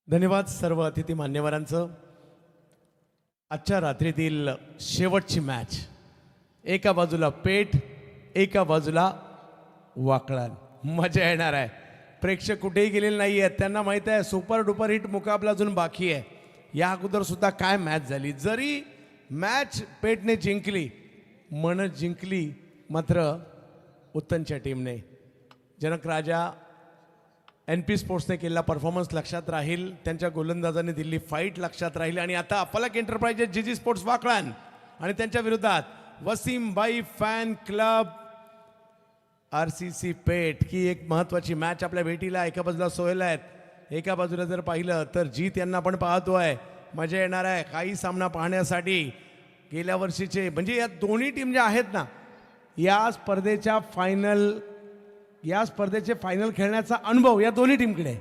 धन्यवाद सर्व अतिथी मान्यवरांचं. आजच्या रात्रीतील शेवटची मॅच, एका बाजूला पेठ, एका बाजूला वाकळान. मजा येणार आहे. प्रेक्षक कुठेही गेलेले नाही आहेत, त्यांना माहीत आहे सुपर डुपर हिट मुकाबला अजून बाकी आहे. या अगोदर सुद्धा काय मॅच झाली. जरी मॅच पेठने जिंकली, मन जिंकली मात्र उत्तनच्या टीमने. जनक राजा NP स्पोर्ट्सने केलेला परफॉर्मन्स लक्षात राहील, त्यांच्या गोलंदाजाने दिल्ली फाईट लक्षात राहील. आणि आता फलक एंटरप्राइजेस GG स्पोर्ट्स वाकळान आणि त्यांच्या विरोधात वसीम बाई फॅन क्लब RCC पेठ की एक महत्त्वाची मॅच आपल्या भेटीला. एका बाजूला सोहेल आहेत, एका बाजूला जर पाहिलं तर जीत यांना पण पाहतोय. मजा येणार आहे काही सामना पाहण्यासाठी. गेल्या वर्षीचे म्हणजे या दोन्ही टीम ज्या आहेत ना, या स्पर्धेचे फायनल खेळण्याचा अनुभव या दोन्ही टीमकडे.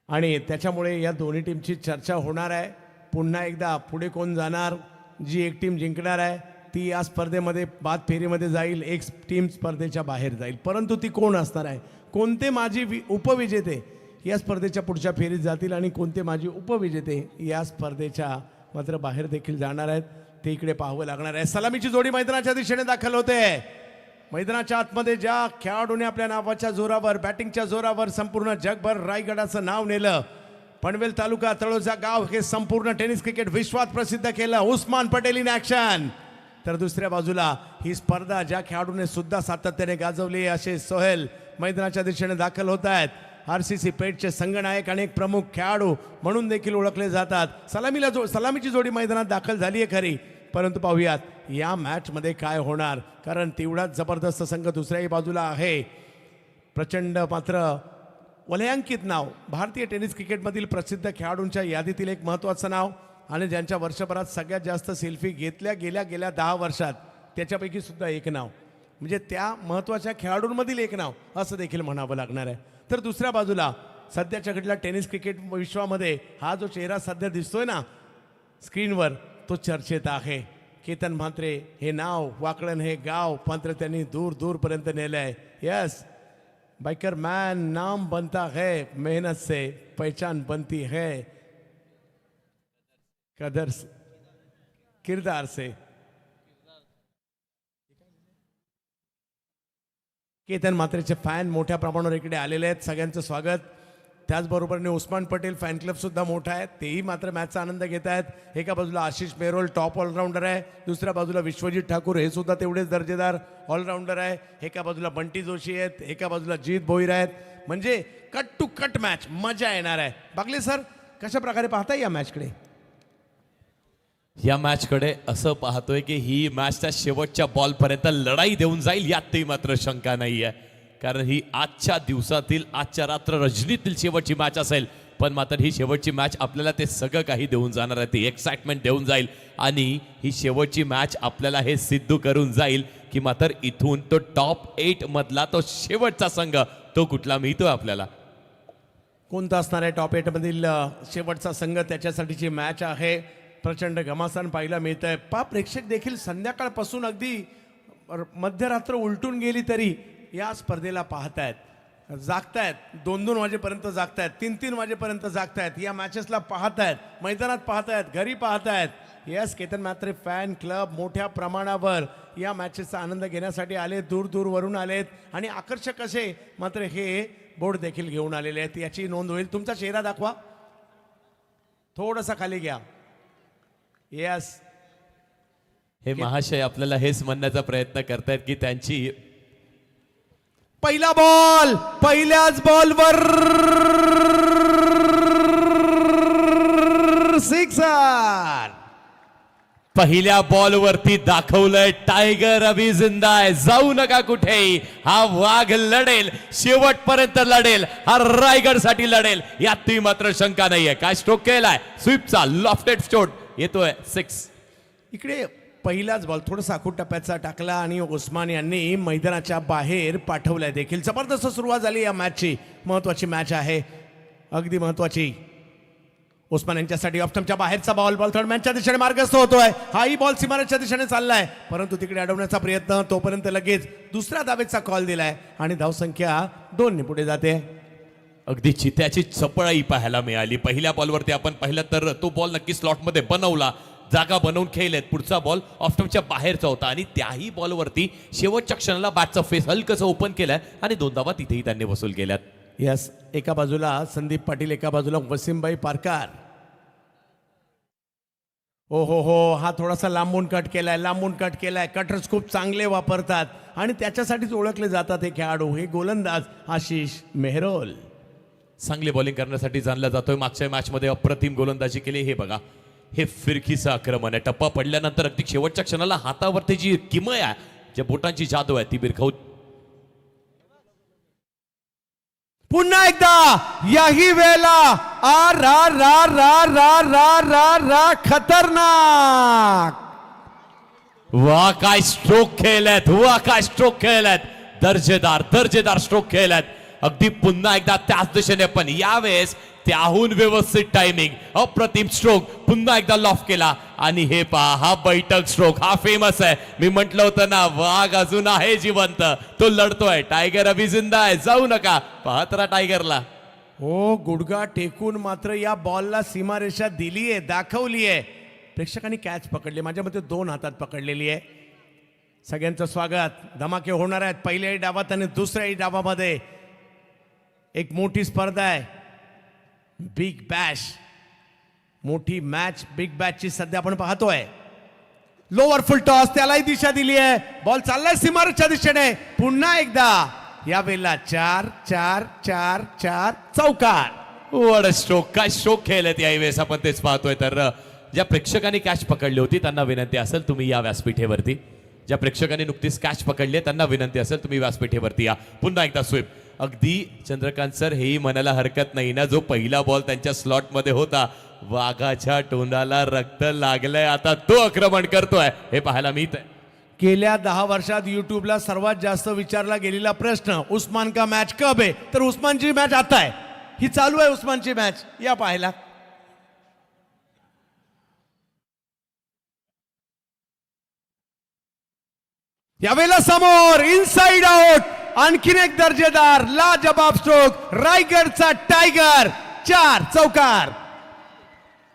आणि त्याच्यामुळे या दोन्ही टीमची चर्चा होणार आहे. पुन्हा एकदा पुढे कोण जाणार, जी एक टीम जिंकणार आहे ती या स्पर्धेमध्ये बाद फेरीमध्ये जाईल, एक टीम स्पर्धेच्या बाहेर जाईल. परंतु ती कोण असणार आहे, कोणते माजी उपविजेते या स्पर्धेच्या पुढच्या फेरीत जातील आणि कोणते माजी उपविजेते या स्पर्धेच्या मात्र बाहेर देखील जाणार आहेत, ते इकडे पाहावं लागणार आहे. सलामीची जोडी मैदानाच्या दिशेने दाखल होते. मैदानाच्या आतमध्ये ज्या खेळाडूने आपल्या नावाच्या जोरावर, बॅटिंगच्या जोरावर संपूर्ण जगभर रायगडाचं नाव नेलं, पनवेल तालुका तळोजा गाव हे संपूर्ण टेनिस क्रिकेट विश्वात प्रसिद्ध केलं, उस्मान पटेल इन ॲक्शन. तर दुसऱ्या बाजूला ही स्पर्धा ज्या खेळाडूने सुद्धा सातत्याने गाजवली असे सोहेल मैदानाच्या दिशेने दाखल होत आहेत. RCC पेठचे संघनायक आणि एक प्रमुख खेळाडू म्हणून देखील ओळखले जातात. सलामीची जोडी मैदानात दाखल झाली आहे खरी, परंतु पाहूयात या मॅचमध्ये काय होणार, कारण तेवढाच जबरदस्त संघ दुसऱ्याही बाजूला आहे. प्रचंड मात्र वलयांकित नाव, भारतीय टेनिस क्रिकेटमधील प्रसिद्ध खेळाडूंच्या यादीतील एक महत्त्वाचं नाव आणि ज्यांच्या वर्षभरात सगळ्यात जास्त सेल्फी घेतल्या गेल्या 10 वर्षात त्याच्यापैकी सुद्धा एक नाव, म्हणजे त्या महत्त्वाच्या खेळाडूंमधील एक नाव असं देखील म्हणावं लागणार आहे. तर दुसऱ्या बाजूला सध्याच्या घडीला टेनिस क्रिकेट विश्वामध्ये हा जो चेहरा सध्या दिसतोय ना स्क्रीनवर, तो चर्चेत आहे. केतन म्हात्रे हे नाव, वाकळण हे गाव मात्र त्यांनी दूर दूरपर्यंत नेलं आहे. यस, बाइकर मैन नाम बनता है मेहनत से, पहचान बनती है कदर से, किरदार से. केतन म्हात्रेचे फॅन मोठ्या प्रमाणावर इकडे आलेले आहेत, सगळ्यांचं स्वागत. त्याचबरोबरने उस्मान पटेल फॅन क्लब सुद्धा मोठा आहे, तेही मात्र मॅचचा आनंद घेत आहेत. एका बाजूला आशिष मेहरोल टॉप ऑलराऊंडर आहे, दुसऱ्या बाजूला विश्वजित ठाकूर हे सुद्धा तेवढेच दर्जेदार ऑलराऊंडर आहे. एका बाजूला बंटी जोशी आहेत, एका बाजूला जीत भोईर आहेत. म्हणजे कट टू कट मॅच, मजा येणार आहे. बागले सर, कशा प्रकारे पाहताय या मॅचकडे? या मॅचकडे असं पाहतोय की ही मॅच त्या शेवटच्या बॉलपर्यंत लढाई देऊन जाईल, यातही मात्र शंका नाही आहे. कारण ही आजच्या दिवसातील, आजच्या रात्र रजनीतील शेवटची मॅच असेल, पण मात्र ही शेवटची मॅच आपल्याला ते सगळं काही देऊन जाणार आहे, ती एक्साइटमेंट देऊन जाईल. आणि ही शेवटची मॅच आपल्याला हे सिद्ध करून जाईल की मात्र इथून तो टॉप 8 मधला तो शेवटचा संघ तो कुठला मिळतोय आपल्याला. कोणता असणार आहे टॉप 8 मधील शेवटचा संघ, त्याच्यासाठीची मॅच आहे. प्रचंड घमासान पाहायला मिळत आहे. प्रेक्षक देखील संध्याकाळपासून अगदी मध्यरात्र उलटून गेली तरी या स्पर्धेला पाहतायत, जागतायत. 2-2 वाजेपर्यंत जागतायत, 3-3 वाजेपर्यंत जागतायत, या मॅचेसला पाहतायत, मैदानात पाहतायत, घरी पाहतायत. Yes, Ketan Mhatre fan club मोठ्या प्रमाणावर या मॅचेसचा आनंद घेण्यासाठी आले, दूरवरून आलेत आणि आकर्षक असे मात्र हे बोर्ड देखील घेऊन आलेले आहेत, याची नोंद होईल. तुमचा चेहरा दाखवा, थोडासा खाली घ्या. यस, हे महाशय आपल्याला हेच म्हणण्याचा प्रयत्न करतायत की त्यांची पहिला बॉल, पहिल्याच बॉलवर सिक्सर. पहिल्या बॉलवरती दाखवलंय टायगर अभि जिंदा आहे, जाऊ नका कुठेही, हा वाघ लढेल, शेवटपर्यंत लढेल, हा रायगडसाठी लढेल, यातही मात्र शंका नाहीये. काय स्ट्रोक केलाय स्वीपचा, लॉफ्टेड स्ट्रोक येतोय 6. इकडे पहिलाच बॉल थोडासा आखूड टप्प्याचा टाकला आणि उस्मान यांनी मैदानाच्या बाहेर पाठवलाय देखील. जबरदस्त सुरुवात झाली या मॅचची, महत्वाची मॅच आहे, अगदी महत्वाची. उस्मान यांच्यासाठी ऑप्शनच्या बाहेरचा बॉल थर्ड मॅनच्या दिशेने मार्गस्थ होतोय. हाही बॉल सीमारेषच्या दिशेने चाललाय, परंतु तिकडे अडवण्याचा प्रयत्न, तोपर्यंत लगेच दुसऱ्या धावेचा कॉल दिलाय आणि धावसंख्या 2 ने पुढे जाते. अगदी चित्याची चपळाई पाहायला मिळाली. पहिल्या बॉलवरती आपण पाहिलं तर तो बॉल नक्की स्लॉटमध्ये बनवला, जागा बनवून खेळलेत. पुढचा बॉल ऑफस्टंपच्या बाहेरचा होता आणि त्याही बॉलवरती शेवटच्या क्षणाला बॅटचा फेस हलकसं ओपन केलाय आणि 2 धावा तिथेही त्यांनी वसूल केल्यात. यस, एका बाजूला संदीप पाटील, एका बाजूला वसीमभाई पारकार. ओ हो, हा थोडासा लांबून कट केलाय. कटर्स खूप चांगले वापरतात आणि त्याच्यासाठीच ओळखले जातात हे खेळाडू. हे गोलंदाज आशिष मेहरोल चांगली बॉलिंग करण्यासाठी जाणला जातोय. मागच्या मॅचमध्ये अप्रतिम गोलंदाजी केली. हे बघा, हे फिरकीचं आक्रमण आहे. टप्पा पडल्यानंतर अगदी शेवटच्या क्षणाला हातावरती जी किमय आहे, ज्या बोटांची जादू आहे, ती बिरखाऊ. पुन्हा एकदा याही वेळेला आ रा रा रा रा रा रा रा खतरनाक. वा काय स्ट्रोक खेळल्यात, दर्जेदार स्ट्रोक खेळल्यात. अगदी पुन्हा एकदा त्याच दिशेने, पण यावेळेस त्याहून व्यवस्थित टायमिंग, अप्रतिम स्ट्रोक. पुन्हा एकदा लॉफ केला आणि हे पहा, हा बैठक स्ट्रोक, हा फेमस आहे. मी म्हटलं होतं ना, वाघ अजून आहे जिवंत, तो लढतोय. टायगर अभि जिंदा आहे, जाऊ नका, पाहत राहा टायगरला. हो, गुडघा टेकून मात्र या बॉलला सीमारेषा दिलीये, दाखवलीये. प्रेक्षकांनी कॅच पकडली, माझ्या मते 2 हातात पकडलेली आहे. सगळ्यांचं स्वागत. धमाके होणार आहेत पहिल्याही डावात आणि दुसऱ्याही डावामध्ये. एक मोठी स्पर्धा आहे, बिग बॅश. मोठी मॅच बिग बॅचची सध्या आपण पाहतोय. लोअर फुल टॉस, त्यालाही दिशा दिली आहे. बॉल चाललाय सीमारेषच्या दिशेने. पुन्हा एकदा यावेळेला 4-4-4-4 चौकार. वड स्ट्रोक, काय स्ट्रोक खेळलेत यावेळेस, आपण तेच पाहतोय. तर ज्या प्रेक्षकांनी कॅच पकडली होती त्यांना विनंती असेल तुम्ही या व्यासपीठेवरती. ज्या प्रेक्षकांनी नुकतीच कॅच पकडली त्यांना विनंती असेल तुम्ही व्यासपीठेवरती या. पुन्हा एकदा स्वीप. अगदी चंद्रकांत सर, हेही म्हणायला हरकत नाही ना, जो पहिला बॉल त्यांच्या स्लॉटमध्ये होता, वाघाच्या तोंडाला रक्त लागलंय, आता तो आक्रमण करतोय, हे पाहायला मिळत आहे. गेल्या 10 वर्षात युट्यूबला सर्वात जास्त विचारला गेलेला प्रश्न, उस्मान का मॅच कब आहे, तर उस्मानची मॅच आता आहे. ही चालू आहे उस्मानची मॅच, या पाहायला. यावेळेला समोर इनसाइड आउट, आणखीन एक दर्जेदार लाजबाब स्ट्रोक, रायगडचा टायगर. 4 चौकार.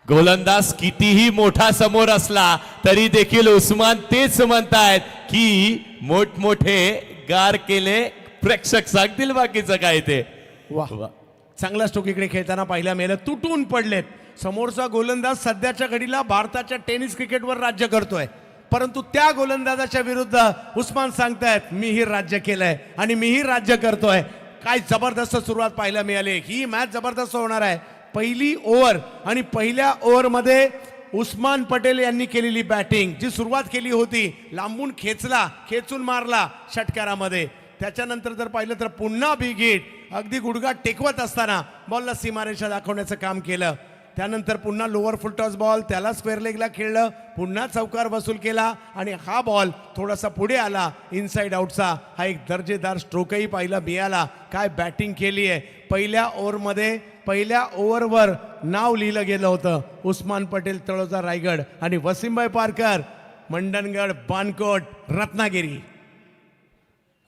गोलंदाज कितीही मोठा समोर असला तरी देखील उस्मान तेच म्हणतायत की मोठमोठे गार केले, प्रेक्षक सांगतील बाकीचं काय ते. वाह, चांगला स्ट्रोक इकडे खेळताना पाहिला मिळालं. तुटून पडलेत. समोरचा गोलंदाज सध्याच्या घडीला भारताच्या टेनिस क्रिकेटवर राज्य करतोय, परंतु त्या गोलंदाजाच्या विरुद्ध उस्मान सांगतायत मीही राज्य केलंय आणि मीही राज्य करतोय. काय जबरदस्त सुरुवात पाहायला मिळाली. ही मॅच जबरदस्त होणार आहे. पहिली ओव्हर आणि पहिल्या ओव्हरमध्ये उस्मान पटेल यांनी केलेली बॅटिंग, जी सुरुवात केली होती, लांबून खेचून मारला षटकारामध्ये. त्याच्यानंतर जर पाहिलं तर पुन्हा बिग हिट, अगदी गुडघा टेकवत असताना बॉलला सीमारेषा दाखवण्याचं काम केलं. त्यानंतर पुन्हा लोअर फुल टॉस बॉल, त्याला स्क्वेअर लेगला खेळलं, पुन्हा चौकार वसूल केला आणि हा बॉल थोडासा पुढे आला इनसाइड आउटचा. हा एक दर्जेदार स्ट्रोकही पाहिला मिळाला. काय बॅटिंग केली आहे. पहिल्या ओव्हरवर नाव लिहिलं गेलं होतं, उस्मान पटेल तळोजा रायगड आणि वसीमभाई पारकर मंडणगड बानकोट रत्नागिरी.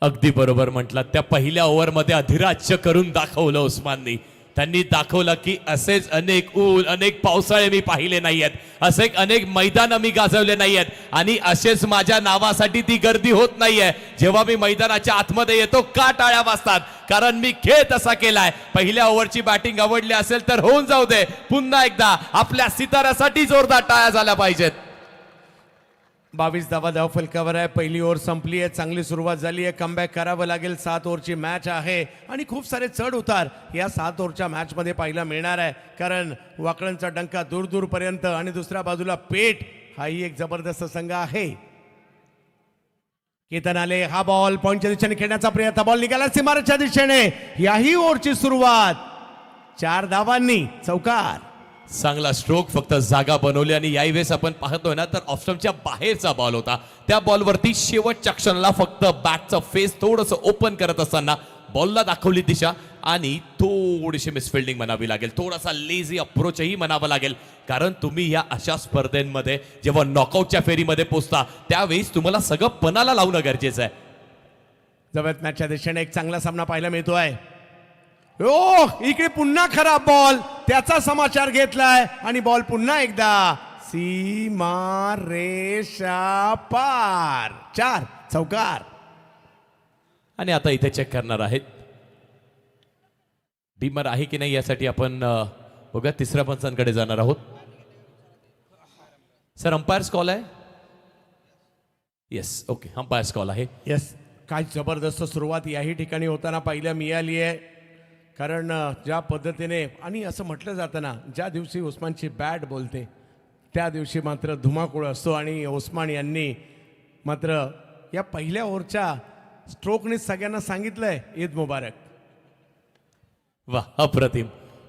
अगदी बरोबर म्हटलं. त्या पहिल्या ओव्हरमध्ये अधिराज्य करून दाखवलं उस्माननी. त्यांनी दाखवलं की असेच अनेक अनेक पावसाळे मी पाहिले नाहीयेत, असे अनेक मैदान मी गाजवले नाहीयेत आणि असेच माझ्या नावासाठी ती गर्दी होत नाहीये. जेव्हा मी मैदानाच्या आतमध्ये येतो का टाळ्या वाजतात, कारण मी खेळ तसा केलाय. पहिल्या ओव्हरची बॅटिंग आवडली असेल तर होऊन जाऊ दे. पुन्हा एकदा आपल्या सिताऱ्यासाठी जोरदार टाळ्या झाल्या पाहिजेत. 22 धावा फलकावर आहे. पहिली ओव्हर संपली आहे. चांगली सुरुवात झाली आहे. कमबॅक करावं लागेल. 7 ओव्हरची मॅच आहे आणि खूप सारे चढ उतार या 7 ओव्हरच्या मॅचमध्ये पाहायला मिळणार आहे. कारण वाकड्यांचा डंका दूरपर्यंत आणि दुसऱ्या बाजूला पेठ, हाही एक जबरदस्त संघ आहे. केतन आले. हा बॉल पॉइंटच्या दिशेने खेळण्याचा प्रयत्न, बॉल निघाला सीमारेषच्या दिशेने. याही ओव्हरची सुरुवात 4 धावांनी चौकार. चांगला स्ट्रोक, फक्त जागा बनवली आणि यावेळेस आपण पाहतोय ना तर ऑफस्टंपच्या बाहेरचा बॉल होता. त्या बॉलवरती शेवटच्या क्षणाला फक्त बॅटचा फेस थोडंसं ओपन करत असताना बॉलला दाखवली दिशा आणि थोडीशी मिसफिल्डिंग म्हणावी लागेल, थोडासा लेझी अप्रोचही म्हणावा लागेल, कारण तुम्ही या अशा स्पर्धेमध्ये जेव्हा नॉकआउटच्या फेरीमध्ये पोहोचता त्यावेळेस तुम्हाला सगळं पणाला लावणं गरजेचं आहे. जवळ मॅचच्या दिशेने एक चांगला सामना पाहायला मिळतोय. ओ इकडे पुन्हा खराब बॉल, त्याचा समाचार घेतलाय आणि बॉल पुन्हा एकदा सीमा रेषा पार, 4 चौकार. आणि आता इथे चेक करणार आहेत डीमर आहे की नाही यासाठी आपण बघा तिसऱ्या पंचांकडे जाणार आहोत. सर अंपायर्स कॉल आहे. येस ओके अंपायर्स कॉल आहे. येस, काय जबरदस्त सुरुवात याही ठिकाणी होताना पाहायला मिळाली आहे. कारण ज्या पद्धतीने आणि असं म्हटलं जातं ना, ज्या दिवशी उस्मानची बॅट बोलते त्या दिवशी मात्र धुमाकूळ असतो. आणि उस्मान यांनी मात्र या पहिल्या ओव्हरच्या स्ट्रोकने सगळ्यांना सांगितलंय ईद मुबारक. वा अप्रतिम.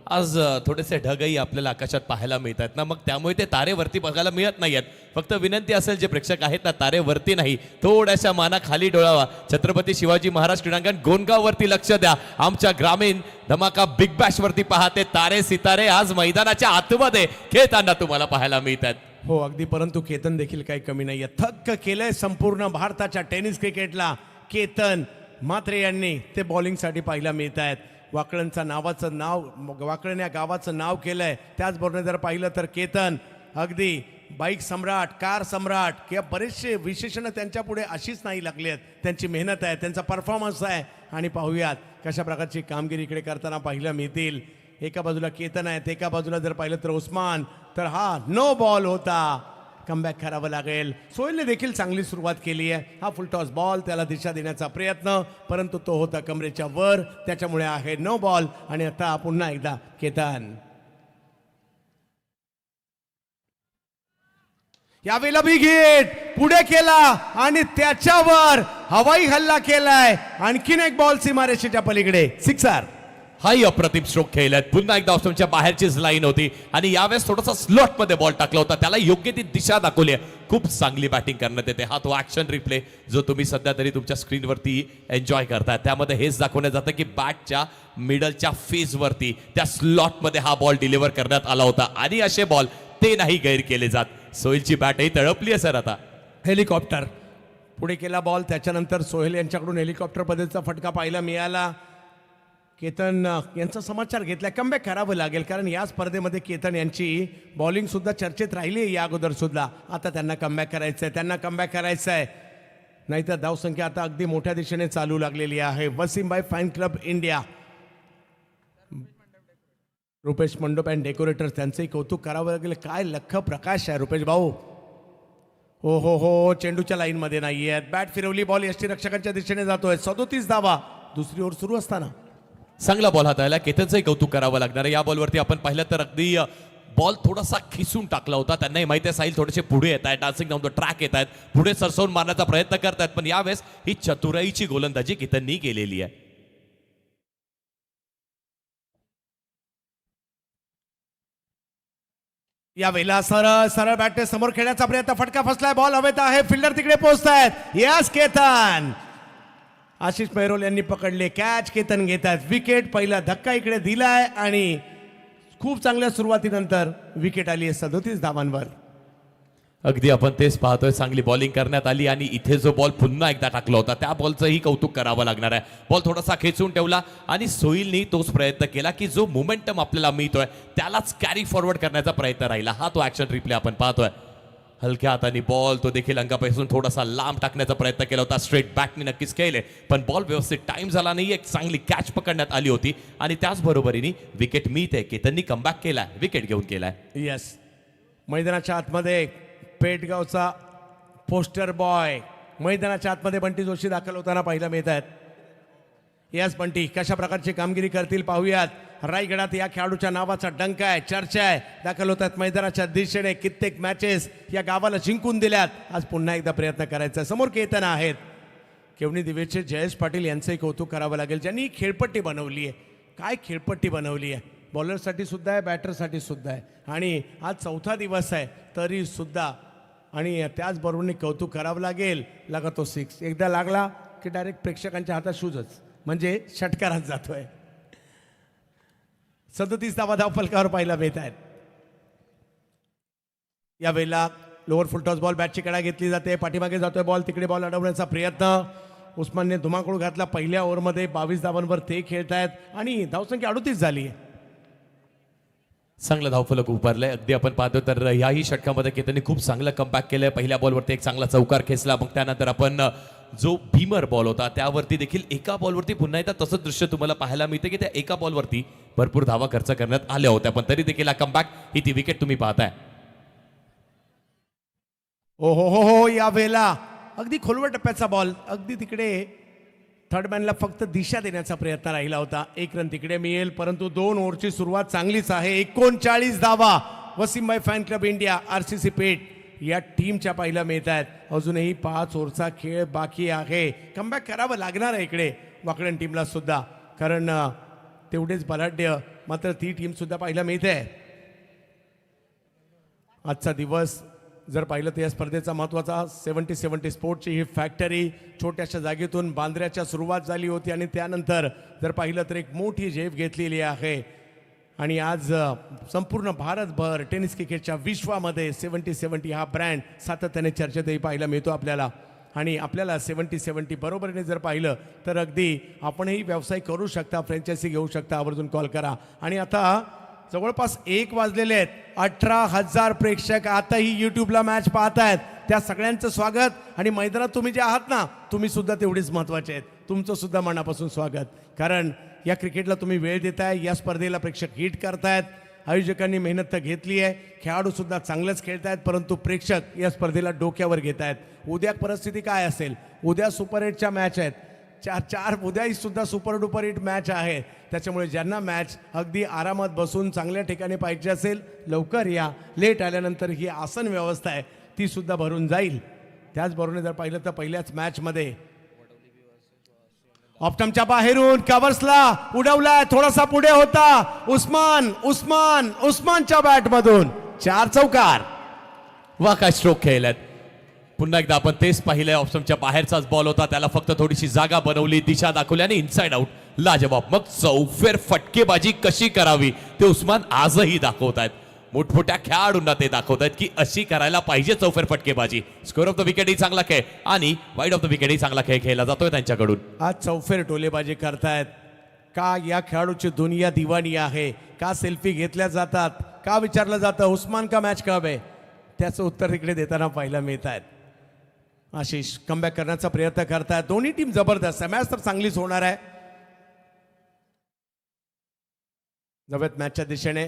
आज थोडेसे ढगही आपल्याला आकाशात पाहायला मिळत आहेत ना, मग त्यामुळे ते तारेवरती बघायला मिळत नाहीयेत. फक्त विनंती असेल जे प्रेक्षक आहेत ना, तारेवरती नाही, थोड्याशा माना खाली डोळावा. छत्रपती शिवाजी महाराज क्रीडांगण गोंदगाववरती लक्ष द्या. आमच्या ग्रामीण धमाका बिग बॅश वरती पाहते तारे सितारे आज मैदानाच्या आतमध्ये खेळताना तुम्हाला पाहायला मिळत आहेत. हो अगदी, परंतु केतन देखील काही कमी नाहीये. थक्क केलंय संपूर्ण भारताच्या टेनिस क्रिकेटला केतन म्हात्रे यांनी. ते बॉलिंगसाठी पाहायला मिळत आहेत. वाकळणचं नाव वाकळण या गावाचं नाव केलंय. त्याचबरोबर जर पाहिलं तर केतन अगदी बाईक सम्राट, कार सम्राट किंवा बरेचसे विशेषणं त्यांच्या पुढे अशीच नाही लागली आहेत. त्यांची मेहनत आहे, त्यांचा परफॉर्मन्स आहे. आणि पाहूयात कशा प्रकारची कामगिरी इकडे करताना पाहायला मिळतील. एका बाजूला केतन आहेत, एका बाजूला जर पाहिलं तर उस्मान. तर हा नो बॉल होता, कमबॅक करावं लागेल. सोहेलने देखील चांगली सुरुवात केली आहे. हा फुल टॉस बॉल, त्याला दिशा देण्याचा प्रयत्न, परंतु तो होता कमरेच्या वर, त्याच्यामुळे आहे नो बॉल. आणि आता पुन्हा एकदा केतन. यावेळेला बिग हिट पुढे केला आणि त्याच्यावर हवाई हल्ला केलाय. आणखीन एक बॉल सीमारेषेच्या पलीकडे, सिक्सर. हाही अप्रतिम स्ट्रोक खेळलाय. पुन्हा एकदा ऑप्शनच्या बाहेरचीच लाईन होती आणि यावेळेस थोडासा स्लॉट मध्ये बॉल टाकला होता, त्याला योग्य ती दिशा दाखवली आहे. खूप चांगली बॅटिंग करण्यात येते. हा तो ऍक्शन रिप्ले जो तुम्ही सध्या तरी तुमच्या स्क्रीनवरती एन्जॉय करताय, त्यामध्ये हेच दाखवण्यात जातं की बॅटच्या मिडलच्या फेजवरती त्या स्लॉटमध्ये हा बॉल डिलिव्हर करण्यात आला होता आणि असे बॉल ते नाही गैर केले जात. सोहेलची बॅटही तळपली आहे सर. आता हेलिकॉप्टर पुढे केला बॉल, त्याच्यानंतर सोहेल यांच्याकडून हेलिकॉप्टर पद्धतीचा फटका पाहायला मिळाला. केतन यांचा समाचार घेतला, कमबॅक करावं लागेल. कारण या स्पर्धेमध्ये केतन यांची बॉलिंग सुद्धा चर्चेत राहिली आहे या अगोदर सुद्धा. आता त्यांना कमबॅक करायचं आहे, नाहीतर धावसंख्या आता अगदी मोठ्या दिशेने चालू लागलेली आहे. वसीमभाई फॅन क्लब इंडिया, रुपेश मंडप अँड डेकोरेटर्स, त्यांचंही कौतुक करावं लागेल. काय लख प्रकाश आहे रुपेश भाऊ. हो हो हो, चेंडूच्या लाईनमध्ये नाही आहेत. बॅट फिरवली, बॉल यष्टीरक्षकांच्या दिशेने जातोय. 37 धावा दुसरी ओव्हर सुरू असताना. चांगला बॉल हाताळला, केतनचंही कौतुक करावं लागणार आहे. या बॉलवरती आपण पाहिलं तर अगदी बॉल थोडासा खिसून टाकला होता. त्यांनाही माहिती आहे साहिल थोडेसे पुढे येत आहेत, डान्सिंग डाऊन द ट्रॅक येत आहेत, पुढे सरसवून मारण्याचा प्रयत्न करतायत. पण यावेळेस ही चतुराईची गोलंदाजी केतननी केलेली आहे. यावेळेला सरळ सरळ बॅटने समोर खेळण्याचा प्रयत्न, फटका फसलाय, बॉल हवेत आहे, फिल्डर तिकडे पोहोचतायत. यस केतन, आशिष पैरोल यांनी पकडले कॅच. केतन घेतात विकेट. पहिला धक्का इकडे दिलाय आणि खूप चांगल्या सुरुवातीनंतर विकेट आली आहे 37 धावांवर. अगदी आपण तेच पाहतोय, चांगली बॉलिंग करण्यात आली आणि इथे जो बॉल पुन्हा एकदा टाकला होता त्या बॉलचंही कौतुक करावं लागणार आहे. बॉल थोडासा खेचून ठेवला आणि सोहिलनी तोच प्रयत्न केला की जो मोमेंटम आपल्याला मिळतोय त्यालाच कॅरी फॉरवर्ड करण्याचा प्रयत्न राहिला. हा तो ऍक्शन रिप्ले आपण पाहतोय. हलक्या हाताने बॉल तो देखील अंगापासून थोडासा लांब टाकण्याचा प्रयत्न केला होता. स्ट्रेट बॅटने नक्कीच केले, पण बॉल व्यवस्थित टाइम झाला नाही. एक चांगली कॅच पकडण्यात आली होती आणि त्याचबरोबरीने विकेट मिळते. केतननी कमबॅक केलाय, विकेट घेऊन केलाय. यस, मैदानाच्या आतमध्ये पेटगावचा पोस्टर बॉय मैदानाच्या आतमध्ये बंटी जोशी दाखल होताना पाहायला मिळत आहेत. यस बंटी, कशा प्रकारची कामगिरी करतील पाहूयात. रायगडात या खेळाडूच्या नावाचा डंक आहे, चर्चा आहे. दाखल होतात मैदानाच्या दिशेने. कित्येक मॅचेस या गावाला जिंकून दिल्यात. आज पुन्हा एकदा प्रयत्न करायचा. समोर केतन आहेत. केवणी दिवेचे जयेश पाटील यांचंही कौतुक करावं लागेल, ज्यांनी खेळपट्टी बनवली आहे. काय खेळपट्टी बनवली आहे, बॉलरसाठी सुद्धा आहे, बॅटरसाठी सुद्धा आहे. आणि आज 4था दिवस आहे तरी सुद्धा. आणि त्याचबरोबर कौतुक करावं लागेल. लगा तो 6 एकदा लागला की डायरेक्ट प्रेक्षकांच्या हातात शूजच, म्हणजे षटकारात जातोय. 37 धावा धावफलकावर पाहायला मिळत आहेत. यावेळेला लोअर फुलटॉस बॉल बॅटची कडा घेतली जाते, पाठीमागे जातोय बॉल, तिकडे बॉल अडवण्याचा प्रयत्न. उस्मानने धुमाकूळ घातला पहिल्या ओव्हरमध्ये. 22 धावांवर ते खेळतायत आणि धावसंख्या 38 झाली आहे. चांगलं धावफलक उभारलंय. अगदी आपण पाहतो तर याही षटकामध्ये केतनने खूप चांगलं कमबॅक केलंय. पहिल्या बॉलवरती एक चांगला चौकार खेचला, मग त्यानंतर आपण जो भीमर बॉल होता त्यावरती देखील एका बॉलवरती पुन्हा एकदा तसंच दृश्य तुम्हाला पाहायला मिळते की त्या एका बॉलवरती भरपूर धावा खर्च करण्यात आल्या होत्या, पण तरी देखील हा कमबॅक, ही ती विकेट तुम्ही पाहताय. ओ हो, या वेळेला अगदी खोलवर टप्प्याचा बॉल, अगदी तिकडे थर्ड मॅनला फक्त दिशा देण्याचा प्रयत्न राहिला होता. 1 रन तिकडे मिळेल, परंतु 2 ओव्हरची सुरुवात चांगलीच आहे. 39 धावा वसीमभाई फॅन क्लब इंडिया, RCC पेठ या टीमच्या पाहायला मिळत आहेत. अजूनही 5 ओव्हरचा खेळ बाकी आहे. कमबॅक करावं लागणार आहे इकडे वाकडण टीमला सुद्धा, कारण तेवढेच बलाढ्य मात्र ती टीम सुद्धा पाहायला मिळते. आजचा दिवस जर पाहिलं तर या स्पर्धेचा महत्त्वाचा 70-70 स्पोर्टची ही फॅक्टरी छोट्याशा जागेतून बांद्र्याच्या सुरुवात झाली होती आणि त्यानंतर जर पाहिलं तर एक मोठी झेप घेतलेली आहे. आणि आज संपूर्ण भारतभर टेनिस क्रिकेटच्या विश्वामध्ये 70-70 हा ब्रँड सातत्याने चर्चेतही पाहायला मिळतो आपल्याला. आणि आपल्याला 70-70 बरोबरीने जर पाहिलं तर अगदी आपणही व्यवसाय करू शकता, फ्रँचायझी घेऊ शकता, आवर्जून कॉल करा. आणि आता जवळपास 1 वाजलेले आहेत. 18,000 प्रेक्षक आताही यूट्यूबला मॅच पाहत आहेत. त्या सगळ्यांचं स्वागत. आणि मैदानात तुम्ही जे आहात ना, तुम्ही सुद्धा तेवढेच महत्त्वाचे आहेत. तुमचं सुद्धा मनापासून स्वागत, कारण या क्रिकेटला तुम्ही वेळ देताय, या स्पर्धेला प्रेक्षक हिट करतायत. आयोजकांनी मेहनत तर घेतली आहे, खेळाडू सुद्धा चांगलंच खेळतायत, परंतु प्रेक्षक या स्पर्धेला डोक्यावर घेत आहेत. उद्या परिस्थिती काय असेल? उद्या सुपर 8च्या मॅच आहेत, चार उद्याही सुद्धा सुपर डुपर हिट मॅच आहे. त्याच्यामुळे ज्यांना मॅच अगदी आरामात बसून चांगल्या ठिकाणी पाहिजे असेल, लवकर या. लेट आल्यानंतर ही आसन व्यवस्था आहे ती सुद्धा भरून जाईल. त्याचबरोबर जर पाहिलं तर पहिल्याच मॅचमध्ये ऑप्टमच्या बाहेरून कव्हर्सला उडवलाय, थोडासा पुढे होता उस्मानच्या बॅटमधून 4 चौकार. वा काय स्ट्रोक खेळल्यात. पुन्हा एकदा आपण तेच पाहिलंय. ऑप्शनच्या बाहेरचाच बॉल होता, त्याला फक्त थोडीशी जागा बनवली, दिशा दाखवली आणि इनसाइड आउट. लाजवाब. मग चौफेर फटकेबाजी कशी करावी ते उस्मान आजही दाखवत आहेत. मोठमोठ्या खेळाडूंना ते दाखवत आहेत की अशी करायला पाहिजे चौफेर फटकेबाजी. स्कोर ऑफ द विकेटही चांगला खेळ आणि वाईड ऑफ द विकेटही चांगला खेळ खेळला जातोय त्यांच्याकडून. आज चौफेर टोलेबाजी करतायत का? या खेळाडूची दुनिया दिवाणी आहे का? सेल्फी घेतल्या जातात का? विचारलं जातं उस्मान का मॅच कब आहे? त्याचं उत्तर इकडे देताना पाहायला मिळत आहेत. आशिष कमबॅक करण्याचा प्रयत्न करतायत. दोन्ही टीम जबरदस्त आहे. मॅच तर चांगलीच होणार आहे. नव्यात मॅचच्या दिशेने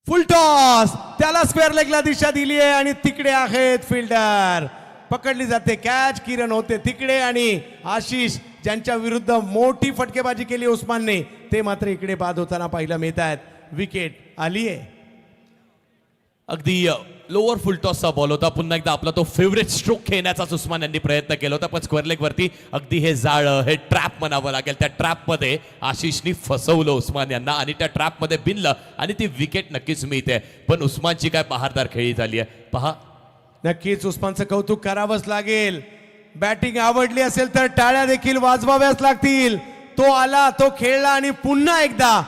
फुल टॉस, त्याला स्क्वेअर लेगला दिशा दिली आहे आणि तिकडे आहेत फिल्डर. पकडली जाते कॅच. किरण होते तिकडे आणि आशिष ज्यांच्या विरुद्ध मोठी फटकेबाजी केली उस्मानने, ते मात्र इकडे बाद होताना पाहायला मिळत आहेत. विकेट आली आहे. अगदी लोअर फुल टॉसचा बॉल होता. पुन्हा एकदा आपला तो फेवरेट स्ट्रोक खेळण्याचा उस्मान यांनी प्रयत्न केला होता, पण स्क्वेअर लेग वरती अगदी हे जाळं, हे ट्रॅप म्हणावं लागेल, त्या ट्रॅपमध्ये आशिषनी फसवलं उस्मान यांना आणि त्या ट्रॅपमध्ये बिनलं आणि ती विकेट नक्कीच मिळते. पण उस्मानची काय बहारदार खेळी झाली आहे पहा. नक्कीच उस्मानचं कौतुक करावंच लागेल. बॅटिंग आवडली असेल तर टाळ्या देखील वाजवाव्याच लागतील. तो आला, तो खेळला आणि पुन्हा एकदा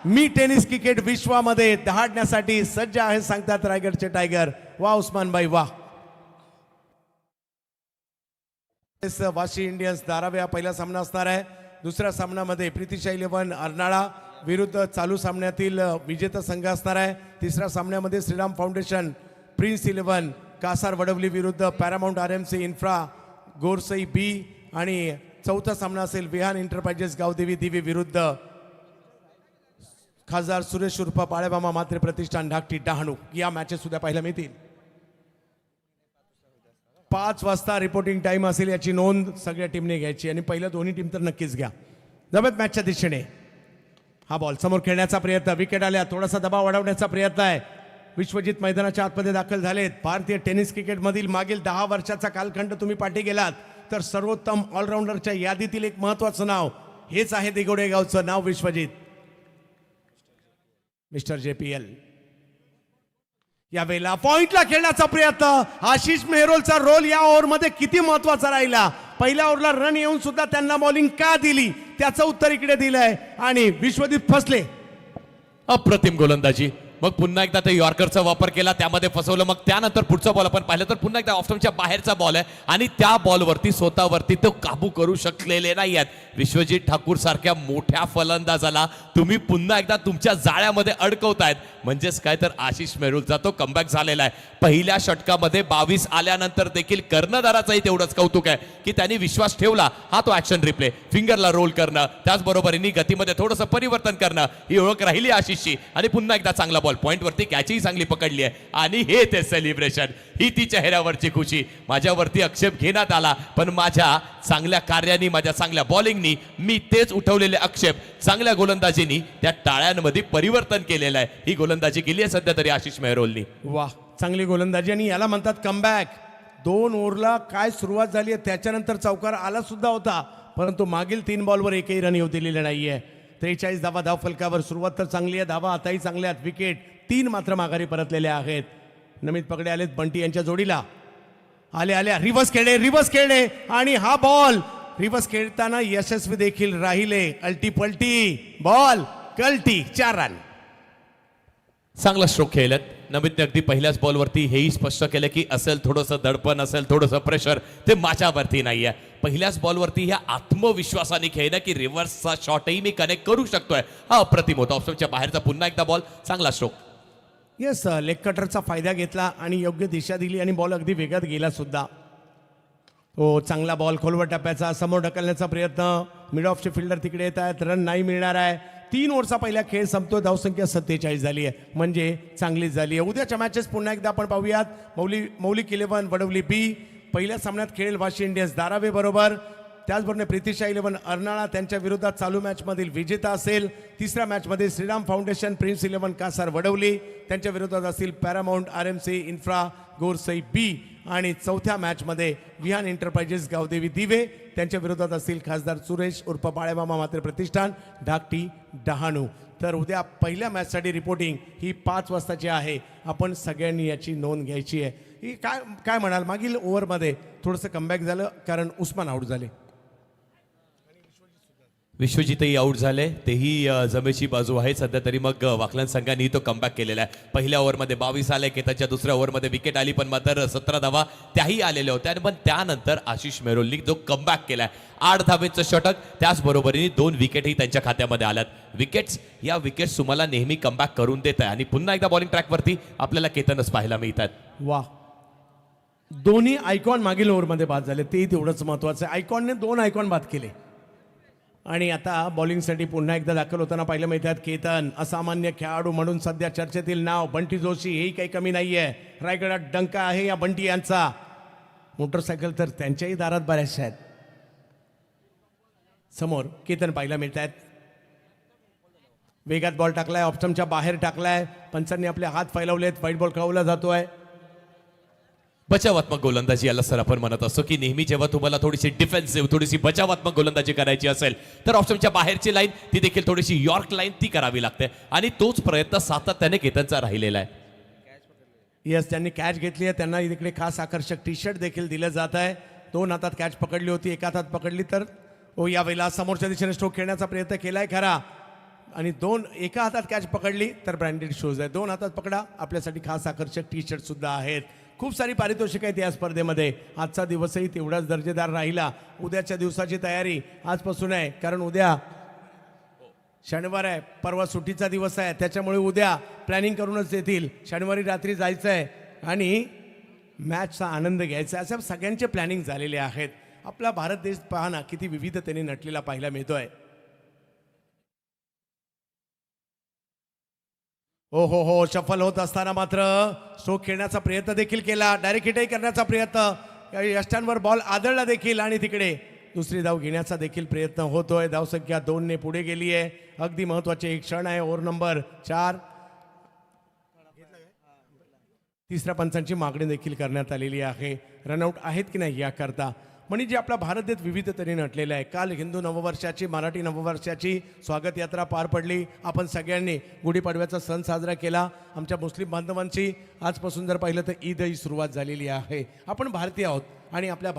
मी टेनिस क्रिकेट विश्वामध्ये दहाडण्यासाठी सज्ज आहे सांगतात रायगडचे टायगर. वा उस्मान भाई वा. वाशी इंडियन्स धारावी पहिला सामना असणार आहे. दुसऱ्या सामन्यामध्ये प्रीतिशा 11 अर्नाळा विरुद्ध चालू सामन्यातील विजेता संघ असणार आहे. तिसऱ्या सामन्यामध्ये श्रीराम फाउंडेशन प्रिन्स 11 कासार वडवली विरुद्ध पॅरामाउंट RMC इन्फ्रा गोरसई बी. आणि चौथा सामना असेल विहान एंटरप्राइजेस गावदेवी दिवी विरुद्ध खासदार सुरेश उर्फ पाळेबामा मात्रे प्रतिष्ठान धाकटी डहाणू. या मॅचेस सुद्धा पाहायला मिळतील. 5 वाजता रिपोर्टिंग टाइम असेल, याची नोंद सगळ्या टीमने घ्यायची आणि पहिल्या दोन्ही टीम तर नक्कीच घ्या. जबत मॅचच्या दिशेने हा बॉल समोर खेळण्याचा प्रयत्न, विकेट आल्या, थोडासा दबाव वाढवण्याचा प्रयत्न आहे. विश्वजित मैदानाच्या आतमध्ये दाखल झालेत. भारतीय टेनिस क्रिकेटमधील मागील 10 वर्षाचा कालखंड तुम्ही पाठी गेलात तर सर्वोत्तम ऑलराऊंडरच्या यादीतील एक महत्वाचं नाव हेच आहे दिगोडे गावचं नाव विश्वजित. मिस्टर JPL यावेळेला पॉइंटला खेळण्याचा प्रयत्न. आशिष मेहरोलचा रोल या ओव्हरमध्ये किती महत्वाचा राहिला. पहिल्या ओव्हरला रन येऊन सुद्धा त्यांना बॉलिंग का दिली त्याचं उत्तर इकडे दिलंय आणि विश्वदीप फसले. अप्रतिम गोलंदाजी. मग पुन्हा एकदा ते यॉर्करचा वापर केला, त्यामध्ये फसवलं. मग त्यानंतर पुढचा बॉल आपण पाहिलं तर पुन्हा एकदा ऑफस्टंपच्या बाहेरचा बॉल आहे आणि त्या बॉलवरती स्वतःवरती तो काबू करू शकलेले नाही आहेत. विश्वजित ठाकूर सारख्या मोठ्या फलंदाजाला तुम्ही पुन्हा एकदा तुमच्या जाळ्यामध्ये अडकवतायत. म्हणजेच काय तर आशिष मेहरुलचा तो कमबॅक झालेला आहे. पहिल्या षटकामध्ये 22 आल्यानंतर देखील कर्णधाराचंही तेवढंच कौतुक आहे की त्यांनी विश्वास ठेवला. हा तो ऍक्शन रिप्ले, फिंगरला रोल करणं, त्याचबरोबरीने गतीमध्ये थोडंसं परिवर्तन करणं, ही ओळख राहिली आशिषची. आणि पुन्हा एकदा चांगला बॉल, पॉइंटवरती कॅचही चांगली पकडली आहे आणि हे ते सेलिब्रेशन, ही ती चेहऱ्यावरची खुशी. माझ्यावरती आक्षेप घेण्यात आला, पण माझ्या चांगल्या कार्यानी, माझ्या चांगल्या बॉलिंगनी मी तेच उठवलेले आक्षेप चांगल्या गोलंदाजीनी त्या टाळ्यांमध्ये परिवर्तन केलेलं आहे. ही गोलंदाजी केली आहे सध्या तरी आशिष मेहरोलनी. वा, चांगली गोलंदाजी आणि याला म्हणतात कमबॅक. 2 ओव्हरला काय सुरुवात झाली आहे, त्याच्यानंतर चौकार आला सुद्धा होता, परंतु मागील 3 बॉलवर एकही रन येऊ दिलेले नाहीये. 43 धावा धाव फलकावर. सुरुवात तर चांगली आहे, धावा आताही चांगल्या आहेत. विकेट 3 मात्र माघारी परतलेल्या आहेत. नमित पगडे आलेत बंटी यांच्या जोडीला. आल्या रिव्हर्स खेळणे आणि हा बॉल रिव्हर्स खेळताना यशस्वी देखील राहिले. अल्टी पलटी बॉल, कल्टी, 4 रन. चांगला स्ट्रोक खेळलेत नमितने. अगदी पहिल्याच बॉलवरती हेही स्पष्ट केलं की असेल थोडंसं दडपण, असेल थोडंसं प्रेशर, ते माझ्यावरती नाहीये. पहिल्याच बॉलवरती ह्या आत्मविश्वासाने खेळणं की रिव्हर्सचा शॉटही मी कनेक्ट करू शकतोय, हा अप्रतिम होता. ऑप्शनच्या बाहेरचा पुन्हा एकदा बॉल, चांगला स्ट्रोक. येस, लेग कटरचा फायदा घेतला आणि योग्य दिशा दिली आणि बॉल अगदी वेगात गेला सुद्धा. हो, चांगला बॉल खोलवर टप्प्याचा, समोर ढकलण्याचा प्रयत्न. मिड ऑफचे फिल्डर तिकडे येत आहेत, रन नाही मिळणार आहे. 3 ओव्हरचा पहिला खेळ संपतो, धावसंख्या 47 झाली आहे, म्हणजे चांगलीच झाली आहे. उद्याच्या मॅचेस पुन्हा एकदा आपण पाहूयात. मौलिक 11 वडवली बी. पहिल्या सामन्यात खेळेल वाशी इंडियन्स धारावे बरोबर. त्याचबरोबर प्रीतिशा 11 अर्नाळा त्यांच्या विरोधात चालू मॅचमधील विजेता असेल. तिसऱ्या मॅचमध्ये श्रीराम फाउंडेशन प्रिन्स 11 कासार वडवली त्यांच्या विरोधात असतील पॅरामाउंट RMC इन्फ्रा गोरसई बी. आणि चौथ्या मॅचमध्ये विहान एंटरप्राइजेस गावदेवी दिवे त्यांच्या विरोधात असतील खासदार सुरेश उर्फ बाळेमामा मात्र प्रतिष्ठान धाकटी डहाणू. तर उद्या पहिल्या मॅचसाठी रिपोर्टिंग ही 5 वाजताची आहे. आपण सगळ्यांनी याची नोंद घ्यायची आहे. ही काय म्हणाल, मागील ओव्हरमध्ये थोडंसं कमबॅक झालं कारण उस्मान आऊट झाले, विश्वजितही आऊट झाले, तेही जमेची बाजू आहे सध्या तरी. मग वाकलन संघाने तो कमबॅक केलेला आहे. पहिल्या ओव्हरमध्ये 22 आले, केतनच्या दुसऱ्या ओव्हरमध्ये विकेट आली, पण मात्र 17 धावा त्याही आलेल्या होत्या. पण त्यानंतर आशिष मेहरोलनी जो कमबॅक केलाय, 8 धावेचं षटक, त्याचबरोबरीने 2 विकेटही त्यांच्या खात्यामध्ये आल्यात. या विकेट्स तुम्हाला नेहमी कमबॅक करून देत आहे. आणि पुन्हा एकदा बॉलिंग ट्रॅकवरती आपल्याला केतनच पाहायला मिळतात. वा, दोन्ही आयकॉन मागील ओव्हरमध्ये बाद झाले, तेही तेवढंच महत्वाचं आहे. आयकॉनने 2 आयकॉन बाद केले आणि आता बॉलिंगसाठी पुन्हा एकदा दाखल होताना पाहिलं मिळतात केतन. असामान्य खेळाडू म्हणून सध्या चर्चेतील नाव बंटी जोशी, हेही काही कमी नाहीये. रायगडात डंका आहे या बंटी यांचा. मोटरसायकल तर त्यांच्याही दारात बऱ्याचशा आहेत. समोर केतन पाहायला मिळत आहेत. वेगात बॉल टाकलाय, ऑप्शनच्या बाहेर टाकलाय. पंचांनी आपले हात फैलावलेत, व्हाईट बॉल खेळवला जातोय. बचावात्मक गोलंदाजी याला सर आपण म्हणत असतो की नेहमी जेव्हा तुम्हाला थोडीशी डिफेन्सिव्ह, थोडीशी बचावात्मक गोलंदाजी करायची असेल तर ऑप्शनच्या बाहेरची लाईन ती देखील थोडीशी यॉर्क लाईन ती करावी लागते. आणि तोच प्रयत्न सातत्याने केतनचा राहिलेला आहे. यस, त्यांनी कॅच घेतली आहे. त्यांना इकडे खास आकर्षक टी शर्ट देखील दिलं जात आहे. 2 हातात कॅच पकडली होती, एका हातात पकडली तर यावेळेला समोरच्या दिशेने स्ट्रोक खेळण्याचा प्रयत्न केलाय खरा. आणि एका हातात कॅच पकडली तर ब्रँडेड शूज आहे. 2 हातात पकडा, आपल्यासाठी खास आकर्षक टी शर्ट सुद्धा आहेत. खूप सारी पारितोषिक आहेत या स्पर्धेमध्ये. आजचा दिवसही तेवढाच दर्जेदार राहिला. उद्याच्या दिवसाची तयारी आजपासून आहे, कारण उद्या शनिवार आहे, परवा सुट्टीचा दिवस आहे. त्याच्यामुळे उद्या प्लॅनिंग करूनच येतील. शनिवारी रात्री जायचं आहे आणि मॅचचा आनंद घ्यायचा आहे. अशा सगळ्यांचे प्लॅनिंग झालेले आहेत. आपला भारत देश पहा ना, किती विविधतेने नटलेला पाहायला मिळतोय. हो, शफल होत असताना मात्र स्ट्रोक खेळण्याचा प्रयत्न देखील केला. डायरेक्ट हिटही करण्याचा प्रयत्न, यष्टांवर बॉल आदळला देखील आणि तिकडे दुसरी धाव घेण्याचा देखील प्रयत्न होतोय. धावसंख्या 2 ने पुढे गेली आहे. अगदी महत्वाचे एक क्षण आहे. Over number 4. तिसऱ्या पंचांची मागणी देखील करण्यात आलेली आहे. रनआउट आहेत की नाही याकरता. म्हणजे आपला भारत देश विविधतेने नटलेला आहे. काल हिंदू नववर्षाची, मराठी नववर्षाची स्वागत यात्रा पार पडली. आपण सगळ्यांनी गुढीपाडव्याचा सण साजरा केला. आमच्या मुस्लिम बांधवांची आजपासून जर पाहिलं तर ईदही सुरुवात झालेली आहे. आपण भारतीय आहोत आणि आपला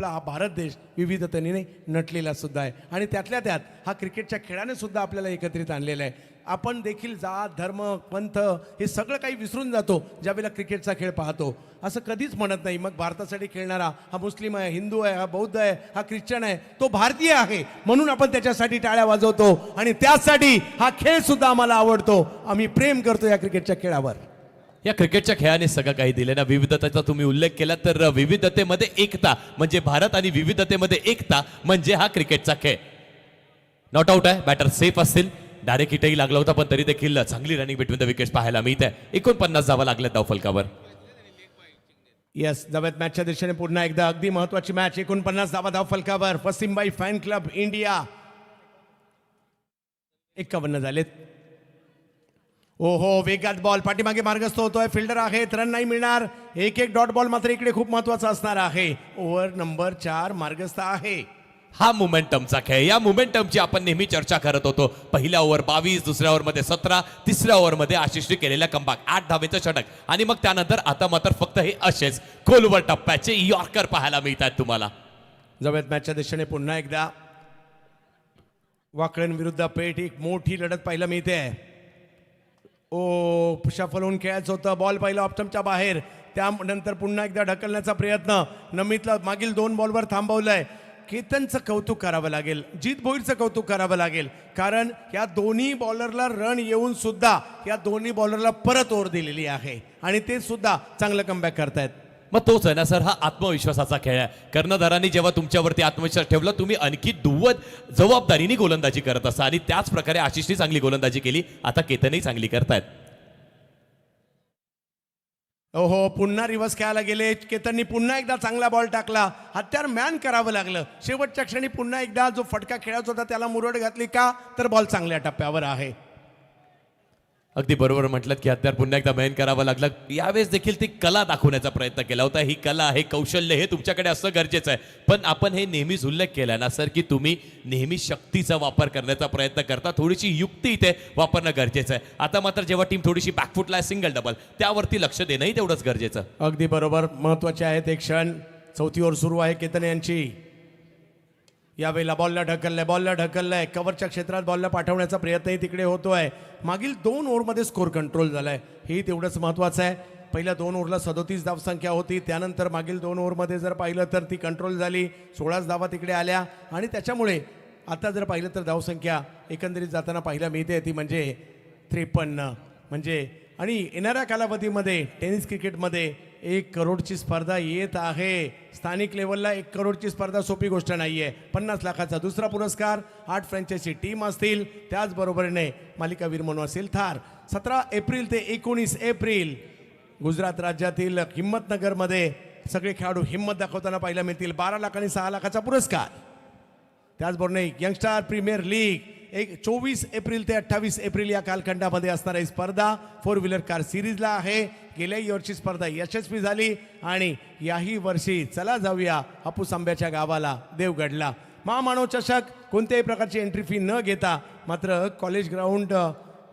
हा भारत देश विविधतेने नटलेला सुद्धा आहे आणि त्यातल्या त्यात हा क्रिकेटच्या खेळाने सुद्धा आपल्याला एकत्रित आणलेला आहे. आपण देखील जात धर्म पंथ हे सगळं काही विसरून जातो ज्यावेळेला क्रिकेटचा खेळ पाहतो. असं कधीच म्हणत नाही मग भारतासाठी खेळणारा हा मुस्लिम आहे, हिंदू आहे, हा बौद्ध आहे, हा ख्रिश्चन आहे, तो भारतीय आहे म्हणून आपण त्याच्यासाठी टाळ्या वाजवतो आणि त्यासाठी हा खेळ सुद्धा आम्हाला आवडतो. आम्ही प्रेम करतो या क्रिकेटच्या खेळावर. या क्रिकेटच्या खेळाने सगळं काही दिले ना. विविधतेचा तुम्ही उल्लेख केला तर विविधतेमध्ये एकता म्हणजे भारत आणि विविधतेमध्ये एकता म्हणजे हा क्रिकेटचा खेळ. नॉट आउट आहे, बॅटर सेफ असतील. डायरेक्ट हिटही लागला होता पण तरी देखील चांगली रनिंग बिटवीन द विकेट्स पाहायला मिळते. 49 धावा लागल्या धावफलकावर. येस, नव्यात मॅचच्या दिशेने पुन्हा एकदा अगदी महत्वाची मॅच. 49 धावा धावफलकावर. वसीमबाई फॅन क्लब इंडिया 51 झालेत. ओहो, वेगात बॉल पाठीमागे मार्गस्थ होतोय. फिल्डर आहेत, रन नाही मिळणार. एक डॉट बॉल मात्र इकडे खूप महत्वाचा असणार आहे. ओव्हर नंबर 4 मार्गस्थ आहे. हा मोमेंटमचा खेळ. या मोमेंटमची आपण नेहमी चर्चा करत होतो. पहिल्या ओव्हर 22, दुसऱ्या ओव्हरमध्ये 17, तिसऱ्या ओव्हरमध्ये आशिषने केलेला कमबॅक 8 धावेचं षटक आणि मग त्यानंतर आता मात्र फक्त हे असेच खोलवर टप्प्याचे यॉर्कर पाहायला मिळतात तुम्हाला. जवळत मॅचच्या दिशेने पुन्हा एकदा वाकळण विरुद्ध पेठ एक मोठी लढत पाहायला मिळते. ओ, शफल खेळायचं होतं. बॉल पहिला ऑप्शनच्या बाहेर. त्यानंतर पुन्हा एकदा ढकलण्याचा प्रयत्न. नमितला मागील 2 बॉलवर थांबवलंय. केतनचं कौतुक करावं लागेल, जीत भोईरचं कौतुक करावं लागेल कारण या दोन्ही बॉलरला रन येऊन सुद्धा या दोन्ही बॉलरला परत ओव्हर दिलेली आहे आणि ते सुद्धा चांगलं कमबॅक करतायत. मग तोच आहे ना सर, हा आत्मविश्वासाचा खेळ आहे. कर्णधारांनी जेव्हा तुमच्यावरती आत्मविश्वास ठेवला तुम्ही आणखी दुव्वत जबाबदारीने गोलंदाजी करत असता आणि त्याच प्रकारे आशिषने चांगली गोलंदाजी केली. आता केतनही चांगली करतायत. ओहो, पुन्हा रिव्हर्स खेळायला गेले. केतननी पुन्हा एकदा चांगला बॉल टाकला. हत्यार मॅन करावं लागलं. शेवटच्या क्षणी पुन्हा एकदा जो फटका खेळायचा होता त्याला मुरड घातली का तर बॉल चांगल्या टप्प्यावर आहे. अगदी बरोबर म्हटलं की हत्यार पुन्हा एकदा मेहनत करावं लागलं. यावेळेस देखील ती कला दाखवण्याचा प्रयत्न केला होता. ही कला आहे, कौशल्य हे तुमच्याकडे असणं गरजेचं आहे. पण आपण हे नेहमीच उल्लेख केला ना सर की तुम्ही नेहमी शक्तीचा वापर करण्याचा प्रयत्न करता. थोडीशी युक्ती इथे वापरणं गरजेचं आहे. आता मात्र जेव्हा टीम थोडीशी बॅकफुटला आहे, सिंगल डबल त्यावरती लक्ष देणंही तेवढंच गरजेचं. अगदी बरोबर, महत्वाचे आहेत एक क्षण. चौथी ओव्हर सुरू आहे केतन यांची. यावेळेला बॉलला ढकललंय. कव्हरच्या क्षेत्रात बॉलला पाठवण्याचा प्रयत्नही तिकडे होतोय. मागील 2 ओव्हरमध्ये स्कोर कंट्रोल झालाय, हे तेवढंच महत्वाचं आहे. पहिल्या 2 ओव्हरला 37 धावसंख्या होती. त्यानंतर मागील 2 ओव्हरमध्ये जर पाहिलं तर ती कंट्रोल झाली. 16 धावा तिकडे आल्या आणि त्याच्यामुळे आता जर पाहिलं तर धावसंख्या एकंदरीत जाताना पाहायला मिळते ती म्हणजे 53. म्हणजे आणि येणाऱ्या कालावधीमध्ये टेनिस क्रिकेटमध्ये 1 करोडची स्पर्धा येत आहे. स्थानिक लेवलला 1 करोडची स्पर्धा सोपी गोष्ट नाही आहे. 50 लाखाचा दुसरा पुरस्कार, 8 फ्रँचायझी टीम असतील, त्याचबरोबरीने मालिकावीर म्हणून असेल थार. 17 एप्रिल ते 19 एप्रिल गुजरात राज्यातील हिम्मतनगरमध्ये सगळे खेळाडू हिम्मत दाखवताना पाहायला मिळतील. 12 लाख आणि 6 लाखाचा पुरस्कार. त्याचबरोबर यंगस्टार प्रीमियर लीग 24 एप्रिल ते 28 एप्रिल या कालखंडामध्ये असणारी ही स्पर्धा 4 व्हीलर कार सिरीजला आहे. गेल्याही वर्षी स्पर्धा यशस्वी झाली आणि याही वर्षी चला जाऊया हापूस आंब्याच्या गावाला देवगडला. महामानव चषक कोणत्याही प्रकारची एंट्री फी न घेता मात्र कॉलेज ग्राउंड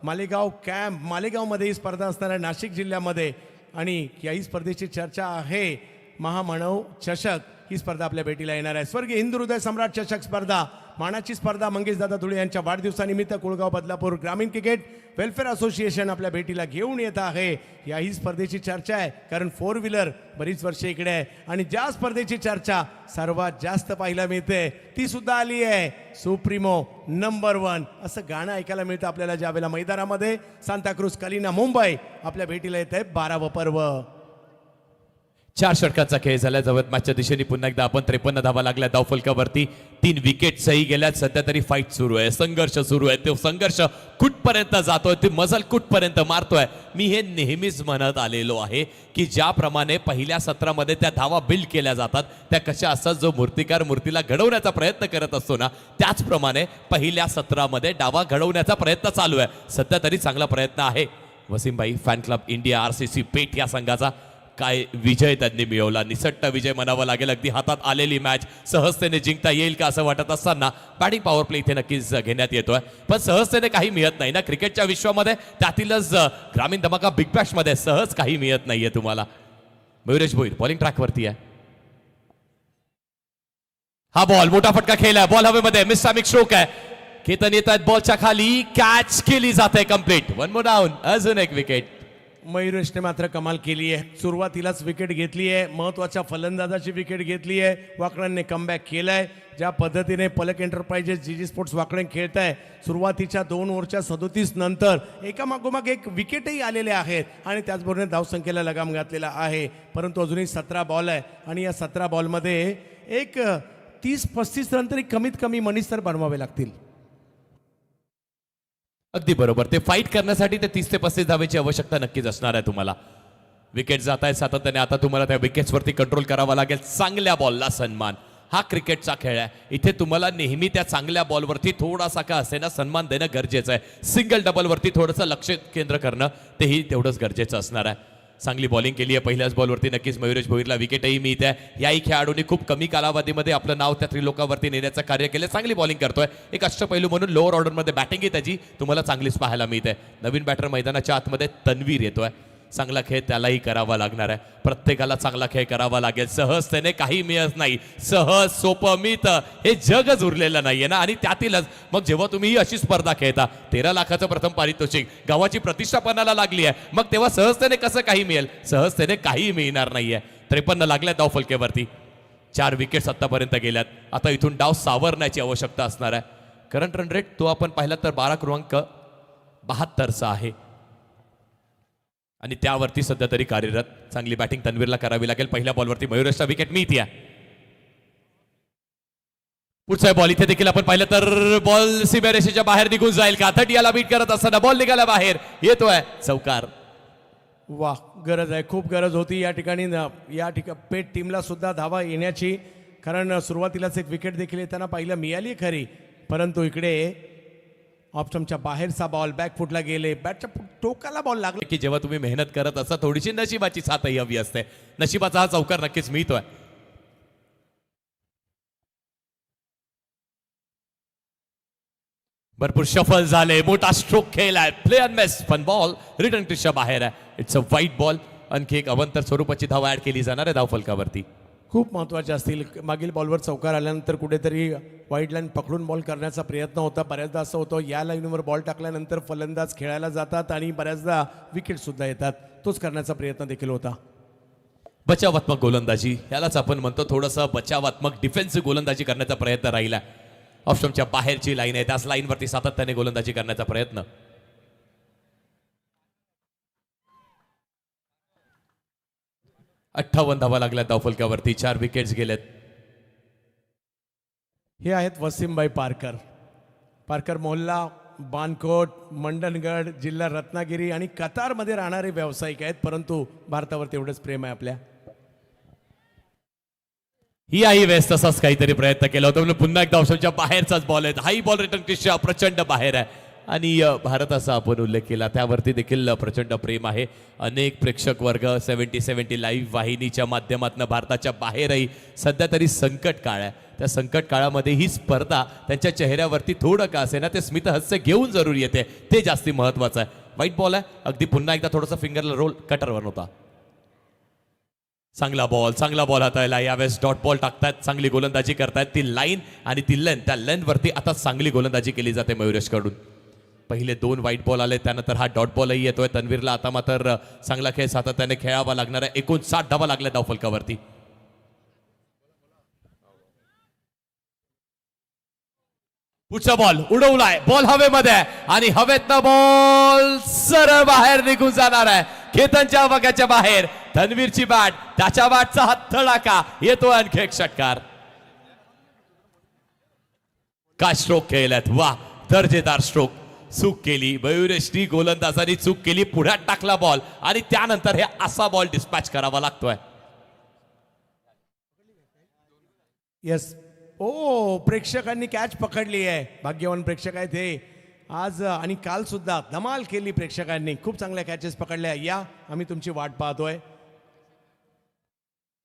मालेगाव कॅम्प मालेगावमध्ये ही स्पर्धा असणार आहे नाशिक जिल्ह्यामध्ये आणि याही स्पर्धेची चर्चा आहे. महामानव चषक ही स्पर्धा आपल्या भेटीला येणार आहे. स्वर्गीय हिंदू हृदय सम्राट चषक स्पर्धा मानाची स्पर्धा मंगेशदादा धुळे यांच्या वाढदिवसानिमित्त कुळगाव बदलापूर ग्रामीण क्रिकेट वेलफेअर असोसिएशन आपल्या भेटीला घेऊन येत आहे. याही स्पर्धेची चर्चा आहे कारण 4 व्हीलर बरीच वर्षे इकडे आहे आणि ज्या स्पर्धेची चर्चा सर्वात जास्त पाहायला मिळते ती सुद्धा आली आहे. सुप्रीमो नंबर 1 असं गाणं ऐकायला मिळतं आपल्याला ज्यावेळेला मैदानामध्ये सांताक्रूज कलिना मुंबई आपल्या भेटीला येत आहे. 12वं पर्व. 4 षटकांचा खेळ झाला. जवळ मॅचच्या दिशेने पुन्हा एकदा आपण 53 धावा लागल्या धावफलकावरती. 3 विकेट्सही गेल्यात. सध्या तरी फाईट सुरू आहे, संघर्ष सुरू आहे. तो संघर्ष कुठपर्यंत जातोय, ती मजल कुठपर्यंत मारतोय. मी हे नेहमीच म्हणत आलेलो आहे की ज्याप्रमाणे पहिल्या सत्रामध्ये त्या धावा बिल्ड केल्या जातात त्या कशा असतात, जो मूर्तिकार मूर्तीला घडवण्याचा प्रयत्न करत असतो ना त्याचप्रमाणे पहिल्या सत्रामध्ये डावा घडवण्याचा प्रयत्न चालू आहे. सध्या तरी चांगला प्रयत्न आहे. वसीमबाई फॅन क्लब इंडिया RCC पेठ या संघाचा काय विजय त्यांनी मिळवला. निसट्ट विजय म्हणावा लागेल. अगदी हातात आलेली मॅच सहजतेने जिंकता येईल का असं वाटत असताना बॅटिंग पॉवर प्ले इथे नक्कीच घेण्यात येतोय. पण सहजतेने काही मिळत नाही ना क्रिकेटच्या विश्वामध्ये, त्यातीलच ग्रामीण धमाका बिग बॅश मध्ये सहज काही मिळत नाहीये तुम्हाला. मयुरेश भोईर बॉलिंग ट्रॅकवरती आहे. हा बॉल मोठा फटका खेळलाय, बॉल हवेमध्ये, मिसॅमिक स्ट्रोक आहे. केतन येत आहेत बॉलच्या खाली, कॅच केली जाते कंप्लीट. वन मोर डाऊन, अजून एक विकेट. मयुरेशने मात्र कमाल केली आहे. सुरुवातीलाच विकेट घेतली आहे, महत्वाच्या फलंदाजाची विकेट घेतली आहे. वाकड्यांनी कमबॅक केलाय. ज्या पद्धतीने पलक एंटरप्राइजेस जीजी स्पोर्ट्स वाकड्यां खेळत आहे, सुरुवातीच्या 2 ओव्हरच्या 37 नंतर एकामागोमाग एक विकेटही आलेले आहेत आणि त्याचबरोबर धावसंख्येला लगाम घातलेला आहे. परंतु अजूनही 17 बॉल आहे आणि या 17 बॉलमध्ये एक 30-35 रन तरी कमीत कमी मनीष तर बनवावे लागतील. अगदी बरोबर. ते फाईट करण्यासाठी ते 30 ते 35 धावेची आवश्यकता नक्कीच असणार आहे तुम्हाला. विकेट जात आहेत सातत्याने, आता तुम्हाला त्या विकेट्सवरती कंट्रोल करावा लागेल. चांगल्या बॉलला सन्मान, हा क्रिकेटचा खेळ आहे. इथे तुम्हाला नेहमी त्या चांगल्या बॉलवरती थोडासा का असेना सन्मान देणं गरजेचं आहे. सिंगल डबलवरती थोडंसं लक्ष केंद्र करणं तेही तेवढंच गरजेचं असणार आहे. चांगली बॉलिंग केली आहे पहिल्याच बॉलवरती, नक्कीच मयुरेश भोईरला विकेटही मिळते आहे. याही खेळाडूंनी खूप कमी कालावधीमध्ये आपलं नाव त्या त्रिलोकावरती नेण्याचं कार्य केलं. चांगली बॉलिंग करतोय, एक अष्टपैलू म्हणून लोअर ऑर्डरमध्ये बॅटिंगही त्याची तुम्हाला चांगलीच पाहायला मिळते. नवीन बॅटर मैदानाच्या आतमध्ये तन्वीर येतोय. चांगला खेळ त्यालाही करावा लागणार आहे. प्रत्येकाला चांगला खेळ करावा लागेल. सहजतेने काही मिळत नाही, सहज सोपं मिळतं हे जगच उरलेलं नाहीये ना. आणि त्यातीलच मग जेव्हा तुम्ही ही अशी स्पर्धा खेळता, 13 लाखाचं प्रथम पारितोषिक, गावाची प्रतिष्ठा पणाला लागली आहे, मग तेव्हा सहजतेने कसं काही मिळेल? सहजतेने काही मिळणार नाहीये. 53 लागल्या धाव फलकेवरती, 4 विकेट्स आतापर्यंत गेल्यात. आता इथून डाव सावरण्याची आवश्यकता असणार आहे. करंट रन रेट तो आपण पाहिला तर 12.72चा आहे आणि त्यावरती सध्या तरी कार्यरत. चांगली बॅटिंग तन्वीरला करावी लागेल. पहिल्या बॉलवरती मयुरेशला विकेट मिळते. पुढचा बॉल इथे देखील आपण पाहिलं तर बॉल सीमारेषेच्या बाहेर निघून जाईल का? 30 याला बीट करत असताना बॉल निघाला बाहेर, येतोय चौकार. वा, गरज आहे, खूप गरज होती या ठिकाणी. पेट टीमला सुद्धा धावा येण्याची, कारण सुरुवातीलाच एक विकेट देखील येताना पाहिलं मिळाली खरी, परंतु इकडे ऑप्शनच्या बाहेरचा बॉल बॅकफुटला गेले, बॅटच्या टोकाला बॉल लागला. की जेव्हा तुम्ही मेहनत करत असता थोडीशी नशिबाची साथही हवी असते. नशिबाचा हा चौकार नक्कीच मिळतोय. भरपूर शफल झाले, मोठा स्ट्रोक खेळलाय, प्ले अँड मिस, पण बॉल रिटर्न टिशच्या बाहेर आहे. इट्स अ वाईट बॉल. आणखी एक अवंतर स्वरूपाची धाव ऍड केली जाणार आहे धावफलकावरती. खूप महत्त्वाचे असतील. मागील बॉलवर चौकार आल्यानंतर कुठेतरी वाईड लाईन पकडून बॉल करण्याचा प्रयत्न होता. बऱ्याचदा असं होतं, या लाईनवर बॉल टाकल्यानंतर फलंदाज खेळायला जातात आणि बऱ्याचदा विकेटसुद्धा येतात. तोच करण्याचा प्रयत्न देखील होता. बचावात्मक गोलंदाजी यालाच आपण म्हणतो. थोडंसं बचावात्मक डिफेन्सिव्ह गोलंदाजी करण्याचा प्रयत्न राहिला. ऑप्शनच्या बाहेरची लाईन आहे, त्याच लाईनवरती सातत्याने गोलंदाजी करण्याचा प्रयत्न. अठ्ठावन्न धावा लागल्या धावफलकावरती, 4 विकेट्स गेलेत. हे आहेत वसीमभाई पारकर. पारकर मोहल्ला, बानकोट, मंडणगड, जिल्हा रत्नागिरी आणि कतारमध्ये राहणारे व्यावसायिक आहेत, परंतु भारतावर तेवढंच प्रेम आहे आपल्या. ही आई वेळेस तसाच काहीतरी प्रयत्न केला होता, म्हणून पुन्हा एकदा ऑप्शनच्या बाहेरचाच बॉल आहे. हाई बॉल रिटर्न टिशा प्रचंड बाहेर आहे आणि भारताचा आपण उल्लेख केला त्यावरती देखील प्रचंड प्रेम आहे. अनेक प्रेक्षक वर्ग 70-70 लाईव्ह वाहिनीच्या माध्यमातून भारताच्या बाहेरही सध्या तरी संकट काळ आहे. त्या संकट काळामध्ये ही स्पर्धा त्यांच्या चेहऱ्यावरती थोडं का असे ना ते स्मितहास्य घेऊन जरूर येते, ते जास्ती महत्वाचं आहे. वाईट बॉल आहे, अगदी पुन्हा एकदा थोडासा फिंगरला रोल कटरवर होता. चांगला बॉल हाताळला. यावेळेस डॉट बॉल टाकतायत, चांगली गोलंदाजी करतायत. ती लाईन आणि ती लेंथ, त्या लेंथवरती आता चांगली गोलंदाजी केली जाते मयुरेशकडून. पहिले 2 व्हाईट बॉल आले, त्यानंतर हा डॉट बॉलही येतोय तन्वीरला. आता मात्र चांगला खेळ सातत्याने खेळावा लागणार आहे. 59 धावा लागल्या धावफलकावरती. पुढचा बॉल उडवलाय, बॉल हवेमध्ये आणि हवेतनं बॉल सरळ बाहेर निघून जाणार आहे. केतनच्या वगाच्या बाहेर. तन्वीरची बॅट, त्याच्या बॅटचा हात तडाका, येतो आणखी एक षटकार. काय स्ट्रोक खेळल्यात, वा, दर्जेदार स्ट्रोक. चूक केली मयुरेशनी, गोलंदाजांनी चूक केली, पुढ्यात टाकला बॉल आणि त्यानंतर हे असा बॉल डिस्पॅच करावा लागतोय. येस, ओ, प्रेक्षकांनी कॅच पकडली आहे. भाग्यवान प्रेक्षक आहेत हे आज आणि काल सुद्धा धमाल केली प्रेक्षकांनी. खूप चांगल्या कॅचेस पकडल्या. या, आम्ही तुमची वाट पाहतोय.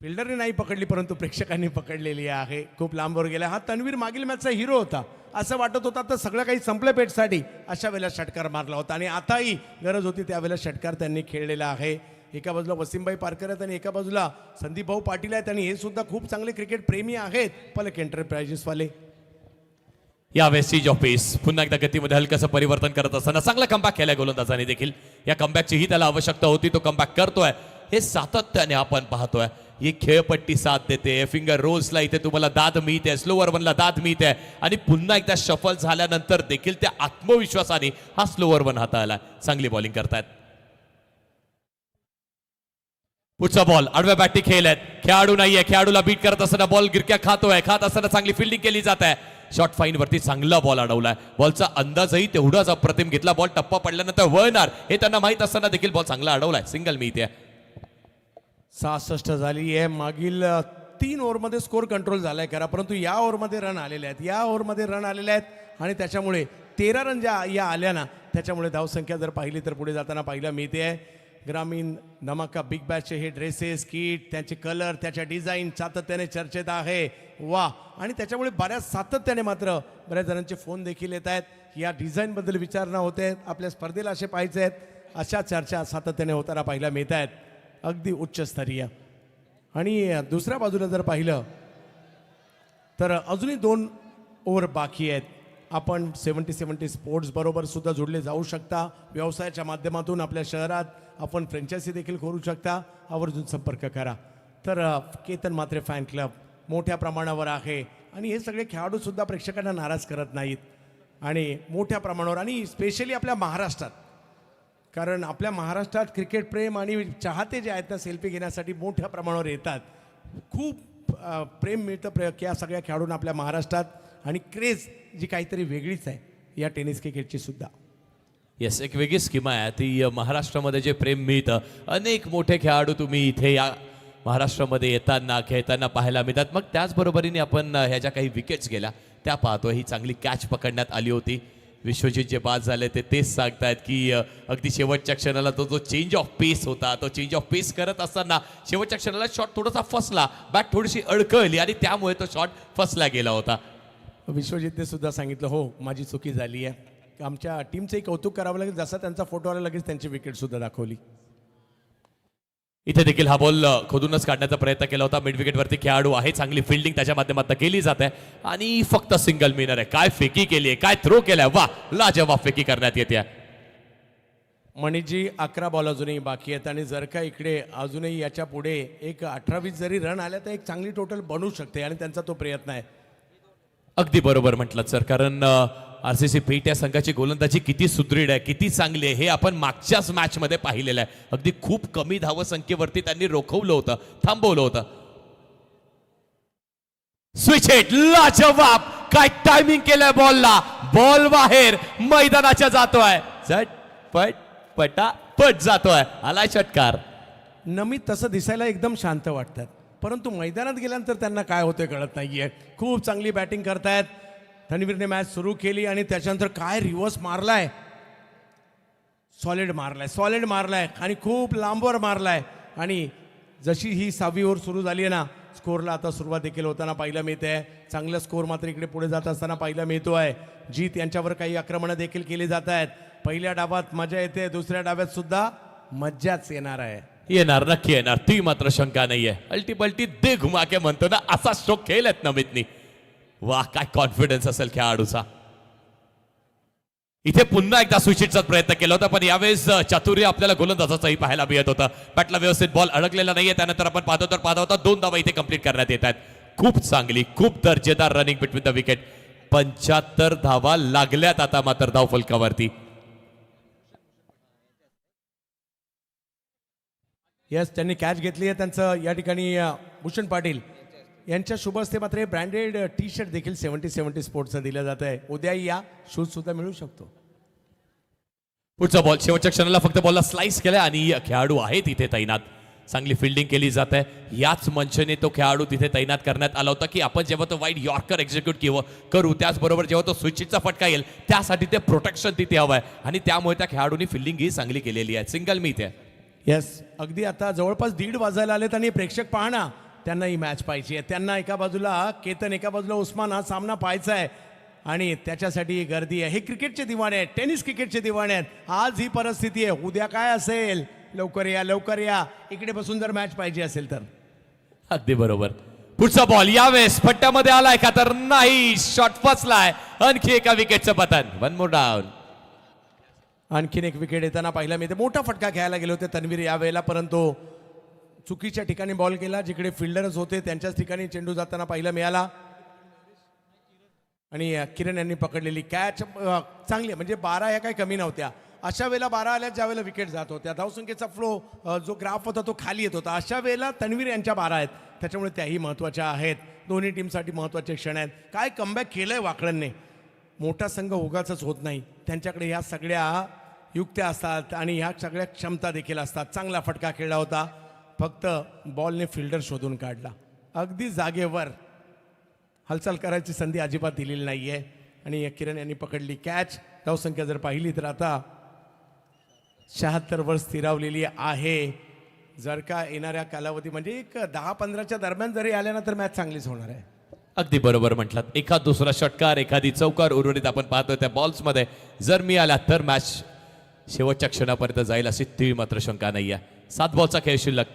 फिल्डरने नाही पकडली, परंतु प्रेक्षकांनी पकडलेली आहे. खूप लांबवर गेला. हा तन्वीर मागील मॅचचा हिरो होता. असं वाटत होता तर सगळं काही संपलं पेटसाठी, अशा वेळेला षटकार मारला होता आणि आताही गरज होती त्यावेळेला षटकार त्यांनी खेळलेला आहे. एका बाजूला वसीमभाई पारकर आहेत आणि एका बाजूला संदीप भाऊ पाटील आहेत आणि हे सुद्धा खूप चांगले क्रिकेट प्रेमी आहेत पलक एंटरप्राइजेसवाले. यावेळेस चेंज ऑफ पेस पुन्हा एकदा गतीमध्ये हलकंसं परिवर्तन करत असताना चांगला कमबॅक केलाय गोलंदाजाने देखील. या कमबॅकची ही त्याला आवश्यकता होती, तो कमबॅक करतोय. हे सातत्याने आपण पाहतोय, ही खेळपट्टी साथ देते. फिंगर रोल्सला इथे तुम्हाला दाद मिळते, स्लोअर वनला दाद मिळते आणि पुन्हा एकदा शफल झाल्यानंतर देखील त्या आत्मविश्वासाने हा स्लोअर वन हाताळला. चांगली बॉलिंग करतायत. पुढचा बॉल आडव्या बॅटने खेळ आहेत, खेळाडू नाहीये. खेळाडूला बीट करत असताना बॉल गिरक्या खात असताना चांगली फिल्डिंग केली जात आहे. शॉर्ट फाईन वरती चांगला बॉल अडवलाय. बॉलचा अंदाजही तेवढाच अप्रतिम घेतला. बॉल टप्पा पडल्यानंतर वळणार हे त्यांना माहित असताना देखील बॉल चांगला अडवलाय. सिंगल मिळते. 66 झाली आहे. मागील 3 ओव्हरमध्ये स्कोर कंट्रोल झालाय खरा, परंतु या ओव्हरमध्ये रन आलेले आहेत आणि त्याच्यामुळे 13 रन ज्या या आल्या ना, त्याच्यामुळे धावसंख्या जर पाहिली तर पुढे जाताना पाहायला मिळते आहे. ग्रामीण धमाका बिग बॅचचे हे ड्रेसेस, किट, त्यांचे कलर, त्याच्या डिझाईन सातत्याने चर्चेत आहे. वा, आणि त्याच्यामुळे सातत्याने मात्र बऱ्याच जणांचे फोन देखील येत आहेत. या डिझाईनबद्दल विचारणा होते, आपल्या स्पर्धेला असे पाहायचे आहेत, अशा चर्चा सातत्याने होताना पाहायला मिळत आहेत. अगदी उच्चस्तरीय. आणि दुसऱ्या बाजूला जर पाहिलं तर अजूनही 2 ओव्हर बाकी आहेत. आपण 70 स्पोर्ट्स बरोबर सुद्धा जोडले जाऊ शकता. व्यवसायाच्या माध्यमातून आपल्या शहरात आपण फ्रँचायझी देखील करू शकता. आवर्जून संपर्क करा. तर केतन म्हात्रे फॅन क्लब मोठ्या प्रमाणावर आहे आणि हे सगळे खेळाडू सुद्धा प्रेक्षकांना नाराज करत नाहीत आणि मोठ्या प्रमाणावर, आणि स्पेशली आपल्या महाराष्ट्रात, कारण आपल्या महाराष्ट्रात क्रिकेट प्रेम आणि चाहते जे आहेत ना सेल्फी घेण्यासाठी मोठ्या प्रमाणावर येतात. खूप प्रेम मिळतं या सगळ्या खेळाडूंना आपल्या महाराष्ट्रात आणि क्रेज जी काहीतरी वेगळीच आहे या टेनिस क्रिकेटची सुद्धा. येस, एक वेगळी स्कीम आहे ती. महाराष्ट्रामध्ये जे प्रेम मिळतं, अनेक मोठे खेळाडू तुम्ही इथे या महाराष्ट्रामध्ये येताना खेळताना पाहायला मिळतात. मग त्याचबरोबरीने आपण ह्या ज्या काही विकेट्स गेल्या त्या पाहतो. ही चांगली कॅच पकडण्यात आली होती. विश्वजित जे बाद झाले ते तेच सांगतायत की अगदी शेवटच्या क्षणाला तो जो चेंज ऑफ पेस होता, तो चेंज ऑफ पेस करत असताना शेवटच्या क्षणाला शॉट थोडासा फसला, बॅट थोडीशी अडकळली आणि त्यामुळे तो शॉट फसला गेला होता. विश्वजितने सुद्धा सांगितलं, हो माझी चुकी झाली आहे. आमच्या टीमचंही कौतुक करावं लागेल, जसा त्यांचा फोटो आला लगेच त्यांची विकेट सुद्धा दाखवली. इथे देखील हा बॉल खोदूनच काढण्याचा प्रयत्न केला होता. मिड विकेटवरती खेळाडू आहे, चांगली फिल्डिंग त्याच्या माध्यमातून केली जाते आणि फक्त सिंगल मिनर आहे. काय फेकी केली आहे, काय थ्रो केलाय, वा, लाजवाब फेकी करण्यात येते. मणिजी 11 बॉल अजूनही बाकी आहेत आणि जर का इकडे अजूनही याच्या पुढे एक 18-20 जरी रन आल्या तर एक चांगली टोटल बनवू शकते आणि त्यांचा तो प्रयत्न आहे. अगदी बरोबर म्हटलं सर, कारण आरसीसी पेठ या संघाची गोलंदाजी किती सुदृढ आहे, किती चांगली आहे हे आपण मागच्याच मॅच मध्ये पाहिलेलं आहे. अगदी खूप कमी धावसंख्येवरती त्यांनी रोखवलं होतं, थांबवलं होतं. स्विच हिट, लाजवाब, काय टायमिंग केलंय बॉलला. बॉल बाहेर मैदानाच्या जातोय, झटपट पटापट जातोय, आलाय षटकार. नमित तसं दिसायला एकदम शांत वाटतात, परंतु मैदानात गेल्यानंतर त्यांना काय होतंय कळत नाहीये. खूप चांगली बॅटिंग करतायत. धनवीरने मॅच सुरू केली आणि त्याच्यानंतर काय रिव्हर्स मारलाय, सॉलिड मारलाय आणि खूप लांबवर मारलाय. आणि जशी ही 6वी ओव्हर सुरू झाली आहे ना, स्कोरला आता सुरुवात देखील होताना पाहायला मिळते. चांगलं स्कोर मात्र इकडे पुढे जात असताना पाहायला मिळतोय. जीत यांच्यावर काही आक्रमणं देखील केली जात आहेत. पहिल्या डावात मजा येते, दुसऱ्या डावात सुद्धा मज्जाच येणार आहे. येणार, नक्की येणार, ती मात्र शंका नाहीये. अल्टी दे घुमा के म्हणतो ना, असा स्ट्रोक खेळलेत नमितनी. वाह, काय कॉन्फिडन्स असेल खेळाडूचा. इथे पुन्हा एकदा स्विचिटचा प्रयत्न केला होता, पण यावेळेस चातुर्य आपल्याला गोलंदाजाचंही पाहायला मिळत होतं. बॅटला व्यवस्थित बॉल अडकलेला नाहीये. त्यानंतर आपण पाहतो 2 धावा इथे कंप्लीट करण्यात येत आहेत. खूप चांगली, खूप दर्जेदार रनिंग बिटवीन द विकेट. 75 धावा लागल्यात आता मात्र धाव फलकावरती. यस, त्यांनी कॅच घेतली आहे. त्यांचं या ठिकाणी भूषण पाटील यांच्या शुभ हस्ते मात्र ब्रँडेड टी शर्ट देखील 70 स्पोर्ट्सचं दिलं जात आहे. उद्याही या शूज सुद्धा मिळू शकतो. पुढचा बॉल शेवटच्या क्षणाला फक्त बॉलला स्लाइस केलाय आणि खेळाडू आहे तिथे तैनात. चांगली फिल्डिंग केली जात आहे. याच मंचने तो खेळाडू तिथे तैनात करण्यात आला होता की आपण जेव्हा तो वाईड यॉर्कर एक्झिक्यूट करू, त्याचबरोबर जेव्हा तो स्विचिटचा फटका येईल त्यासाठी ते प्रोटेक्शन तिथे हवं आहे आणि त्यामुळे त्या खेळाडूंनी फिल्डिंग ही चांगली केलेली आहे. सिंगल मी इथे. यस, अगदी आता जवळपास 1:30 वाजायला आलेत आणि प्रेक्षक पाहणा त्यांना ही मॅच पाहिजे. त्यांना एका बाजूला केतन, एका बाजूला उस्मान हा सामना पाहायचा आहे आणि त्याच्यासाठी गर्दी आहे. हे क्रिकेटचे दिवाणे आहेत, टेनिस क्रिकेटचे दिवाणे आहेत. आज ही परिस्थिती आहे, उद्या काय असेल लवकर या इकडे बसून जर मॅच पाहिजे असेल तर. अगदी बरोबर. पुढचा बॉल यावेळेस फट्ट्यामध्ये आलाय का तर नाही, शॉट फसलाय. आणखी एका विकेटचं पतन. 1 मोर डाऊन. आणखीन एक विकेट येताना पाहिला मी. ते मोठा फटका खेळायला गेले होते तन्वीर यावेळेला, परंतु चुकीच्या ठिकाणी बॉल केला. जिकडे फिल्डरच होते त्यांच्याच ठिकाणी चेंडू जाताना पाहिला मिळाला आणि किरण यांनी पकडलेली कॅच चांगली, म्हणजे 12 ह्या काही कमी नव्हत्या. अशा वेळेला 12 आल्या ज्या वेळेला विकेट जात होत्या, धावसंख्येचा फ्लो जो ग्राफ होता तो खाली येत होता. अशा वेळेला तन्वीर यांच्या 12 आहेत, त्याच्यामुळे त्याही महत्त्वाच्या आहेत. दोन्ही टीमसाठी महत्त्वाचे क्षण आहेत. काय कमबॅक केलंय वाकड्यांनी. मोठा संघ उगाचच होत नाही, त्यांच्याकडे ह्या सगळ्या युक्त्या असतात आणि ह्या सगळ्या क्षमता देखील असतात. चांगला फटका खेळला होता, फक्त बॉलने फिल्डर शोधून काढला. अगदी जागेवर हालचाल करायची संधी अजिबात दिलेली नाही आहे आणि किरण यांनी पकडली कॅच. धावसंख्या जर पाहिली तर आता 76 वर स्थिरावलेली आहे. जर का येणाऱ्या कालावधी म्हणजे एक 10-15च्या दरम्यान जरी आल्या ना तर मॅच चांगलीच होणार आहे. अगदी बरोबर म्हटलात. एखाद दुसरा षटकार, एखादी चौकार उर्वरित आपण पाहतोय त्या बॉल्समध्ये जर मिळाला तर मॅच शेवटच्या क्षणापर्यंत जाईल अशी ती मात्र शंका नाही आहे. 7 बॉलचा खेळ शिल्लक.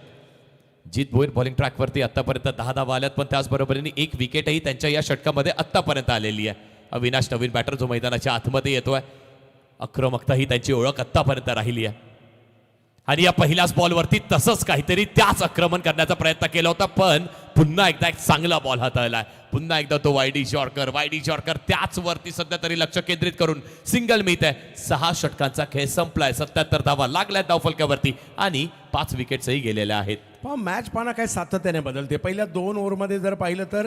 जीत भोईर बॉलिंग ट्रॅकवरती आतापर्यंत 10 धावा आल्यात, पण त्याचबरोबरीने एक विकेटही त्यांच्या या षटकामध्ये आत्तापर्यंत आलेली आहे. अविनाश नवीन बॅटर जो मैदानाच्या आतमध्ये येतोय, आक्रमकता ही त्यांची ओळख आत्तापर्यंत राहिली आहे आणि या पहिल्याच बॉलवरती तसंच काहीतरी त्याच आक्रमण करण्याचा प्रयत्न केला होता, पण पुन्हा एकदा एक चांगला बॉल हाताळलाय. पुन्हा एकदा तो वायडी शॉर्कर त्याच वरती सध्या तरी लक्ष केंद्रित करून सिंगल मिळत आहे. 6 षटकांचा खेळ संपलाय. 77 धावा लागल्यात धावफलकावरती आणि 5 विकेट्सही गेलेल्या आहेत. मॅच पाहणं काय सातत्याने बदलते. पहिल्या 2 ओव्हरमध्ये जर पाहिलं तर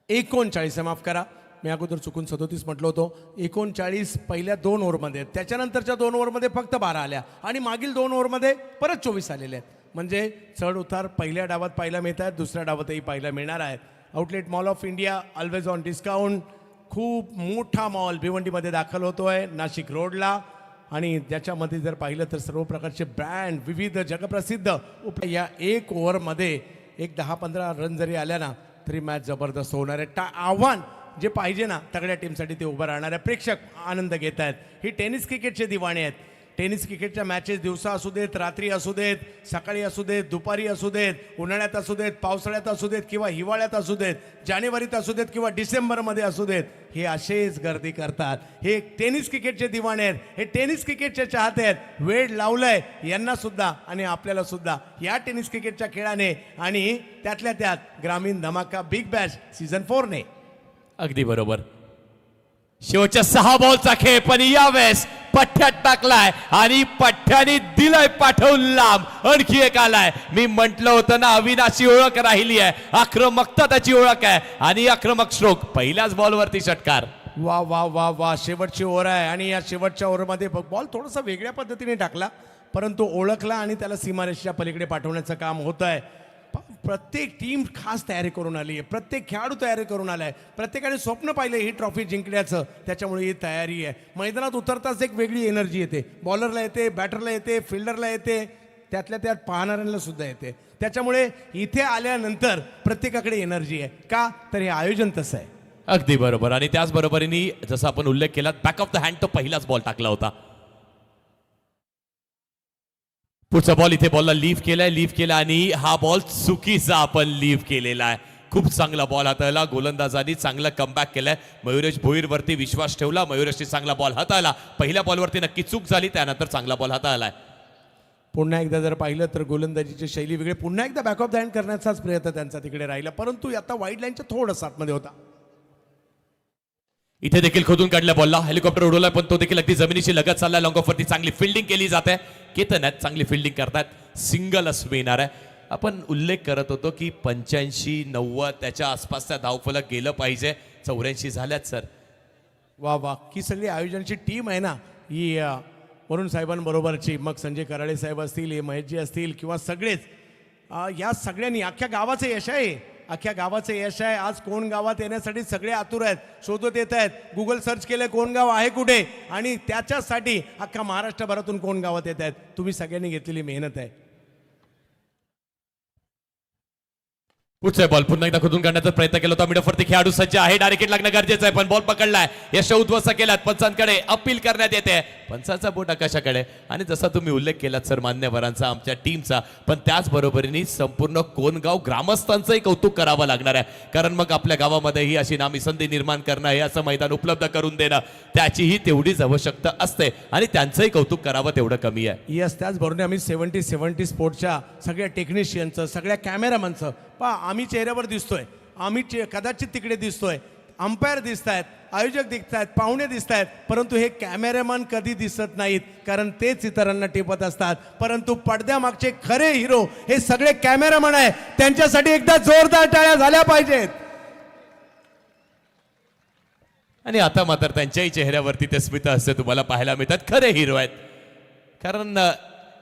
39, माफ करा मी अगोदर चुकून 37 म्हटलं होतं. 39 पहिल्या 2 ओव्हरमध्ये, त्याच्यानंतरच्या 2 ओव्हरमध्ये फक्त 12 आल्या आणि मागील 2 ओव्हरमध्ये परत 24 आलेले आहेत. म्हणजे चढ उतार पहिल्या डावात पाहायला मिळत आहेत, दुसऱ्या डावातही पाहायला मिळणार आहेत. Outlet mall of India always on discount. खूप मोठा मॉल भिवंडीमध्ये दाखल होतोय नाशिक रोडला आणि त्याच्यामध्ये जर पाहिलं तर सर्व प्रकारचे ब्रँड, विविध जगप्रसिद्ध या 1 ओव्हरमध्ये एक 10-15 रन जरी आल्या ना तरी मॅच जबरदस्त होणार आहे. आव्हान जे पाहिजे ना तगड्या टीमसाठी ते उभं राहणार आहे. प्रेक्षक आनंद घेत आहेत. ही टेनिस क्रिकेटचे दिवाणे आहेत. टेनिस क्रिकेटच्या मॅचेस दिवसा असू देत, रात्री असू देत, सकाळी असू देत, दुपारी असू देत, उन्हाळ्यात असू देत, पावसाळ्यात असू देत किंवा हिवाळ्यात असू देत, जानेवारीत असू देत किंवा डिसेंबरमध्ये असू देत, हे असेच गर्दी करतात. हे टेनिस क्रिकेटचे दिवाणे आहेत. हे टेनिस क्रिकेटचे चाहते आहेत. वेळ लावलंय यांना सुद्धा आणि आपल्याला सुद्धा या टेनिस क्रिकेटच्या खेळाने आणि त्यातल्या त्यात ग्रामीण धमाका बिग बॅश सीझन 4 ने. अगदी बरोबर. शेवटच्या 6 बॉलचा खेळ, पण यावेळेस पठ्ठ्यात टाकलाय आणि पठ्ठ्याने दिलंय पाठवून लांब. आणखी एक आलाय. मी म्हटलं होतं ना अविनाशी ओळख राहिली आहे, आक्रमकता त्याची ओळख आहे आणि आक्रमक स्ट्रोक. पहिल्याच बॉलवरती षटकार. वा वा वा वा. शेवटची ओव्हर आहे आणि या शेवटच्या ओव्हरमध्ये बॉल थोडासा वेगळ्या पद्धतीने टाकला, परंतु ओळखला आणि त्याला सीमारेषेच्या पलीकडे पाठवण्याचं काम होत आहे. प्रत्येक टीम खास तयारी करून आली आहे. प्रत्येक खेळाडू तयारी करून आला आहे. प्रत्येकाने स्वप्न पाहिलं ही ट्रॉफी जिंकण्याचं, त्याच्यामुळे ही तयारी आहे. मैदानात उतरताच एक वेगळी एनर्जी येते. बॉलरला येते, बॅटरला येते, फिल्डरला येते, त्यातल्या त्यात पाहणाऱ्यांना सुद्धा येते. त्याच्यामुळे इथे आल्यानंतर प्रत्येकाकडे एनर्जी आहे. का तर हे आयोजन तसं आहे. अगदी बरोबर. आणि त्याचबरोबरीने जसं आपण उल्लेख केला बॅक ऑफ द हँड तो पहिलाच बॉल टाकला होता. पुढचा बॉल इथे बॉलला लीव्ह केला आणि हा बॉल चुकीचा आपण लीव्ह केलेला आहे. खूप चांगला बॉल हाताळला. गोलंदाजांनी चांगला कमबॅक केलाय. मयुरेश भोईरवरती विश्वास ठेवला. मयुरेशने चांगला बॉल हाताळला. पहिल्या बॉलवरती नक्की चूक झाली, त्यानंतर चांगला बॉल हाताळलाय. पुन्हा एकदा जर पाहिलं तर गोलंदाजीची शैली वेगळी. पुन्हा एकदा बॅक ऑफ द हँड करण्याचाच प्रयत्न त्यांचा तिकडे राहिला, परंतु आता वाईड लाईनच्या थोडंसं आतमध्ये होता. इथे देखील खोदून काढल्या बॉलला. हेलिकॉप्टर उडवलाय, पण तो देखील अगदी जमिनीशी लगत चाललाय. लॉंग ऑफवरती चांगली फिल्डिंग केली जाते. केतन आहेत, चांगली फिल्डिंग करतात. सिंगलच मिळणार आहे. आपण उल्लेख करत होतो की 85-90 त्याच्या आसपास त्या धावफलक गेलं पाहिजे. 84 झाल्यात सर. वा वा. की सगळी आयोजनची टीम आहे ना ही वरुण साहेबांबरोबरची, मग संजय कराळे साहेब असतील, हे महेशजी असतील किंवा सगळेच, या सगळ्यांनी अख्ख्या गावाचं यश आहे. अख्ख्या गावाचं यश आहे. आज कोण गावात येण्यासाठी सगळे आतुर आहेत, शोधत येत आहेत. गुगल सर्च केलं कोण गाव आहे कुठे, आणि त्याच्यासाठी अख्खा महाराष्ट्रभरातून कोण गावात येत आहेत. तुम्ही सगळ्यांनी घेतलेली मेहनत आहे. पुढचा बॉल पुन्हा एकदा खोदून काढण्याचा प्रयत्न केला होता. मिडफवरती खेळाडू सज्ज आहे. डायरेक्ट लागणं गरजेचं आहे, पण बॉल पकडलाय. यश उद्ध्वस्त केलात. पंचांकडे अपील करण्यात येते. पंचांचा बोट आकाशाकडे. आणि जसा तुम्ही उल्लेख केलात सर मान्यवरांचा, आमच्या टीमचा, पण त्याचबरोबरीने संपूर्ण कोणगाव ग्रामस्थांचंही कौतुक करावं लागणार आहे. कारण मग आपल्या गावामध्ये ही अशी नामी संधी निर्माण करणं, हे असं मैदान उपलब्ध करून देणं, त्याचीही तेवढीच आवश्यकता असते आणि त्यांचंही कौतुक करावं तेवढं कमी आहे. यस, त्याचबरोबर आम्ही 70 स्पोर्ट्सच्या सगळ्या टेक्निशियनचं, सगळ्या कॅमेरामॅनचं आम्ही चेहऱ्यावर दिसतोय, आम्ही कदाचित तिकडे दिसतोय, अंपायर दिसत आहेत, आयोजक दिसत आहेत, पाहुणे दिसत आहेत, परंतु हे कॅमेरामॅन कधी दिसत नाहीत, कारण तेच इतरांना टिपत असतात. परंतु पडद्यामागचे खरे हिरो हे सगळे कॅमेरामॅन आहे. त्यांच्यासाठी एकदा जोरदार टाळ्या झाल्या पाहिजेत. आणि आता मात्र त्यांच्याही चेहऱ्यावरती ते स्मित हास्य तुम्हाला पाहायला मिळतात. खरे हिरो आहेत. कारण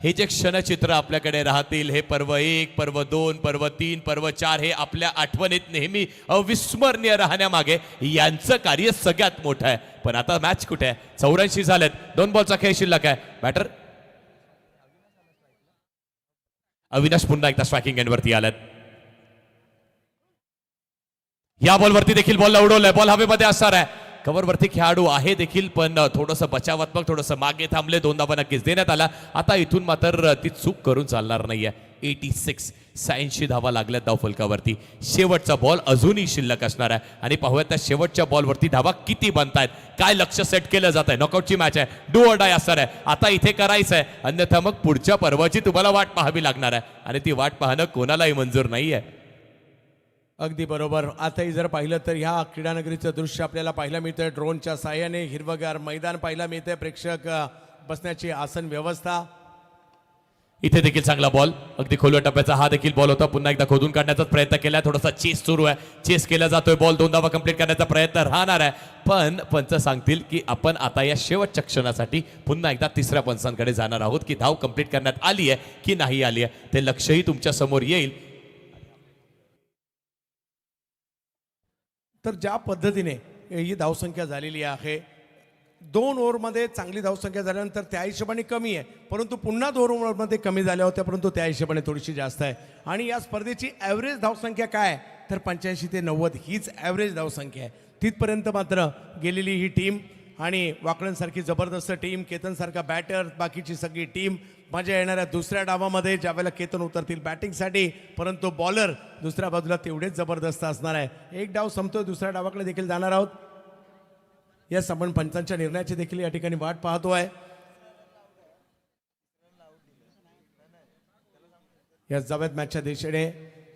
हे जे क्षणचित्र आपल्याकडे राहतील, हे पर्व 1, पर्व 2, पर्व 3, पर्व 4, हे आपल्या आठवणीत नेहमी अविस्मरणीय राहण्यामागे यांचं कार्य सगळ्यात मोठं आहे. पण आता मॅच कुठे आहे? 84 झालेत. 2 बॉलचा खेळ शिल्लक आहे. बॅटर अविनाश पुन्हा एकदा स्ट्रायकिंग एंडवरती आलात. या बॉलवरती देखील बॉलला उडवलंय. बॉल हवेमध्ये असणार आहे. कव्हरवरती खेळाडू आहे देखील, पण थोडंसं बचावात्मक, थोडंसं मागे थांबले. 2 धावा नक्कीच देण्यात आला. आता इथून मात्र ती चूक करून चालणार नाहीये. 86 धावा लागल्यात धावफलकावरती. शेवटचा बॉल अजूनही शिल्लक असणार आहे आणि पाहूयात त्या शेवटच्या बॉलवरती धावा किती बनतायत, काय लक्ष सेट केलं जात आहे. नॉकआउटची मॅच आहे. डू ऑर डाय असणार आहे. आता इथे करायचं आहे, अन्यथा मग पुढच्या पर्वाची तुम्हाला वाट पाहावी लागणार आहे आणि ती वाट पाहणं कोणालाही मंजूर नाहीये. अगदी बरोबर. आताही जर पाहिलं तर ह्या क्रीडानगरीचं दृश्य आपल्याला पाहायला मिळतंय. ड्रोनच्या साहाय्याने हिरवगार मैदान पाहायला मिळतंय. प्रेक्षक बसण्याची आसन व्यवस्था. इथे देखील चांगला बॉल, अगदी खोलव्या टप्प्याचा हा देखील बॉल होता. पुन्हा एकदा खोदून काढण्याचा प्रयत्न केला. थोडासा चेस सुरू आहे. चेस केला जातोय. बॉल 2 धावा कंप्लीट करण्याचा प्रयत्न राहणार आहे, पण पंच सांगतील की आपण आता या शेवटच्या क्षणासाठी पुन्हा एकदा तिसऱ्या पंचांकडे जाणार आहोत की धाव कंप्लीट करण्यात आली आहे की नाही आली आहे. ते लक्षही तुमच्या समोर येईल. तर ज्या पद्धतीने ही धावसंख्या झालेली आहे, 2 ओव्हरमध्ये चांगली धावसंख्या झाल्यानंतर त्या हिशोबाने कमी आहे, परंतु पुन्हा 2 ओव्हरमध्ये कमी झाल्या होत्या, परंतु त्या हिशोबाने थोडीशी जास्त आहे. आणि या स्पर्धेची ॲव्हरेज धावसंख्या काय तर 85 ते 90 हीच ॲव्हरेज धावसंख्या आहे. तिथपर्यंत मात्र गेलेली ही टीम आणि वाकळणसारखी जबरदस्त टीम, केतनसारखा बॅटर, बाकीची सगळी टीम मजा येणाऱ्या दुसऱ्या डावामध्ये ज्यावेळेला केतन उतरतील बॅटिंगसाठी, परंतु बॉलर दुसऱ्या बाजूला तेवढेच जबरदस्त असणार आहे. एक डाव संपतोय, दुसऱ्या डावाकडे देखील जाणार आहोत. यस, आपण पंचांच्या निर्णयाची देखील या ठिकाणी वाट पाहतोय. या जाव्यात मॅचच्या दिशेने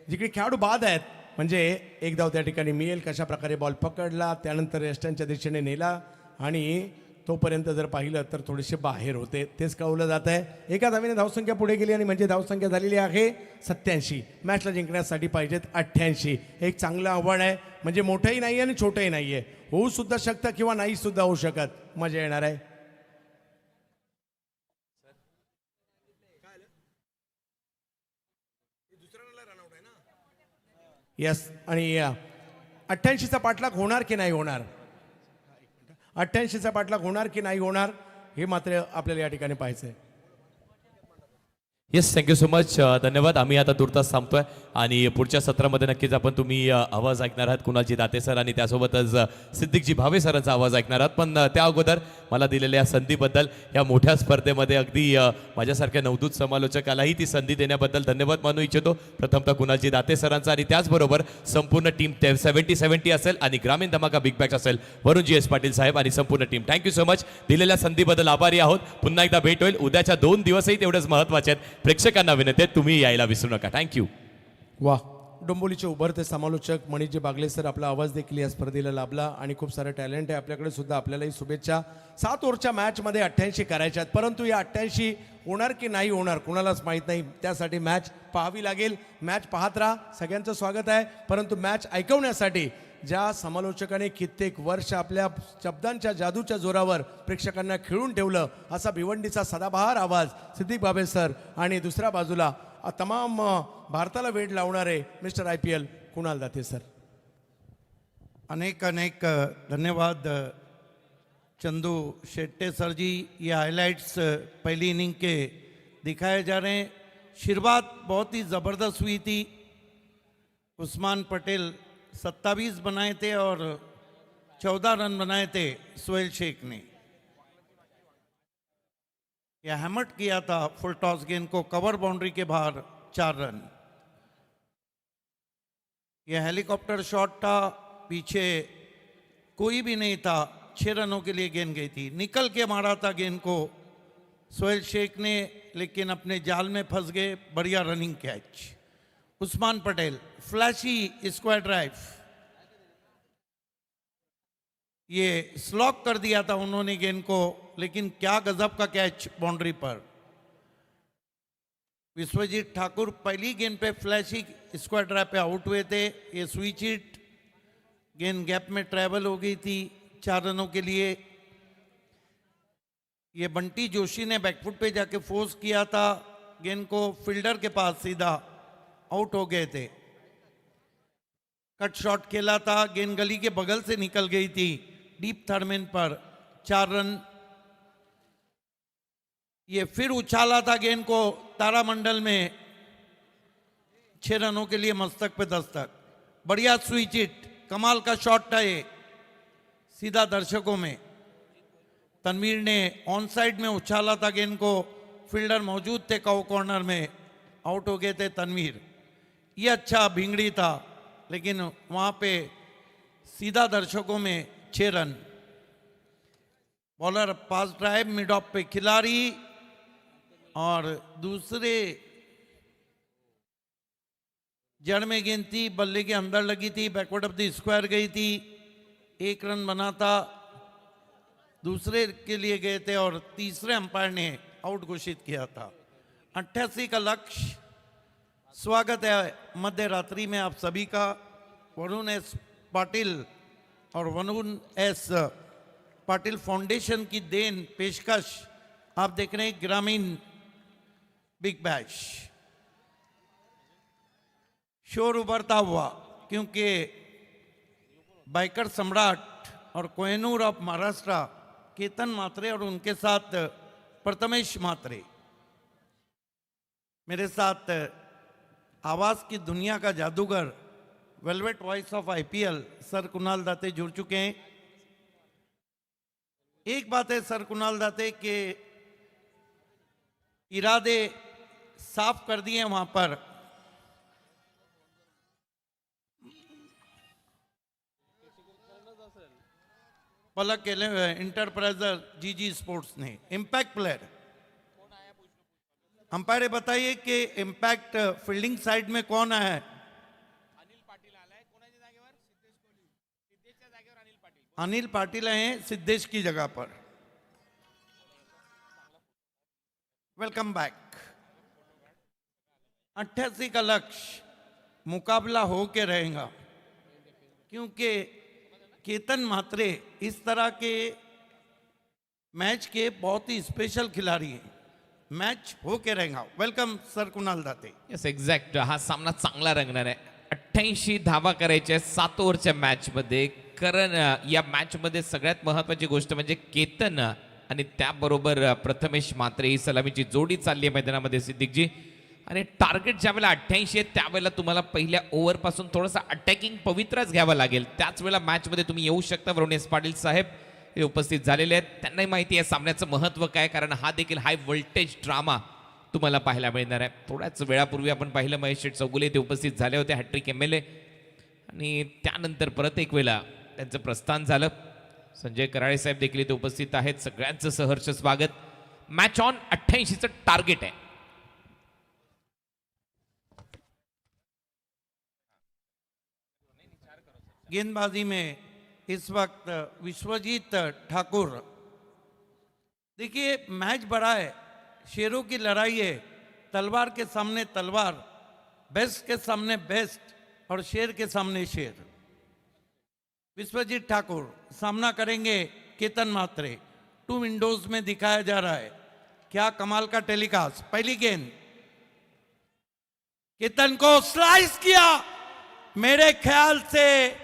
जिकडे खेळाडू बाद आहेत, म्हणजे एक धाव त्या ठिकाणी मिळेल. कशा प्रकारे बॉल पकडला, त्यानंतर यष्टांच्या दिशेने नेला आणि तोपर्यंत जर पाहिलं तर थोडेसे बाहेर होते, तेच कळवलं जात आहे. एका धावेने धावसंख्या पुढे गेली आणि म्हणजे धावसंख्या झालेली आहे 87. मॅचला जिंकण्यासाठी पाहिजेत 88. एक चांगलं आव्हान आहे, म्हणजे मोठंही नाही आणि छोटंही नाही आहे. होऊ सुद्धा शकतं किंवा नाही सुद्धा होऊ शकत. मजा येणार आहे. यस, आणि 88चा पाठलाग होणार की नाही होणार, 88चा पाठलाग होणार की नाही होणार, हे मात्र आपल्याला या ठिकाणी पाहायचं आहे. Yes, thank you so much. धन्यवाद. आम्ही आता तुर्तास थांबतोय आणि पुढच्या सत्रामध्ये नक्कीच आपण तुम्ही आवाज ऐकणार आहात कुणालजी दाते सर आणि त्यासोबतच सिद्दीकजी भावे सरांचा आवाज ऐकणार आहात. पण त्या अगोदर मला दिलेल्या संधीबद्दल, या मोठ्या स्पर्धेमध्ये अगदी माझ्यासारख्या नवदूत समालोचकालाही ती संधी देण्याबद्दल धन्यवाद मानू इच्छितो. प्रथमतः कुणालजी दाते सरांचा आणि त्याचबरोबर संपूर्ण टीम 70 असेल आणि ग्रामीण धमाका बिग बॅच असेल, वरुण जी एस पाटील साहेब आणि संपूर्ण टीम, थँक्यू सो मच. दिलेल्या संधीबद्दल आभारी आहोत. पुन्हा एकदा भेट होईल. उद्याच्या 2 दिवसही तेवढेच महत्त्वाचे आहेत. प्रेक्षकांना विनंती आहे, तुम्ही यायला विसरू नका. थँक्यू. वा, डोंबोलीचे उभरते समालोचक मणिजी बागले सर, आपला आवाज देखील या स्पर्धेला लाभला आणि खूप सारं टॅलेंट आहे आपल्याकडे सुद्धा. आपल्यालाही शुभेच्छा. 7 ओव्हरच्या मॅचमध्ये 88 करायच्या आहेत, परंतु या 88 होणार की नाही होणार कुणालाच माहीत नाही. त्यासाठी मॅच पाहावी लागेल. मॅच पाहत राहा. सगळ्यांचं स्वागत आहे. परंतु मॅच ऐकवण्यासाठी ज्या समालोचकाने कित्येक वर्ष आपल्या शब्दांच्या जादूच्या जोरावर प्रेक्षकांना खिळून ठेवलं, असा भिवंडीचा सदाबहार आवाज सिद्दीक बाबे सर आणि दुसऱ्या बाजूला तमाम भारताला वेड लावणारे mister IPL Kunal Date sir. अनेक अनेक धन्यवाद चंदू शेट्टे सर जी. ये हाइलाइट्स पहली इनिंग के दिखाए जा रहे हैं. शुरुआत बहुत ही ज़बरदस्त हुई थी. उस्मान पटेल 27 बनाए थे और 14 रन बनाए थे सोहेल शेख ने। यह हैमट किया था फुल टॉस गेंद को कवर बाउंड्री के बाहर 4 रन। यह हेलीकॉप्टर शॉट था, पीछे कोई भी नहीं था, 6 रनों के लिए गेंद गई थी। निकल के मारा था गेंद को सोहेल शेख ने, लेकिन अपने जाल में फंस गए। बढ़िया running catch. Usman Patel flashy square drive, ये स्लॉक कर दिया था उन्होंने गेंद को, लेकिन क्या गजब का कैच बाउंड्री पर। विश्वजीत ठाकुर पहली गेंद पे फ्लैशी स्क्वायर ड्राइव पे आउट हुए थे। ये स्विच हिट, गेंद गैप में ट्रेवल हो गई थी 4 रनों के लिए। ये बंटी जोशी ने बैकफुट पे जाके फोर्स किया था गेंद को, फील्डर के पास सीधा आउट हो गए थे। कट शॉट खेला था, गेंद गली के बगल से निकल गई थी डीप थर्ड पर, 4 रन। ये फिर उछाला था गेंद को तारामंडल में, 6 रनों के लिए मस्तक पे दस्तक। बढ़िया स्विच हिट, कमाल का शॉट था ये, सीधा दर्शकों में। तनवीर ने ऑन साइड में उछाला था गेंद को, फील्डर मौजूद थे काउ कॉर्नर में, आउट हो गए थे तनवीर। ये अच्छा भिंगड़ी था, लेकिन वहां पे सीधा दर्शकों में 6 run. Bowler pass drive mid off पे खिलाड़ी, और दूसरे जड़ में गेंद थी, बल्ले के अंदर लगी थी, बैकवर्ड ऑफ द स्क्वायर गई थी। 1 रन बना था, दूसरे के लिए गए थे और तीसरे अंपायर ने आउट घोषित किया था। 88 का लक्ष्य। स्वागत है मध्य रात्रि में आप सभी का। वरुण एस पाटिल और वरुण एस पाटिल फाउंडेशन की देन पेशकश आप देख रहे हैं ग्रामीण बिग बैश। शोर उभरता हुआ, क्योंकि बाइकर सम्राट और कोहिनूर ऑफ महाराष्ट्र केतन मात्रे और उनके साथ प्रथमेश मात्रे, मेरे साथ आवाज की दुनिया का जादूगर velvet voice of IPL sir Kunal Date जुड़ चुके हैं। एक बात है सर कुणाल दाते के इरादे साफ कर दिए वहां पर। पलक के इंटरप्राइजर जीजी स्पोर्ट्स ने इंपैक्ट प्लेयर। अंपायर बताइए कि इंपैक्ट फील्डिंग साइड में कौन है? अनिल पाटिल हैं सिद्धेश की जगह पर। Welcome back. 88 का लक्ष्य मुकाबला हो के रहेगा, क्योंकि केतन मात्रे इस तरह के मैच के बहुत ही स्पेशल खिलाड़ी हैं। मैच हो के रहेगा। Welcome sir Kunal Date. Yes exact, हा सामना चांगला रंगणार आहे। 88 धावा करायच्या 7 ओव्हरच्या मॅच मध्ये, कारण या मॅच मध्ये सगळ्यात महत्वाची गोष्ट म्हणजे केतन आणि त्याबरोबर प्रथमेश मात्रे ही सलामीची जोडी चालली आहे मैदानामध्ये सिद्दीकजी। आणि टार्गेट ज्यावेळेला 88 आहे त्यावेळेला तुम्हाला पहिल्या ओव्हर पासून थोडासा अटॅकिंग पवित्राच घ्यावा लागेल। त्याच वेळेला मॅच मध्ये तुम्ही येऊ शकता। वरुणेश पाटील साहेब हे उपस्थित झालेले आहेत, त्यांनाही माहिती आहे सामन्याचं महत्त्व काय, कारण हा देखील हाय व्होल्टेज ड्रामा तुम्हाला पाहायला मिळणार आहे। थोड्याच वेळापूर्वी आपण पाहिलं महेश शेठ चौगुले ते उपस्थित झाले होते, हॅट्रिक एमएलए, आणि त्यानंतर परत एक वेळा त्यांचं प्रस्थान झालं। संजय कराळे साहेब देखील इथे उपस्थित आहेत, सगळ्यांचं सहर्ष स्वागत। मॅच ऑन 88चं टार्गेट आहे। गेंदबाजी में इस वक्त विश्वजीत ठाकुर। देखिए मैच बड़ा है, शेरों की लड़ाई है, तलवार के सामने तलवार, बेस्ट के सामने बेस्ट और शेर के सामने शेर। विश्वजीत ठाकुर सामना करेंगे केतन मात्रे। 2 विंडोज में दिखाया जा रहा है, क्या कमाल का टेलीकास्ट। पहली गेंद केतन को स्लाइस किया, मेरे ख्याल से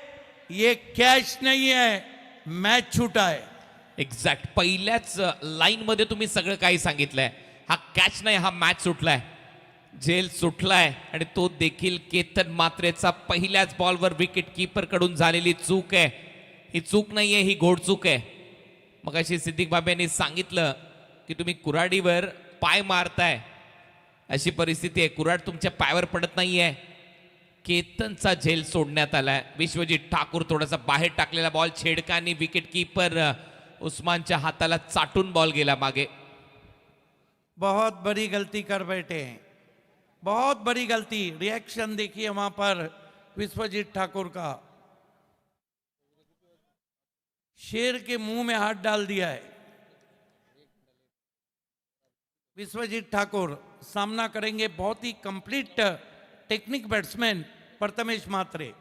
ये कैच नहीं है, मॅच छूटा है। एक्झॅक्ट, पहिल्याच लाईन मध्ये तुम्ही सगळं काही सांगितलंय। हा कॅच नाही, हा मॅच सुटलाय। झेल सुटलाय आणि तो देखील केतन मात्रेचा पहिल्याच बॉलवर विकेट कीपर कडून झालेली चूक आहे. ही चूक नाहीये, ही घोडचूक आहे. मग अशी सिद्दीक बाबा यांनी सांगितलं की तुम्ही कुऱ्हाडीवर पाय मारताय, अशी परिस्थिती आहे. कुऱ्हाड तुमच्या पायावर पडत नाहीये. केतनचा झेल सोडण्यात आलाय. विश्वजित ठाकूर थोडासा बाहेर टाकलेला बॉल छेडका आणि विकेट कीपर उस्मानच्या हाताला चाटून बॉल गेला मागे. बहुत बड़ी गलती कर बैठे हैं, बहुत बड़ी गलती. रिएक्शन देखिए वहां पर विश्वजीत ठाकुर का. शेर के मुंह में हाथ डाल दिया है. विश्वजीत ठाकुर सामना करेंगे बहुत ही कंप्लीट टेक्निक बैट्समैन प्रथमेश मात्रे.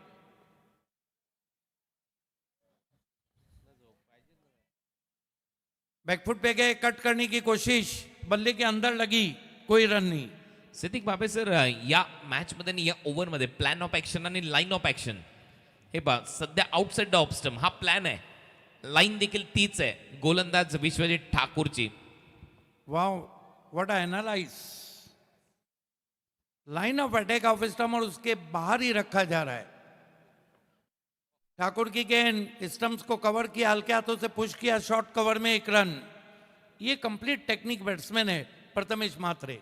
बैकफुट पे गए, कट करने की कोशिश, बल्ले के अंदर लगी, कोई रन नहीं. सिद्दीक बाबे सर, या मॅच मध्ये आणि या ओव्हर मध्ये प्लॅन ऑफ ऍक्शन आणि लाईन ऑफ ऍक्शन हे पहा. सध्या आउटसाइड द ऑफ स्टंप हा प्लॅन आहे, लाईन देखील तीच आहे. गोलंदाज विश्वजित ठाकूरची. Wow, what I analyse. Line of attack off stump और उसके बाहर ही रखा जा रहा है. ठाकुर की गेंद स्टंप्स को कवर किया, हल्के हाथों से पुश किया, शॉर्ट कवर में 1 रन. ये कंप्लीट टेक्निक बैट्समैन है प्रथमेश मात्रे.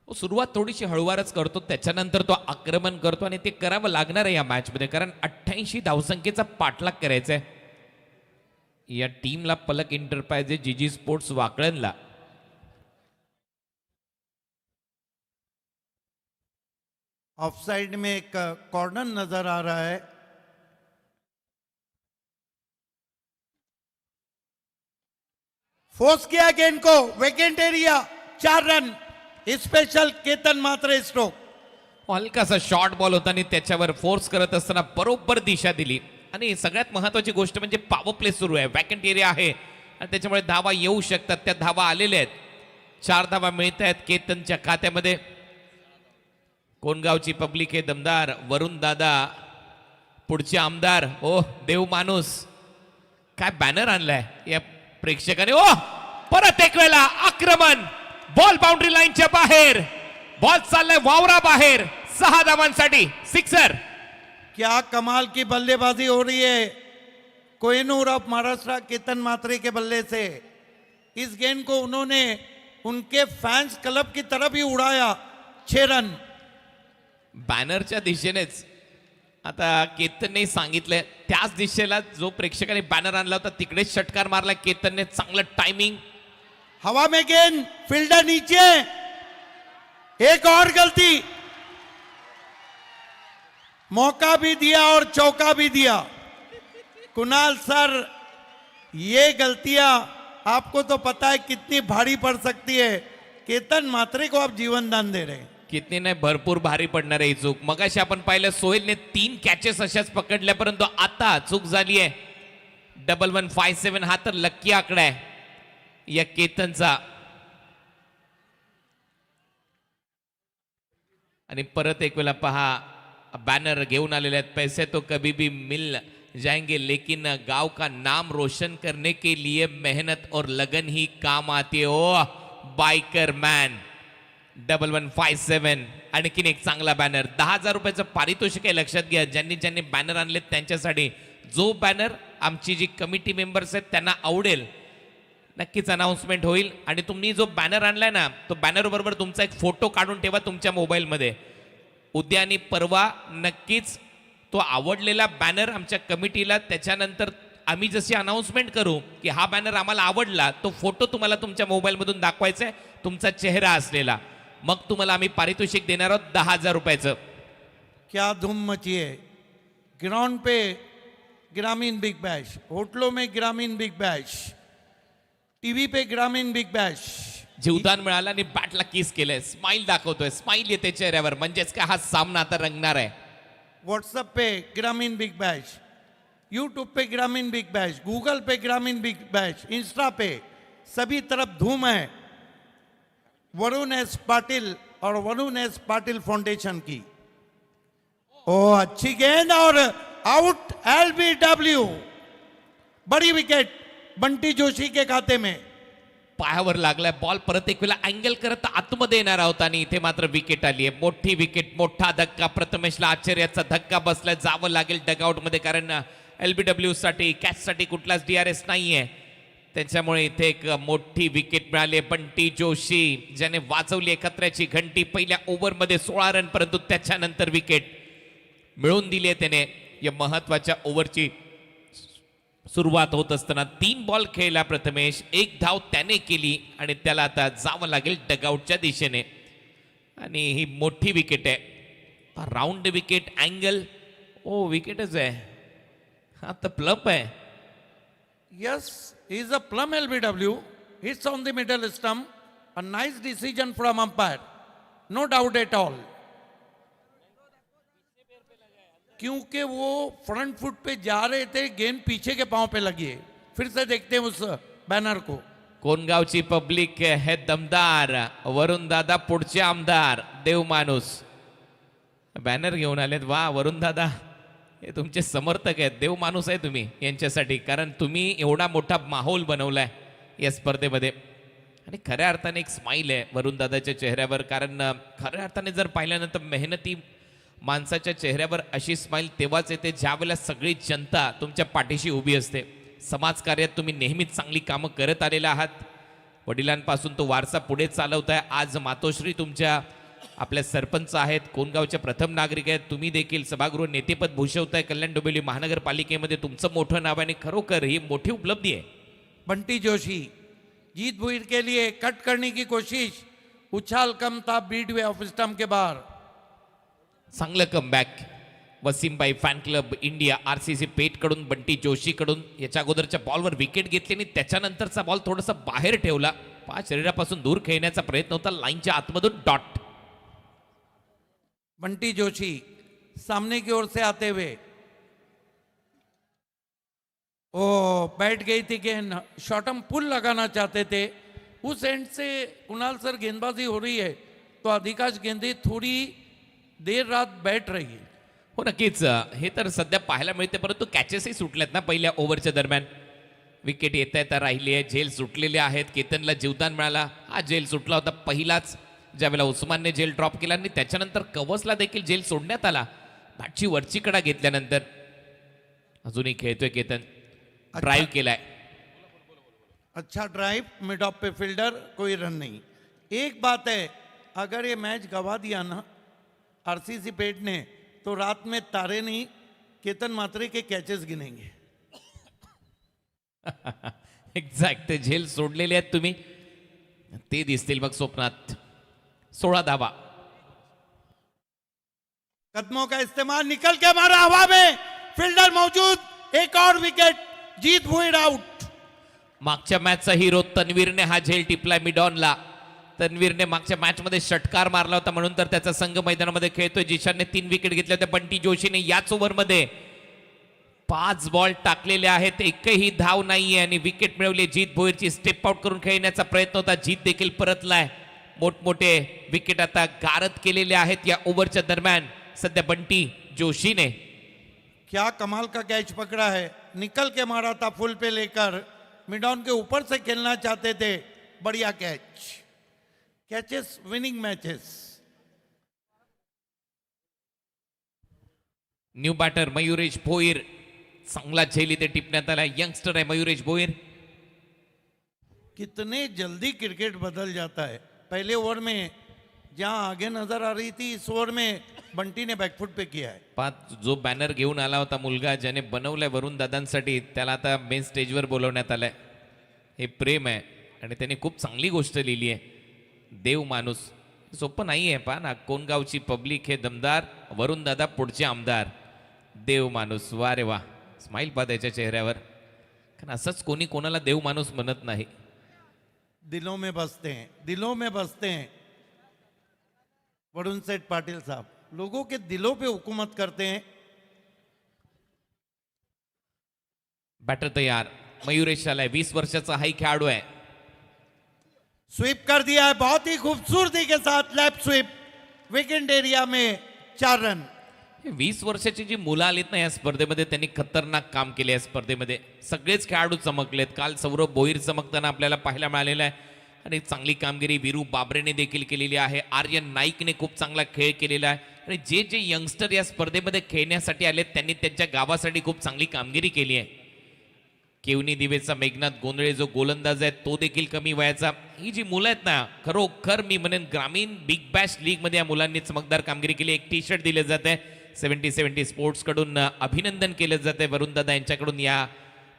तो सुरुवात थोडीशी हळूवारच करतो, त्याच्यानंतर तो आक्रमण करतो आणि ते करावं लागणार आहे या मॅच मध्ये, कारण 88 धावसंख्येचा पाठलाग करायचा आहे या टीमला. पलक एंटरप्राइजेस, जीजी स्पोर्ट्स वाकळणला. ऑफ साइड में एक कॉर्नर नजर आ रहा है. फोर्स किया गेंद को, vacant area, 4 run. Special Ketan Mhatre stroke. हलकासा शॉर्ट बॉल होता आणि त्याच्यावर फोर्स करत असताना बरोबर दिशा दिली. आणि सगळ्यात महत्वाची गोष्ट म्हणजे पॉवर प्ले सुरू आहे, वॅकंट एरिया आहे आणि त्याच्यामुळे धावा येऊ शकतात. त्या धावा आलेल्या आहेत. 4 धावा मिळत आहेत केतनच्या खात्यामध्ये. कोणगावची पब्लिक आहे दमदार. वरुण दादा पुढचे आमदार. ओ देव माणूस, काय बॅनर आणलाय या प्रेक्षकाने. ओ परत एक वेळा आक्रमण, बॉल बाउंड्री लाईनच्या बाहेर, बॉल चाललाय वावरा बाहेर. 6 धावांसाठी सिक्सर. क्या कमाल की बल्लेबाजी हो रही है कोहिनूर ऑफ महाराष्ट्र केतन मात्रे के बल्ले से. इस गेंद को उन्होंने उनके फैंस क्लब की तरफ ही उड़ाया. 6 रन. बॅनरच्या दिशेनेच आता केतनने सांगितलंय त्याच दिशेला जो प्रेक्षकाने बॅनर आणला होता तिकडेच षटकार मारला केतनने. चांगलं टायमिंग. हवा में गेंद, फील्डर नीचे. एक और गलती. मौका भी दिया और चौका भी दिया. कुणाल सर, ये गलतियां आपको तो पता है कितनी भारी पड़ सकती है. केतन मात्रे को आप जीवन दान दे रहे हैं. कितनी नाही, भरपूर भारी पडणार आहे ही चूक. मगाशी आपण पाहिलं सोहेलने 3 कॅचेस अशाच पकडल्या, परंतु आता चूक झाली आहे. 1157 हा तर लक्की आकडा आहे या केतनचा. आणि परत एक वेळा पहा, बैनर घेऊन आलेले आहेत. पैसे तो कभी भी मिल जाएंगे लेकिन गांव का नाम रोशन करने के लिए मेहनत और लगन ही काम आती है. ओ बाइकर मैन. 1157 आणखीन एक चांगला बॅनर. 10,000 रुपयाचं पारितोषिक आहे. लक्षात घ्या, ज्यांनी ज्यांनी बॅनर आणलेत त्यांच्यासाठी. जो बॅनर आमची जी कमिटी मेंबर्स आहेत त्यांना आवडेल नक्कीच अनाउन्समेंट होईल. आणि तुम्ही जो बॅनर आणलाय ना, तो बॅनर बरोबर तुमचा एक फोटो काढून ठेवा तुमच्या मोबाईलमध्ये. उद्या आणि परवा नक्कीच तो आवडलेला बॅनर आमच्या कमिटीला, त्याच्यानंतर आम्ही जशी अनाउन्समेंट करू की हा बॅनर आम्हाला आवडला, तो फोटो तुम्हाला तुमच्या मोबाईलमधून दाखवायचा आहे, तुमचा चेहरा असलेला. मग तुम्हाला आम्ही पारितोषिक देणार आहोत 10,000 रुपयाचं. क्या धूम मची है. ग्राउंड पे ग्रामीण बिग बैश, होटलों में ग्रामीण बिग बैश, टीव्ही पे ग्रामीण बिग बैश. जीवदान मिळालं आणि बॅटला किस केलंय. स्माइल दाखवतोय, स्माइल येते चेहऱ्यावर. म्हणजेच काय, हा सामना आता रंगणार आहे. व्हाट्सएप पे ग्रामीण बिग बैश, यूट्यूब पे ग्रामीण बिग बैश, गूगल पे ग्रामीण बिग बैश, इंस्टा पे सभी तरफ धूम है वरुण एस पाटिल और वरुण एस पाटिल फाउंडेशन की. ओ अच्छी गेंद और आउट. LBW. बड़ी विकेट बंटी जोशी के खाते में. पायावर लागलाय बॉल, परत एक वेळा अँगल करत आतमध्ये येणार आहोत आणि इथे मात्र विकेट आली आहे. मोठी विकेट, मोठा धक्का, प्रथमेशला आश्चर्याचा धक्का बसलाय. जावं लागेल डगआउट मध्ये कारण LBW साठी कॅच साठी कुठलाच DRS नाहीये. त्याच्यामुळे इथे एक मोठी विकेट मिळाली. बंटी जोशी ज्याने वाजवली एकत्र्याची घंटी पहिल्या ओव्हरमध्ये 16 रन, परंतु त्याच्यानंतर विकेट मिळवून दिली आहे त्याने. या महत्वाच्या ओव्हरची सुरुवात होत असताना 3 बॉल खेळला प्रथमेश, 1 धाव त्याने केली आणि त्याला आता जावं लागेल डगआउटच्या दिशेने. आणि ही मोठी विकेट आहे, राऊंड विकेट, अँगल. ओ विकेटच आहे, हा तर प्लप आहे. Yes, he is a plum LBW. Hits on the middle stump. A nice decision from umpire. No doubt at all. क्योंकि वो फ्रंट फुट पे जा रहे थे, गेंद पीछे के पांव पे लगी है. फिर से देखते हैं उस बैनर को. कोणगावची पब्लिक है दमदार. वरुण दादा पुढचे आमदार, देव माणूस. बॅनर घेऊन आलेत. वा वरुण दादा, हे तुमचे समर्थक आहेत, देव माणूस आहे तुम्ही यांच्यासाठी, कारण तुम्ही एवढा मोठा माहोल बनवलाय या स्पर्धेमध्ये. आणि खऱ्या अर्थाने एक स्माईल आहे वरुण दादाच्या चेहऱ्यावर, कारण खऱ्या अर्थाने जर पाहिल्यानंतर मेहनती माणसाच्या चेहऱ्यावर अशी स्माईल तेव्हाच येते ज्यावेळेला सगळी जनता तुमच्या पाठीशी उभी असते. समाजकार्यात तुम्ही नेहमीच चांगली कामं करत आलेला आहात. वडिलांपासून तो वारसा पुढे चालवताय. आज मातोश्री तुमच्या आपल्या सरपंच आहेत, कोणगावचे प्रथम नागरिक आहेत. तुम्ही देखील सभागृह नेतेपद भूषवताय. कल्याण डोंबिवली महानगरपालिकेमध्ये तुमचं मोठं नाव आहे आणि खरोखर ही मोठी उपलब्धी आहे. बंटी जोशी जीत भुईर के लिए कट करने की कोशिश, उछाल कम था, बीट हुए ऑफ स्टंप के बाहर. चांगलं कमबॅक. वसीमबाई fan club India RCC Peth कडून बंटी जोशी कडून याच्या अगोदरच्या बॉलवर विकेट घेतली आणि त्याच्यानंतरचा बॉल थोडासा बाहेर ठेवला. शरीरापासून दूर खेळण्याचा प्रयत्न होता, लाईनच्या आतमधून डॉट. बंटी जोशी सामने की ओर से आते हुए, ओ बैठ गई थी गेंद. शॉर्टम पुल लगाना चाहते थे, उस एंड से कुणाल सर गेंदबाजी हो रही है तो अधिकांश गेंदें थोड़ी देर रात बैठ रही है. हो नक्कीच, हे तर सध्या पाहायला मिळते, परंतु कॅचेसही सुटल्यात ना पहिल्या ओव्हरच्या दरम्यान. विकेट येता येता राहिली आहे, झेल सुटलेले आहेत. केतनला जीवदान मिळाला. हा झेल सुटला होता पहिलाच ज्यावेळेला उस्मानने झेल ड्रॉप केला आणि त्याच्यानंतर कवसला देखील झेल सोडण्यात आला. बॅटची वरची कडा घेतल्यानंतर अजूनही खेळतोय केतन. ड्राईव्ह केलाय. अच्छा ड्राइव, मिड ऑफ पे फील्डर, कोई रन नहीं. एक बात है, अगर ये मैच गवा दिया ना RCC पेट ने, तो रात में तारे नहीं केतन मात्रे के कैचेस गिनेंगे. एक्झॅक्ट, ते झेल सोडलेले आहेत तुम्ही, ते दिसतील मग स्वप्नात. 16 धावा. कदमों का इस्तेमाल, निकल के मारा हवा में, फील्डर मौजूद, एक और विकेट, जीत भुईर आउट. मागच्या मॅचचा हिरो तन्वीरने हा झेल टिपलाय मिडॉनला. तन्वीरने मागच्या मॅच मध्ये षटकार मारला होता म्हणून तर त्याचा संघ मैदानामध्ये खेळतोय. जिशानने 3 विकेट घेतल्या होत्या. बंटी जोशीने याच ओव्हरमध्ये 5 बॉल टाकलेले आहेत, एकही धाव नाहीये आणि विकेट मिळवली. जीत भोईरची स्टेप आउट करून खेळण्याचा प्रयत्न होता, जीत देखील परतलाय. मोठमोठे विकेट आता गारद केलेले आहेत या ओव्हरच्या दरम्यान सध्या बंटी जोशीने. क्या कमाल का कैच पकड़ा है, निकल के मारा था फुल पे लेकर, मिडॉन के ऊपर से खेलना चाहते थे. बढ़िया catch. Catches winning matches. New batter Mayuresh Bhoir, चांगला झेल इथे टिपण्यात आला. यंगस्टर आहे मयुरेश भोईर. कितने जल्दी क्रिकेट बदल जाता है. पहले ओवर में जहां आगे नजर आ रही थी, इस ओवर में बंटी ने बैकफुट पे किया है. जो बॅनर घेऊन आला होता मुलगा ज्याने बनवलाय वरुण दादांसाठी, त्याला आता मेन स्टेजवर बोलवण्यात आलंय. हे प्रेम आहे आणि त्याने खूप चांगली गोष्ट लिहिली आहे. देव माणूस सोपं नाही आहे. पहा ना, कोणगावची पब्लिक हे दमदार, वरुण दादा पुढचे आमदार, देव माणूस. वा रे वा, स्माईल पहा त्याच्या चेहऱ्यावर. कारण असंच कोणी कोणाला देव माणूस म्हणत नाही. दिलों में बसते हैं, दिलों में बसते हैं. वरुण सेठ पाटिल साहब लोगों के दिलों पे हुकूमत करते हैं. बॅटर तयार. मयुरेश आलाय, 20 वर्षाचा हाई खेळाडू आहे. स्वीप कर दिया है बहुत ही खूबसूरती के साथ, लेफ्ट स्वीप, विकेट एरिया में 4 रन. 20 वर्षाची जी मुलं आलीत ना या स्पर्धेमध्ये त्यांनी खतरनाक काम केले या स्पर्धेमध्ये. सगळेच खेळाडू चमकलेत. काल सौरभ भोईर चमकताना आपल्याला पाहायला मिळालेलं आहे आणि चांगली कामगिरी वीरू बाबरेने देखील केलेली आहे. आर्यन नाईकने खूप चांगला खेळ केलेला आहे आणि जे जे यंगस्टर या स्पर्धेमध्ये खेळण्यासाठी आलेत त्यांनी त्यांच्या गावासाठी खूप चांगली कामगिरी केली आहे. केवनी दिवेचा मेघनाथ गोंधळे जो गोलंदाज आहे तो देखील कमी वयाचा. ही जी मुलं आहेत ना खरोखर मी म्हणेन ग्रामीण बिग बॅश लीगमध्ये या मुलांनी चमकदार कामगिरी केली. एक टी शर्ट दिले जाते 70-70 स्पोर्ट्स कडून अभिनंदन केलं जाते वरुण दादा यांच्याकडून या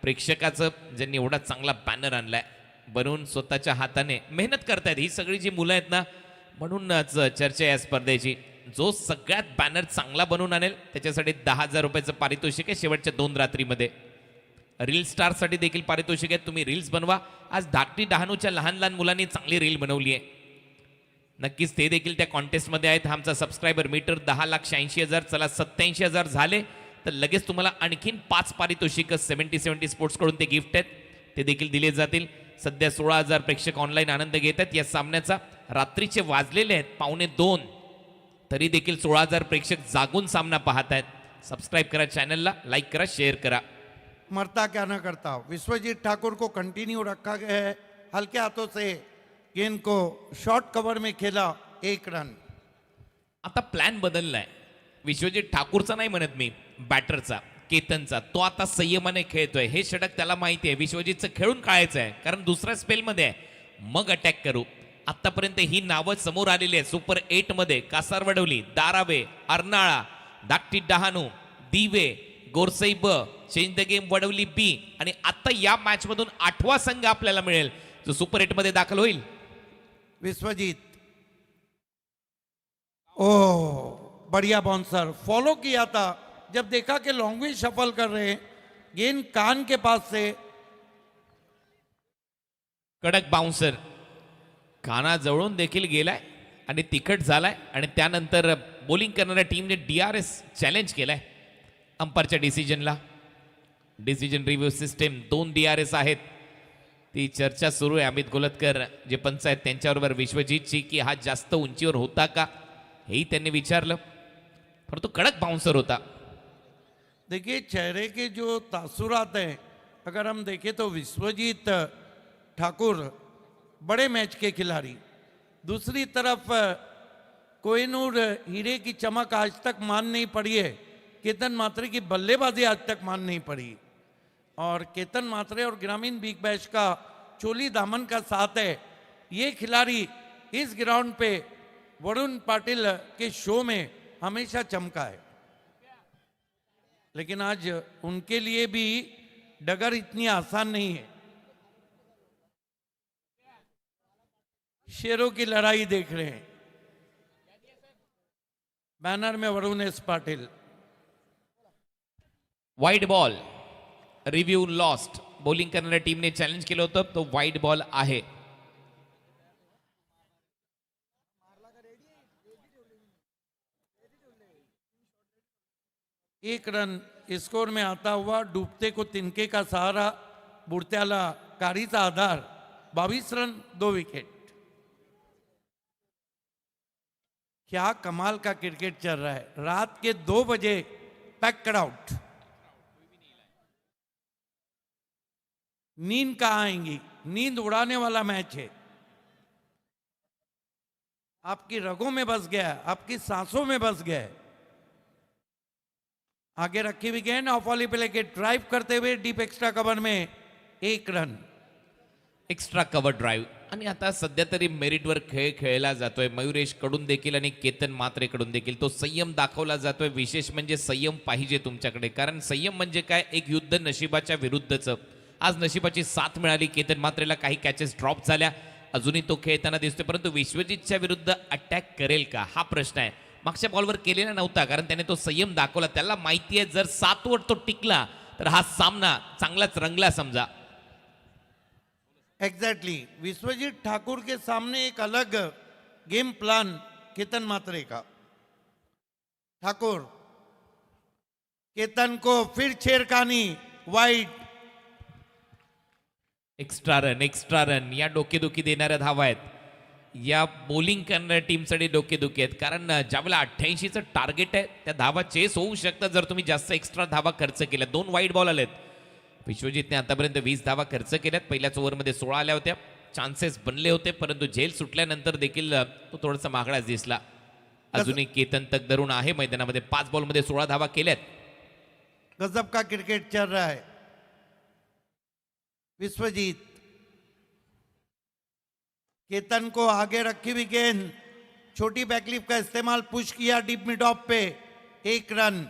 प्रेक्षकाचं ज्यांनी एवढा चांगला बॅनर आणलाय. बनवून स्वतःच्या हाताने मेहनत करतायत ही सगळी जी मुलं आहेत ना. म्हणूनच चर्चा या स्पर्धेची जो सगळ्यात बॅनर चांगला बनवून आणेल त्याच्यासाठी 10,000 रुपयाचं पारितोषिक आहे शेवटच्या 2 रात्रीमध्ये. रील स्टारसाठी देखील पारितोषिक आहे. तुम्ही रील्स बनवा. आज धाकटी डहाणूच्या लहान लहान मुलांनी चांगली रील बनवली आहे. नक्कीच ते देखील त्या कॉन्टेस्टमध्ये आहेत. हा आमचा सबस्क्रायबर मीटर 10,86,000. चला 87,000 झाले तर लगेच तुम्हाला आणखीन 5 पारितोषिक 70-70 स्पोर्ट्स कडून ते गिफ्ट आहेत ते देखील दिले जातील. सध्या 16,000 प्रेक्षक ऑनलाईन आनंद घेत आहेत या सामन्याचा. रात्रीचे वाजलेले आहेत 1:45 तरी देखील 16,000 प्रेक्षक जागून सामना पाहत आहेत. सबस्क्राईब करा चॅनलला, लाईक करा, शेअर करा. मरता क्या ना करता, विश्वजीत ठाकुर को कंटिन्यू रखा गया है. हल्के हाथों से गेंद को शॉर्ट कवर में खेला, 1 रन. आता प्लॅन बदललाय. विश्वजीत ठाकूरचा नाही म्हणत मी, बॅटरचा केतनचा. तो आता संयमाने खेळतोय. हे षटक त्याला माहिती आहे विश्वजीतचं खेळून काढायचं आहे कारण दुसऱ्या स्पेलमध्ये आहे. मग अटॅक करू. आतापर्यंत ही नावं समोर आलेली आहेत. सुपर 8 मध्ये कासारवडवली, दारावे, अर्नाळा, धाकटी डहाणू, दिवे, गोरसई ब, चेंज द गेम वडवली बी आणि आता या मॅच मधून 8वा संघ आपल्याला मिळेल जो सुपर 8 मध्ये दाखल होईल. विश्वजीत, ओह बढ़िया बाउंसर, फॉलो किया था. जब देखा कि लॉन्गवी शफल कर रहे हैं, गेंद कान के पास से. कडक बाउन्सर कानाजवळून देखील गेलाय आणि तिखट झालाय आणि त्यानंतर बॉलिंग करणाऱ्या टीमने DRS चॅलेंज केलाय अंपायरच्या डिसिजनला. डिसिजन रिव्ह्यू सिस्टीम 2 DRS आहेत. ती चर्चा सुरू आहे. अमित गोलतकर जे पंच आहेत त्यांच्याबरोबर विश्वजीतची की हा जास्त उंचीवर होता का हेही त्यांनी विचारलं परंतु कडक बाउन्सर होता. देखिए चेहरे के जो तासुरात हैं, अगर हम देखें तो विश्वजीत ठाकुर बड़े मैच के खिलाड़ी. दूसरी तरफ कोहिनूर हीरे की चमक आज तक मान नहीं पड़ी है. केतन मात्रे की बल्लेबाजी आज तक मान नहीं पड़ी और केतन मात्रे और ग्रामीण बिग बैश का चोली दामन का साथ है. ये खिलाड़ी इस ग्राउंड पे वरुण पाटिल के शो में हमेशा चमका है. लेकिन आज उनके लिए भी डगर इतनी आसान नहीं है. शेरों की लड़ाई देख रहे हैं. बैनर में वरुण एस पाटिल. वाईट बॉल, रिव्ह्यू लॉस्ट. बॉलिंग करणाऱ्या टीमने चॅलेंज केलं होतं तो वाईट बॉल आहे. एक रन स्कोर में आता हुआ डूबते को तिनके का सहारा, बुडत्याला कारीचा आधार. 22 रन 2 विकेट. क्या कमाल का क्रिकेट चल रहा है. रात के 2 बजे पैक्ड आउट. नींद कहाँ आएंगी. नींद उड़ाने वाला मैच है. आपकी रगों में बस गया, आपकी सांसों में बस गया. आगे रखी हुई गेंद ऑफ वॉली पे लेके ड्राइव करते हुए डीप एक्स्ट्रा कवर में 1 रन. Extra cover drive. आणि आता सध्या तरी मेरिटवर खेळ खेळला जातोय मयुरेश कडून देखील आणि केतन मात्रे कडून देखील. तो संयम दाखवला जातोय. विशेष म्हणजे संयम पाहिजे तुमच्याकडे कारण संयम म्हणजे काय, एक युद्ध नशिबाच्या विरुद्धचं. आज नशिबाची साथ मिळाली. केतन मात्रेला काही कॅचेस ड्रॉप झाल्या. अजूनही तो खेळताना दिसतोय परंतु विश्वजीतच्या विरुद्ध अटॅक करेल का हा प्रश्न आहे. मागच्या बॉलवर केलेला नव्हता कारण त्याने तो संयम दाखवला. त्याला माहिती आहे जर 7 वर तो टिकला तर हा सामना चांगलाच रंगला समजा. एग्जैक्टली विश्वजीत ठाकुर के सामने एक अलग गेम प्लान केतन मात्रे का. ठाकुर, केतन को फिर छेड़खानी, वाइड. एक्स्ट्रा रन या डोकेदुखी देणाऱ्या धावा आहेत. या बॉलिंग करणाऱ्या टीमसाठी डोकेदुखी आहेत, कारण ज्यावेळेला 88चं टार्गेट आहे त्या धावा चेस होऊ शकतात जर तुम्ही जास्त एक्स्ट्रा धावा खर्च केल्या. 2 वाईट बॉल आलेत. विश्वजितने आतापर्यंत 20 धावा खर्च केल्यात. पहिल्याच ओव्हरमध्ये 16 आल्या होत्या. चान्सेस बनले होते, परंतु झेल सुटल्यानंतर देखील तो थोडासा मागडाच दिसला. अजूनही केतन तक धरून आहे मैदानामध्ये. 5 बॉलमध्ये 16 धावा केल्यात. गजब का क्रिकेट चल रहा है. विश्वजीत केतन को आगे रखी हुई गेंद, छोटी बैकलिप का इस्तेमाल, पुश किया डीप मिड ऑफ पे, 1 रन.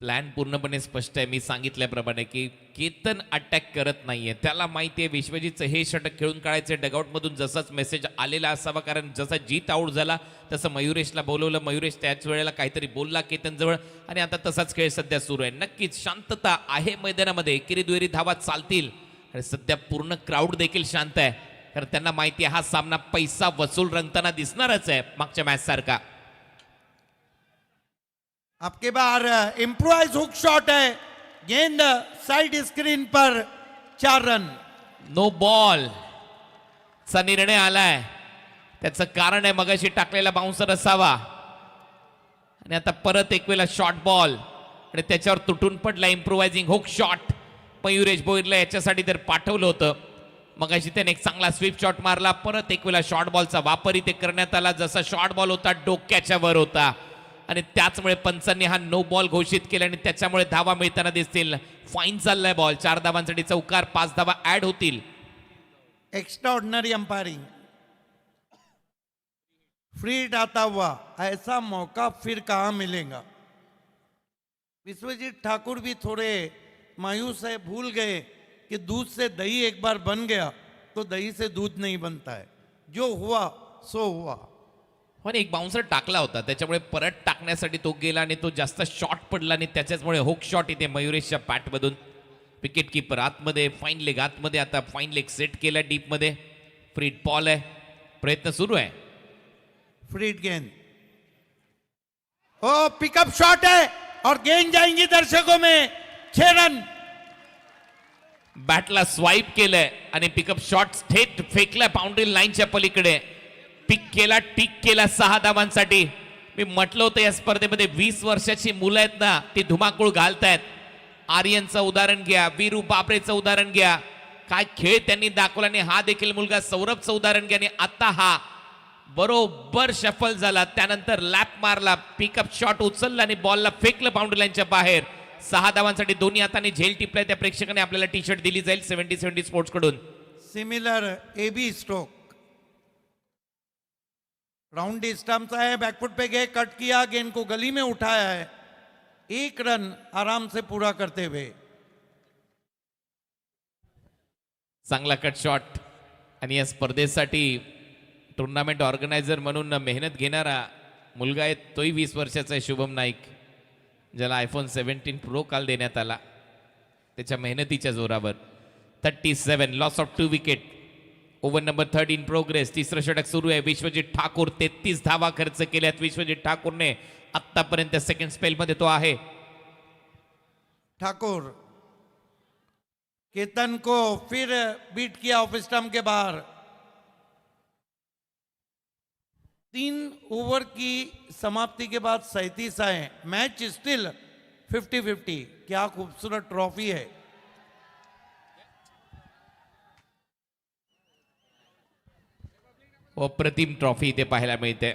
प्लॅन पूर्णपणे स्पष्ट आहे. मी सांगितल्याप्रमाणे की केतन अटॅक करत नाहीये. त्याला माहिती आहे विश्वजीतचं हे षटक खेळून काढायचं. डगआउटमधून जसाच मेसेज आलेला असावा, कारण जसा जीत आऊट झाला तसं मयुरेशला बोलवलं. मयुरेश त्याच वेळेला काहीतरी बोलला केतनजवळ आणि आता तसाच खेळ सध्या सुरू आहे. नक्कीच शांतता आहे मैदानामध्ये. एकेरी दुहेरी धावा चालतील आणि सध्या पूर्ण क्राऊड देखील शांत आहे, कारण त्यांना माहिती आहे हा सामना पैसा वसूल रंगताना दिसणारच आहे मागच्या मॅच सारखा. आपके बाहर इम्प्रोवाइज हुक शॉट है, गेंद साइड स्क्रीन पर, 4 रन. नो बॉल चा निर्णय आलाय. त्याचं कारण आहे मगाशी टाकलेला बाउन्सर असावा आणि आता परत एक वेळेला शॉर्ट बॉल आणि त्याच्यावर तुटून पडला इम्प्रोवायझिंग हुक शॉट. मयुरेश भोईरला याच्यासाठी तर पाठवलं होतं. मगाशी त्याने एक चांगला स्वीप शॉट मारला. परत एक वेळेला शॉर्ट बॉलचा वापर इथे करण्यात आला. जसा शॉर्ट बॉल होता डोक्याच्या वर होता आणि त्याचमुळे पंचांनी हा नो बॉल घोषित केला आणि त्याच्यामुळे धावा मिळताना दिसतील. फाईन चाललाय बॉल. 4 धावांसाठी चौकार, 5 धावा ऍड होतील. Extra ordinary umpiring. Free hit आता हुआ, ऐसा मौका फिर कहां मिलेगा. विश्वजीत ठाकुर भी थोड़े मायूस है, भूल गए कि दूध से दही एक बार बन गया तो दही से दूध नहीं बनता है. जो हुआ सो हुआ. पण एक बाउन्सर टाकला होता, त्याच्यामुळे परत टाकण्यासाठी तो गेला आणि तो जास्त शॉट पडला आणि त्याच्याचमुळे हुक शॉट इथे मयुरेशच्या पॅटमधून. विकेट किपर आतमध्ये, फाईन लेग आतमध्ये. आता फाईन लेग सेट केला डीपमध्ये. फ्री हिट बॉल आहे. प्रयत्न सुरू आहे. फ्री हिट गेंद, ओ पिकअप शॉट है और गेंद जाएंगी दर्शकों में. 6 रन. बॅटला स्वाईप केलंय आणि पिकअप शॉट थेट फेकलाय बाउंड्री लाईनच्या पलीकडे. पिक केला, टिक केला 6 धावांसाठी. मी म्हटलं होतं या स्पर्धेमध्ये 20 वर्षाची मुलं आहेत ना, ती धुमाकूळ घालतायत. आर्यनचं उदाहरण घ्या, वीरू बाबरेचं उदाहरण घ्या. काय खेळ त्यांनी दाखवला. आणि हा देखील मुलगा सौरभचं उदाहरण घ्या. आणि आता हा बरोबर शफल झाला, त्यानंतर लॅप मारला, पिकअप शॉट उचलला आणि बॉलला फेकलं बाउंड्री लाईनच्या बाहेर. 6 धावांसाठी दोन्ही हाताने झेल टिपलाय. त्या प्रेक्षकाने आपल्याला टी शर्ट दिली जाईल 70-70 स्पोर्ट्स कडून. Similar AB stroke. Round stumps है, बैकफुट पे गए, कट किया, गेंद को गली में उठाया है. 1 रन आराम से पूरा करते हुए. चांगला कट शॉट. आणि या स्पर्धेसाठी टुर्नामेंट ऑर्गनायझर म्हणून मेहनत घेणारा मुलगा आहे, तोही 20 वर्षाचा आहे, शुभम नाईक, ज्याला आयफोन 17 प्रो काल देण्यात आला त्याच्या मेहनतीच्या जोरावर. 37 loss of 2 wicket. Over number 3 in progress. तिसरं षटक सुरू आहे. विश्वजित ठाकूर 33 धावा खर्च केल्यात. विश्वजित ठाकूरने आतापर्यंत सेकंड स्पेल मध्ये तो आहे. ठाकुर केतन को फिर बीट किया ऑफ स्टंप के बाहर. 3 ओवर की समाप्ति के बाद 37 आए. Match still 50-50. क्या खूबसूरत ट्रॉफी है. अप्रतिम ट्रॉफी इथे पाहायला मिळते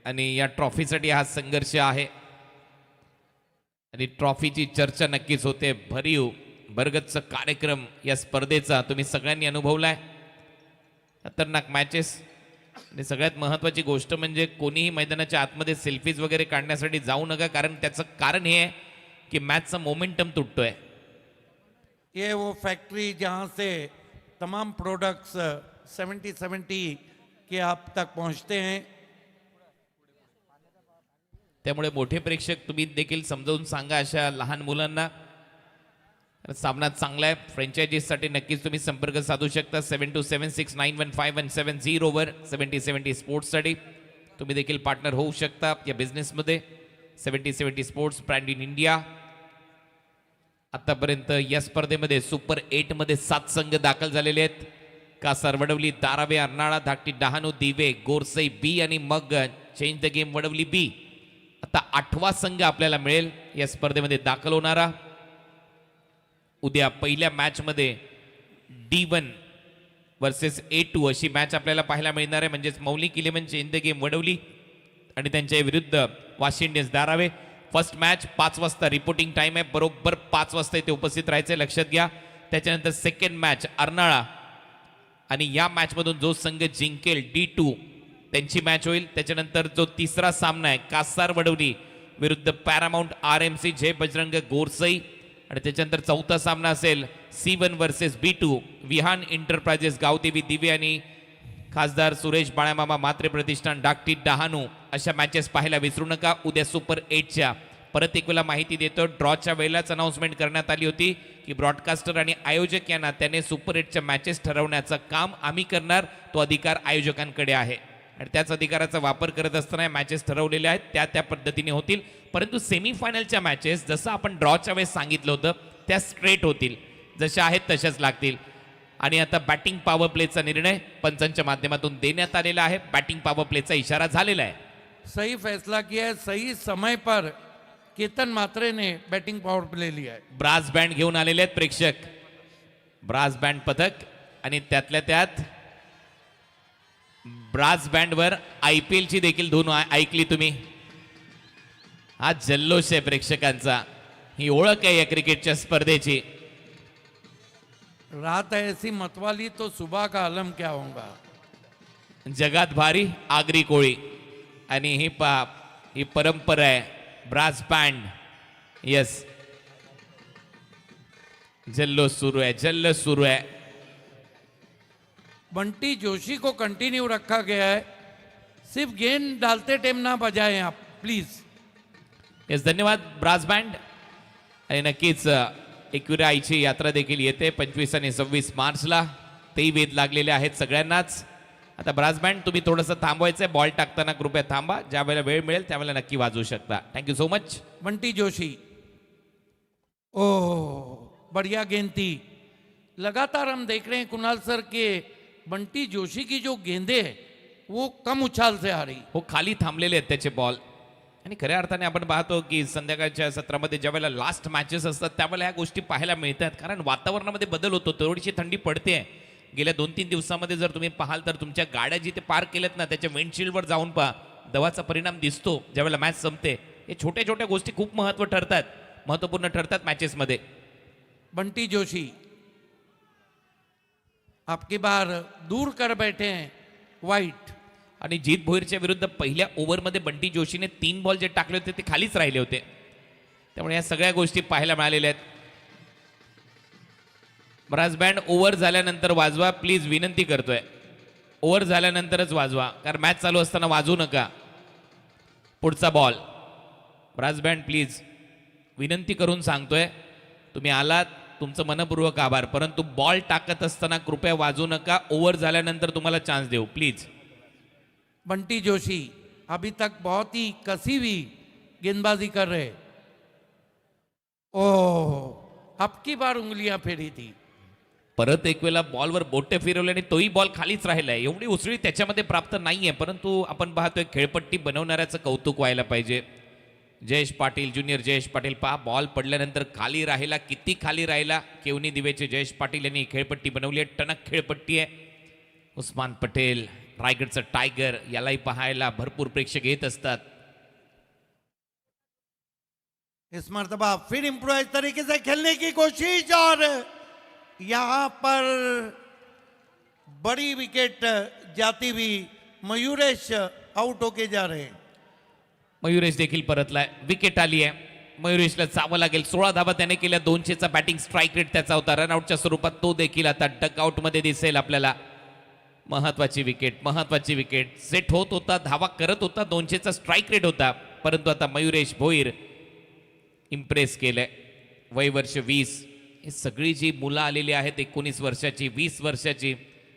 आणि या ट्रॉफीसाठी हा संघर्ष आहे आणि ट्रॉफीची चर्चा नक्कीच होते. भरीव बरगतचा कार्यक्रम या स्पर्धेचा तुम्ही सगळ्यांनी अनुभवलाय. खतरनाक मॅचेस आणि सगळ्यात महत्त्वाची गोष्ट म्हणजे कोणीही मैदानाच्या आतमध्ये सेल्फीज वगैरे काढण्यासाठी जाऊ नका, कारण त्याचं कारण हे आहे की मॅचचा मोमेंटम तुटतोय. ये वो फैक्ट्री जहां से तमाम प्रोडक्ट्स 70-70 के आप तक पहुंचते हैं. त्यामुळे मोठे प्रेक्षक तुम्ही देखील समजावून सांगा अशा लहान मुलांना. सामना चांगला आहे. फ्रँचायझीसाठी नक्कीच तुम्ही संपर्क साधू शकता. 7276915170 वर 70-70 स्पोर्ट्ससाठी तुम्ही देखील पार्टनर होऊ शकता या बिझनेसमध्ये. 70-70 स्पोर्ट्स ब्रँड इन इंडिया. आतापर्यंत या स्पर्धेमध्ये सुपर 8 मध्ये 7 संघ दाखल झालेले आहेत. कासार वडवली दारावे अर्नाळा धाकटी डहाणू दिवे गोरसई बी आणि मग चेंज द गेम वडवली बी. आता 8वा संघ आपल्याला मिळेल या स्पर्धेमध्ये दाखल होणारा. उद्या पहिल्या मॅच मध्ये D1 वर्सेस A2 अशी मॅच आपल्याला पाहायला मिळणार आहे. म्हणजेच मौलिक eleven change the game Wadavali आणि त्यांच्या विरुद्ध Vashi Indians Darave. First match 5 वाजता रिपोर्टिंग टाइम आहे. बरोबर 5 वाजता इथे उपस्थित राहायचं लक्षात घ्या. त्याच्यानंतर सेकंड मॅच अर्नाळा आणि या मॅच मधून जो संघ जिंकेल D2 त्यांची मॅच होईल. त्याच्यानंतर जो तिसरा सामना आहे कासार वडवली विरुद्ध पॅरामाउंट RMC जय बजरंग गोरसई आणि त्याच्यानंतर चौथा सामना असेल C1 versus B2 Vihaan enterprises Gavdevi दिवे आणि खासदार सुरेश बाळामामा मात्रे प्रतिष्ठान डाकटी डहाणू. अशा मॅचेस पाहायला विसरू नका. उद्या सुपर 8च्या परत एक वेळा माहिती देतो. ड्रॉच्या वेळेलाच अनाउन्समेंट करण्यात आली होती की ब्रॉडकास्टर आणि आयोजक यांना त्याने सुपर 8च्या मॅचेस ठरवण्याचं काम आम्ही करणार. तो अधिकार आयोजकांकडे आहे आणि त्याच अधिकाराचा वापर करत असताना मॅचेस ठरवलेल्या आहेत त्या पद्धतीने होतील. परंतु सेमीफायनलच्या मॅचेस जसं आपण ड्रॉच्या वेळेस सांगितलं होतं त्या स्ट्रेट होतील. जशा आहेत तशाच लागतील. आणि आता बॅटिंग पॉवर प्लेचा निर्णय पंचांच्या माध्यमातून देण्यात आलेला आहे. बॅटिंग पॉवर प्लेचा इशारा झालेला आहे. सही फैसला किया है, सही समय पर केतन मात्रे ने बैटिंग पावर प्ले लिया है. ब्रास बँड घेऊन आलेले आहेत प्रेक्षक. ब्रास बँड पथक आणि त्यातल्या त्यात ब्रास बँडवर IPL ची देखील धून ऐकली तुम्ही. हा जल्लोष आहे प्रेक्षकांचा. ही ओळख आहे या क्रिकेटच्या स्पर्धेची. रात ऐसी मतवाली तो सुबह का आलम क्या होगा. जगात भारी आगरी कोळी आणि ही परंपरा आहे ब्रास बँड. यस जल्लोष सुरू आहे. जल्लोष सुरू आहे. बंटी जोशी को कंटिन्यू रखा गया है. सिर्फ गेंद डालते टाइम ना बजाएं आप प्लीज. येस धन्यवाद ब्रास बँड. आणि नक्कीच एकविरा आईची यात्रा देखील येते 25 आणि 26 मार्चला. तेही वेध लागलेले आहेत सगळ्यांनाच. आता ब्रास बँड तुम्ही थोडंसं थांबवायचंय. बॉल टाकताना कृपया थांबा. ज्या वेळेला वेळ मिळेल त्यावेळेला नक्की वाजवू शकता. Thank you so much. Bunty Joshi. Oh बढ़िया गेंद थी. लगातार हम देख रहे हैं कुणाल सर के बंटी जोशी की जो गेंदे है वो कम उछाल से आ रही. हो खाली थांबलेले आहेत त्याचे बॉल. आणि खऱ्या अर्थाने आपण पाहतो की संध्याकाळच्या सत्रामध्ये ज्या वेळेला लास्ट मॅचेस असतात त्यावेळेला ह्या गोष्टी पाहायला मिळतात. कारण वातावरणामध्ये बदल होतो. थोडीशी थंडी पडते. गेल्या 2-3 दिवसामध्ये जर तुम्ही पाहाल तर तुमच्या गाड्या जिथे पार्क केल्यात ना त्याच्या विंडशील्डवर जाऊन पहा. दवाचा परिणाम दिसतो ज्यावेळेला मॅच संपते. हे छोट्या छोट्या गोष्टी खूप महत्त्वपूर्ण ठरतात मॅचेसमध्ये. बंटी जोशी आपके बार दूर कर बैठे हैं वाइट. आणि जीत भोईरच्या विरुद्ध पहिल्या ओव्हरमध्ये बंटी जोशीने 3 बॉल जे टाकले होते ते खालीच राहिले होते. त्यामुळे या सगळ्या गोष्टी पाहायला मिळालेल्या आहेत. ब्रास बँड ओव्हर झाल्यानंतर वाजवा प्लीज विनंती करतोय. ओव्हर झाल्यानंतरच वाजवा कारण मॅच चालू असताना वाजवू नका. पुढचा बॉल. ब्रास बँड प्लीज विनंती करून सांगतोय. तुम्ही आलात तुमचं मनपूर्वक आभार. परंतु बॉल टाकत असताना कृपया वाजवू नका. ओव्हर झाल्यानंतर तुम्हाला चान्स देऊ प्लीज. बंटी जोशी अभी तक बहुत ही कसी हुई गेंदबाजी कर रहे. ओह अब की बार उंगलियां फेरी थी. परत एक वेळा बॉलवर बोटे फिरवले आणि तोही बॉल खालीच राहिलाय. एवढी उसळी त्याच्यामध्ये प्राप्त नाहीये. परंतु आपण पाहतोय खेळपट्टी बनवणाऱ्याचं कौतुक व्हायला पाहिजे. जयेश पाटील ज्युनियर जयेश पाटील पहा बॉल पडल्यानंतर खाली राहिला. किती खाली राहिला. केवनी दिवेचे जयेश पाटील यांनी खेळपट्टी बनवली आहे. टणक खेळपट्टी आहे. उस्मान पटेल रायगडचं टायगर यालाही पाहायला भरपूर प्रेक्षक येत असतात. इस मर्तबा फिर इम्प्रोवाइज तरीके से खेलने की कोशिश और यहां पर बड़ी विकेट जाती हुई मयूरेश आउट होके जा रहे हैं. मयुरेश देखील परतलाय. विकेट आली आहे. मयुरेशला चावं लागेल. 16 धावा त्याने केल्या. 200चा बॅटिंग स्ट्राईक रेट त्याचा होता. रनआउटच्या स्वरूपात तो देखील आता डकआउट मध्ये दिसेल आपल्याला. महत्वाची विकेट सेट होत होता. धावा करत होता. 200चा स्ट्राईक रेट होता. परंतु आता मयुरेश भोईर इम्प्रेस केलंय. वय वर्ष 20. हे सगळी जी मुलं आलेली आहेत 19 वर्षाची 20 वर्षाची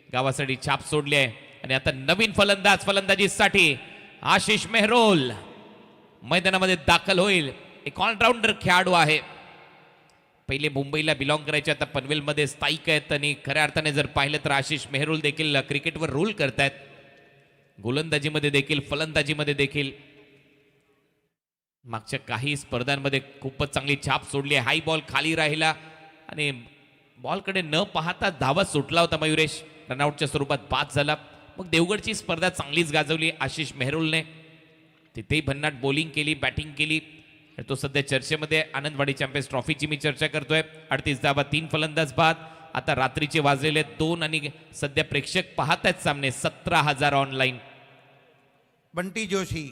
गावासाठी छाप सोडली आहे. आणि आता नवीन फलंदाजीसाठी आशिष मेहरोल मैदानामध्ये दाखल होईल. एक ऑलराऊंडर खेळाडू आहे. पहिले मुंबईला बिलॉंग करायचे, आता पनवेलमध्ये स्थायिक आहेत आणि खऱ्या अर्थाने जर पाहिलं तर आशिष मेहरुल देखील क्रिकेटवर रूल करतायत, गोलंदाजीमध्ये देखील फलंदाजीमध्ये देखील. मागच्या काही स्पर्धांमध्ये खूपच चांगली छाप सोडली आहे. हाय बॉल खाली राहिला आणि बॉलकडे न पाहता धावा सुटला होता मयुरेश, रनआउटच्या स्वरूपात बाद झाला. मग देवगडची स्पर्धा चांगलीच गाजवली आशिष मेहरुलने, तिथेही भन्नाट बॉलिंग केली, बॅटिंग केली. तो सध्या चर्चेमध्ये आनंदवाडी चॅम्पियन्स ट्रॉफीची मी चर्चा करतोय. 38 धावा, 3 फलंदाज बाद. आता रात्रीचे वाजलेले 2 आणि सध्या प्रेक्षक पाहत आहेत सामने 17,000 ऑनलाईन. बंटी जोशी,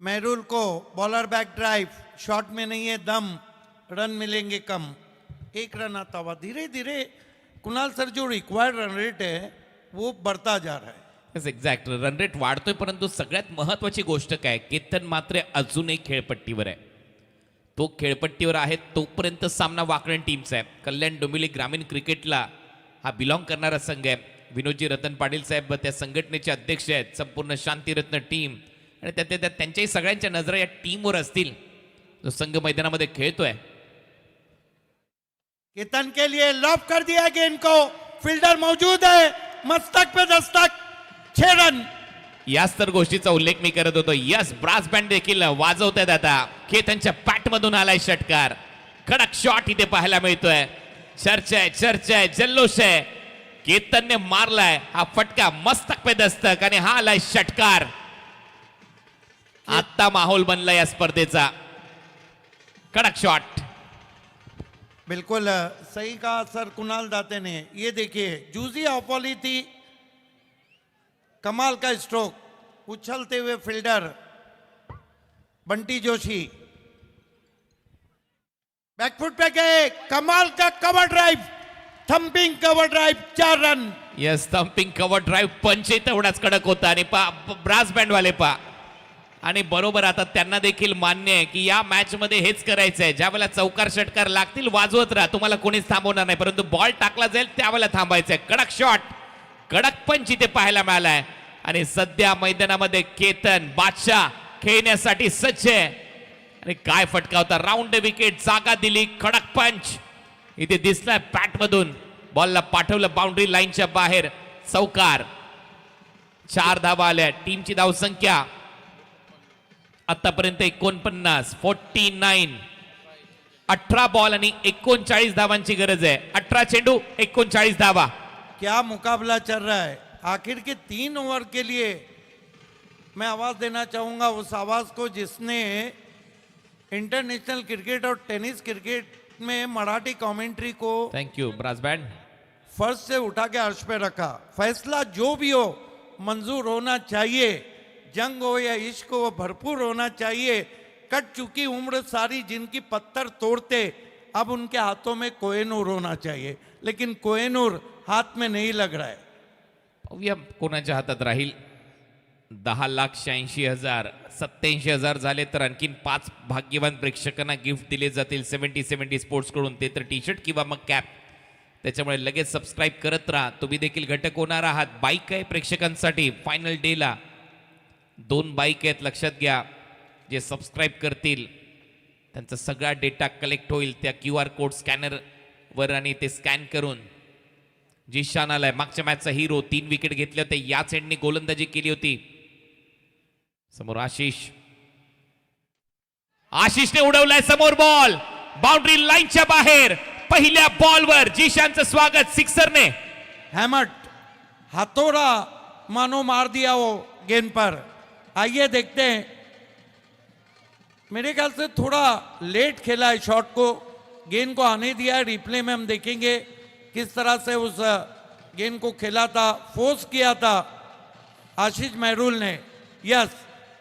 मेहरुल को बॉलर बैक ड्राइव, शॉट में नहीं है दम, रन मिलेंगे कम. 1 रन आता हुआ धीरे धीरे कुणाल सर जो रिक्वायर्ड रन रेट है वो बढ़ता जा रहा है. एक्झॅक्ट, रन रेट वाढतोय, परंतु सगळ्यात महत्वाची गोष्ट काय, केतन मात्र अजूनही खेळपट्टीवर आहे. तो खेळपट्टीवर आहे तोपर्यंत सामना वाकरण टीमचा आहे. कल्याण डोंबिवली ग्रामीण क्रिकेटला हा बिलॉंग करणारा संघ आहे. विनोदजी रतन पाटील साहेब त्या संघटनेचे अध्यक्ष आहेत. संपूर्ण शांतिरत्न टीम आणि त्यात त्यांच्याही सगळ्यांच्या नजरा या टीमवर असतील जो संघ मैदानामध्ये खेळतोय. केतन के लिए लॉब कर दिया गेंद को, फील्डर मौजूद है, मस्तक पे दस्तक, 6 रन. याच तर गोष्टीचा उल्लेख मी करत होतो. यस, ब्रास बँड देखील वाजवतायत. आता केतनच्या पॅट मधून आलाय षटकार. कडक शॉट इथे पाहायला मिळतोय. चर्चा आहे, जल्लोष आहे. केतनने मारलाय हा फटका, मस्तक पे दस्तक आणि हा आलाय षटकार. आता माहोल बनला या स्पर्धेचा. कडक शॉट. बिल्कुल सही कहा सर कुणाल दाते ने. ये देखिए जूजी ऑफोली थी, कमाल का स्ट्रोक, उछलते हुए फील्डर बंटी जोशी बैकफुट पे गए, कमाल का cover drive, thumping cover drive, 4 run. Yes, thumping cover drive पंच तेवढाच कडक होता आणि ब्रास बँड वाले आणि बरोबर आता त्यांना देखील मान्य आहे की या मॅच मध्ये हेच करायचं आहे. ज्यावेळेला चौकार षटकार लागतील वाजवत राहा, तुम्हाला कोणीच थांबवणार नाही, परंतु बॉल टाकला जाईल त्यावेळेला थांबायचं आहे. कडक शॉट, कडक पंच इथे पाहायला मिळालाय आणि सध्या मैदानामध्ये केतन बादशाह खेळण्यासाठी सज्ज आहे. आणि काय फटका होता, राऊंड विकेट, जागा दिली, कडक पंच इथे दिसलाय पॅट मधून. बॉलला पाठवलं बाउंड्री लाईनच्या बाहेर, चौकार. 4 धावा आल्या. टीमची धावसंख्या आतापर्यंत 49, 49. 18 बॉल आणि 39 धावांची गरज आहे. 18 चेंडू 39 धावा. क्या मुकाबला चल रहा है. आखिर के 3 ओवर के लिए मैं आवाज देना चाहूंगा उस आवाज को जिसने इंटरनेशनल क्रिकेट और टेनिस क्रिकेट में मराठी कमेंट्री को थँक्यू ब्रास बँड. फर्स्ट से उठा के अर्श पे रखा. फैसला जो भी हो मंजूर होना चाहिए, जंग हो या इश्क हो भरपूर होना चाहिए. कट चुकी उम्र सारी जिनकी पत्थर तोड़ते, अब उनके हाथों में कोहिनूर होना चाहिए, लेकिन कोहिनूर हाथ में नहीं लग रहा है. पाहूया कोणाच्या हातात राहील. 10,86,000, 87,000 झाले तर आणखीन 5 भाग्यवान प्रेक्षकांना गिफ्ट दिले जातील 70 स्पोर्ट्स कडून. ते तर टी शर्ट किंवा मग कॅप. त्याच्यामुळे लगेच सबस्क्राईब करत राहा, तुम्ही देखील घटक होणार आहात. बाईक आहे प्रेक्षकांसाठी फायनल डेला. 2 बाईक आहेत लक्षात घ्या. जे सबस्क्राईब करतील त्यांचा सगळा डेटा कलेक्ट होईल त्या QR कोड स्कॅनरवर आणि ते स्कॅन करून. जिशान आलाय, मागच्या मॅचचा हिरो, 3 विकेट घेतले होते. याच एंडनी गोलंदाजी केली होती. समोर आशिषने उडवलाय समोर बॉल, बाउंड्री लाईनच्या बाहेर. पहिल्या बॉलवर जिशानचं स्वागत सिक्सरने. हैमट हथौड़ा मानो मार दिया वो गेंद पर. आइए देखते हैं. मेरे ख्याल से थोड़ा लेट खेला है शॉट को, गेंद को आने दिया है. रिप्ले में हम देखेंगे किस तरह से उस गेंद को खेला था, फोर्स किया था आशीष मेहरुल ने. Yes,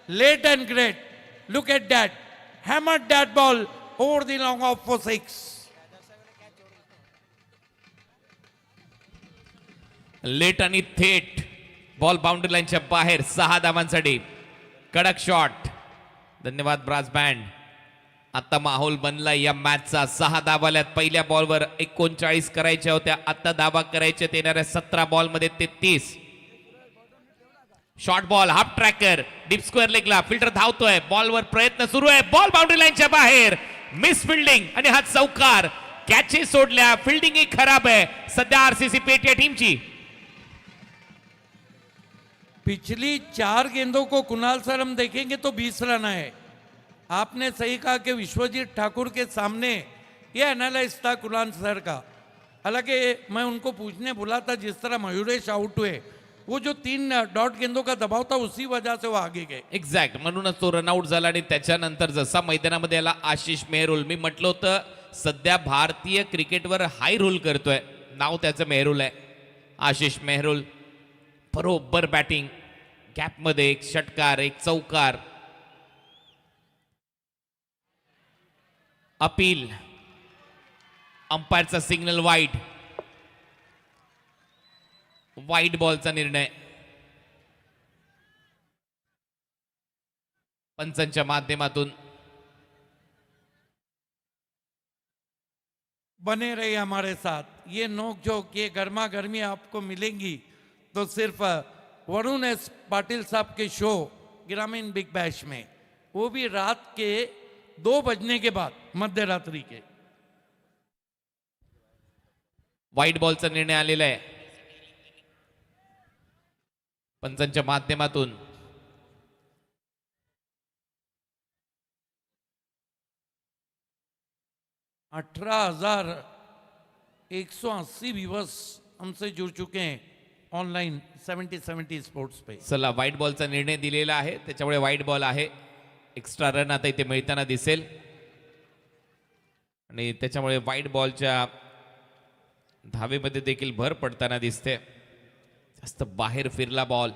late and great. Look at that, hammered that ball over the long off for 6. Late आणि थेट बॉल बाउंड्री लाईनच्या बाहेर. 6 धावांसाठी कडक शॉट. धन्यवाद ब्रास बँड. आता माहोल बनला या मॅचचा. 6 धावा आल्यात. पहिल्या बॉलवर 39 करायच्या होत्या, आता धावा करायच्या येणाऱ्या 17 बॉलमध्ये 33. Short ball, half tracker, deep square लेगला, फिल्टर धावतोय, बॉलवर प्रयत्न सुरू आहे, बॉल बाउंड्री लाईनच्या बाहेर. मिस फिल्डिंग आणि हा चौकार. कॅचेस सोडल्या, फिल्डिंगही खराब आहे सध्या आरसीसी पेट या टीमची. पिछली 4 गेंदों को कुणाल सर हम देखेंगे तो 20 रन है. आपने सही कहा कि विश्वजीत ठाकुर के सामने ये एनालाइज था कुणाल सर का. हालांकि मैं उनको पूछने बोला था, जिस तरह मयूरेश आउट हुए, वो जो 3 डॉट गेंदों का दबाव था उसी वजह से वो आगे गए. एक्झॅक्ट, म्हणूनच तो रनआउट झाला आणि त्याच्यानंतर जसा मैदानामध्ये आला आशिष मेहरुल. मी म्हटलं होतं सध्या भारतीय क्रिकेटवर हाय रूल करतोय, नाव त्याचं मेहरुल आहे. आशिष मेहरुल बरोबर बॅटिंग, गॅपमध्ये एक षटकार, एक चौकार. अपील, अंपायरचा सिग्नल वाईड. वाईड बॉलचा निर्णय पंचांच्या माध्यमातून. बने रहिए हमारे साथ. ये नोकझोंक, ये गर्मा गर्मी आपको मिलेंगी तो सिर्फ वरुण एस पाटिल साहब के शो ग्रामीण बिग बैश में, वो भी रात के 2 बजने के बाद, मध्य रात्रि के. वाईट बॉलचा निर्णय आलेला आहे पंचांच्या माध्यमातून. $18,180 व्यूवर्स हमसे जुड़ चुके हैं ऑनलाइन 70-70 स्पोर्ट्स पे. चला, वाईट बॉलचा निर्णय दिलेला आहे, त्याच्यामुळे वाईट बॉल आहे. एक्स्ट्रा रन आता इथे मिळताना दिसेल आणि त्याच्यामुळे वाईट बॉलच्या धावेमध्ये देखील भर पडताना दिसते. जास्त बाहेर फिरला ball.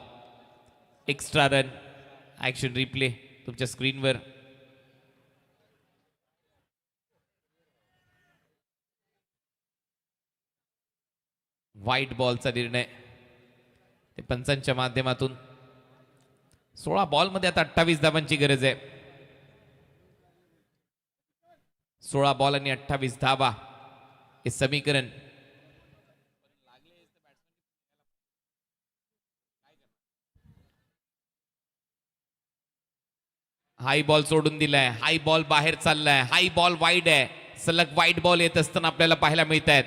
Extra run. Action replay तुमच्या स्क्रीनवर. वाईट बॉलचा निर्णय ते पंचांच्या माध्यमातून. 16 बॉलमध्ये आता 28 धावांची गरज आहे. 16 बॉल आणि 28 धावा हे समीकरण. हाय बॉल सोडून दिलाय, हाय बॉल बाहेर चाललाय, हाय बॉल वाईड आहे. सलग वाईट बॉल येत असताना आपल्याला पाहायला मिळत आहेत.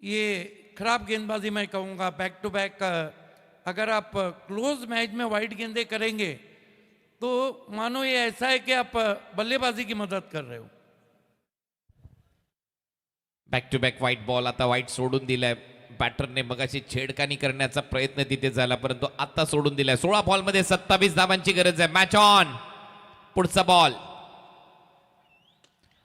ये खराब गेंदबाजी मैं कहूँगा. बैक टू बैक अगर आप क्लोज मैच में वाइड गेंदे करेंगे तो मानो ये ऐसा है कि आप बल्लेबाजी की मदद कर रहे हो. बॅक टू बॅक वाईट बॉल. आता वाईट सोडून दिलाय. बॅटरने मगाशी छेडखानी करण्याचा प्रयत्न तिथे झाला, परंतु आता सोडून दिलाय. 16 बॉलमध्ये 27 धावांची गरज आहे. Match on. पुढचा बॉल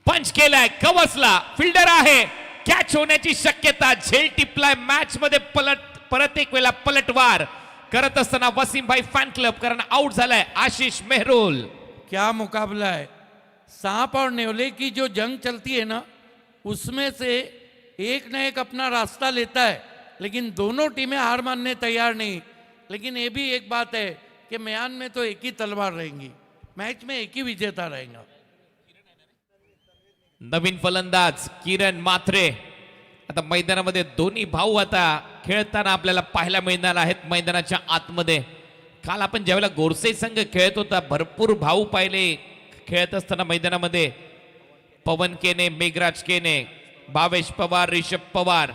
पंच केलाय, कवसला. फिल्डर आहे, कॅच होण्याची शक्यता. झेल टिपलाय. मॅच मध्ये परत एक वेळा पलटवार करत असताना वसीमभाई फॅन क्लब, कारण आउट झालाय आशिष मेहरुल. क्या मुकाबला है. सांप और नेवले की जो जंग चलती है ना, उसमें से एक न एक अपना रास्ता लेता है, लेकिन दोनों टीमें हार मानने तैयार नहीं. लेकिन ये भी एक बात है कि मैदान में तो एक ही तलवार रहेंगी, मैच में एक ही विजेता रहेगा. नवीन फलंदाज किरण मात्रे. आता मैदानामध्ये दोन्ही भाऊ आता खेळताना आपल्याला पाहायला मिळणार आहेत मैदानाच्या आतमध्ये. काल आपण ज्यावेळेला गोरसे संघ खेळत होता, भरपूर भाऊ पाहिले खेळत असताना मैदानामध्ये. पवन केने, मेघराज केने, भावेश पवार, रिषभ पवार.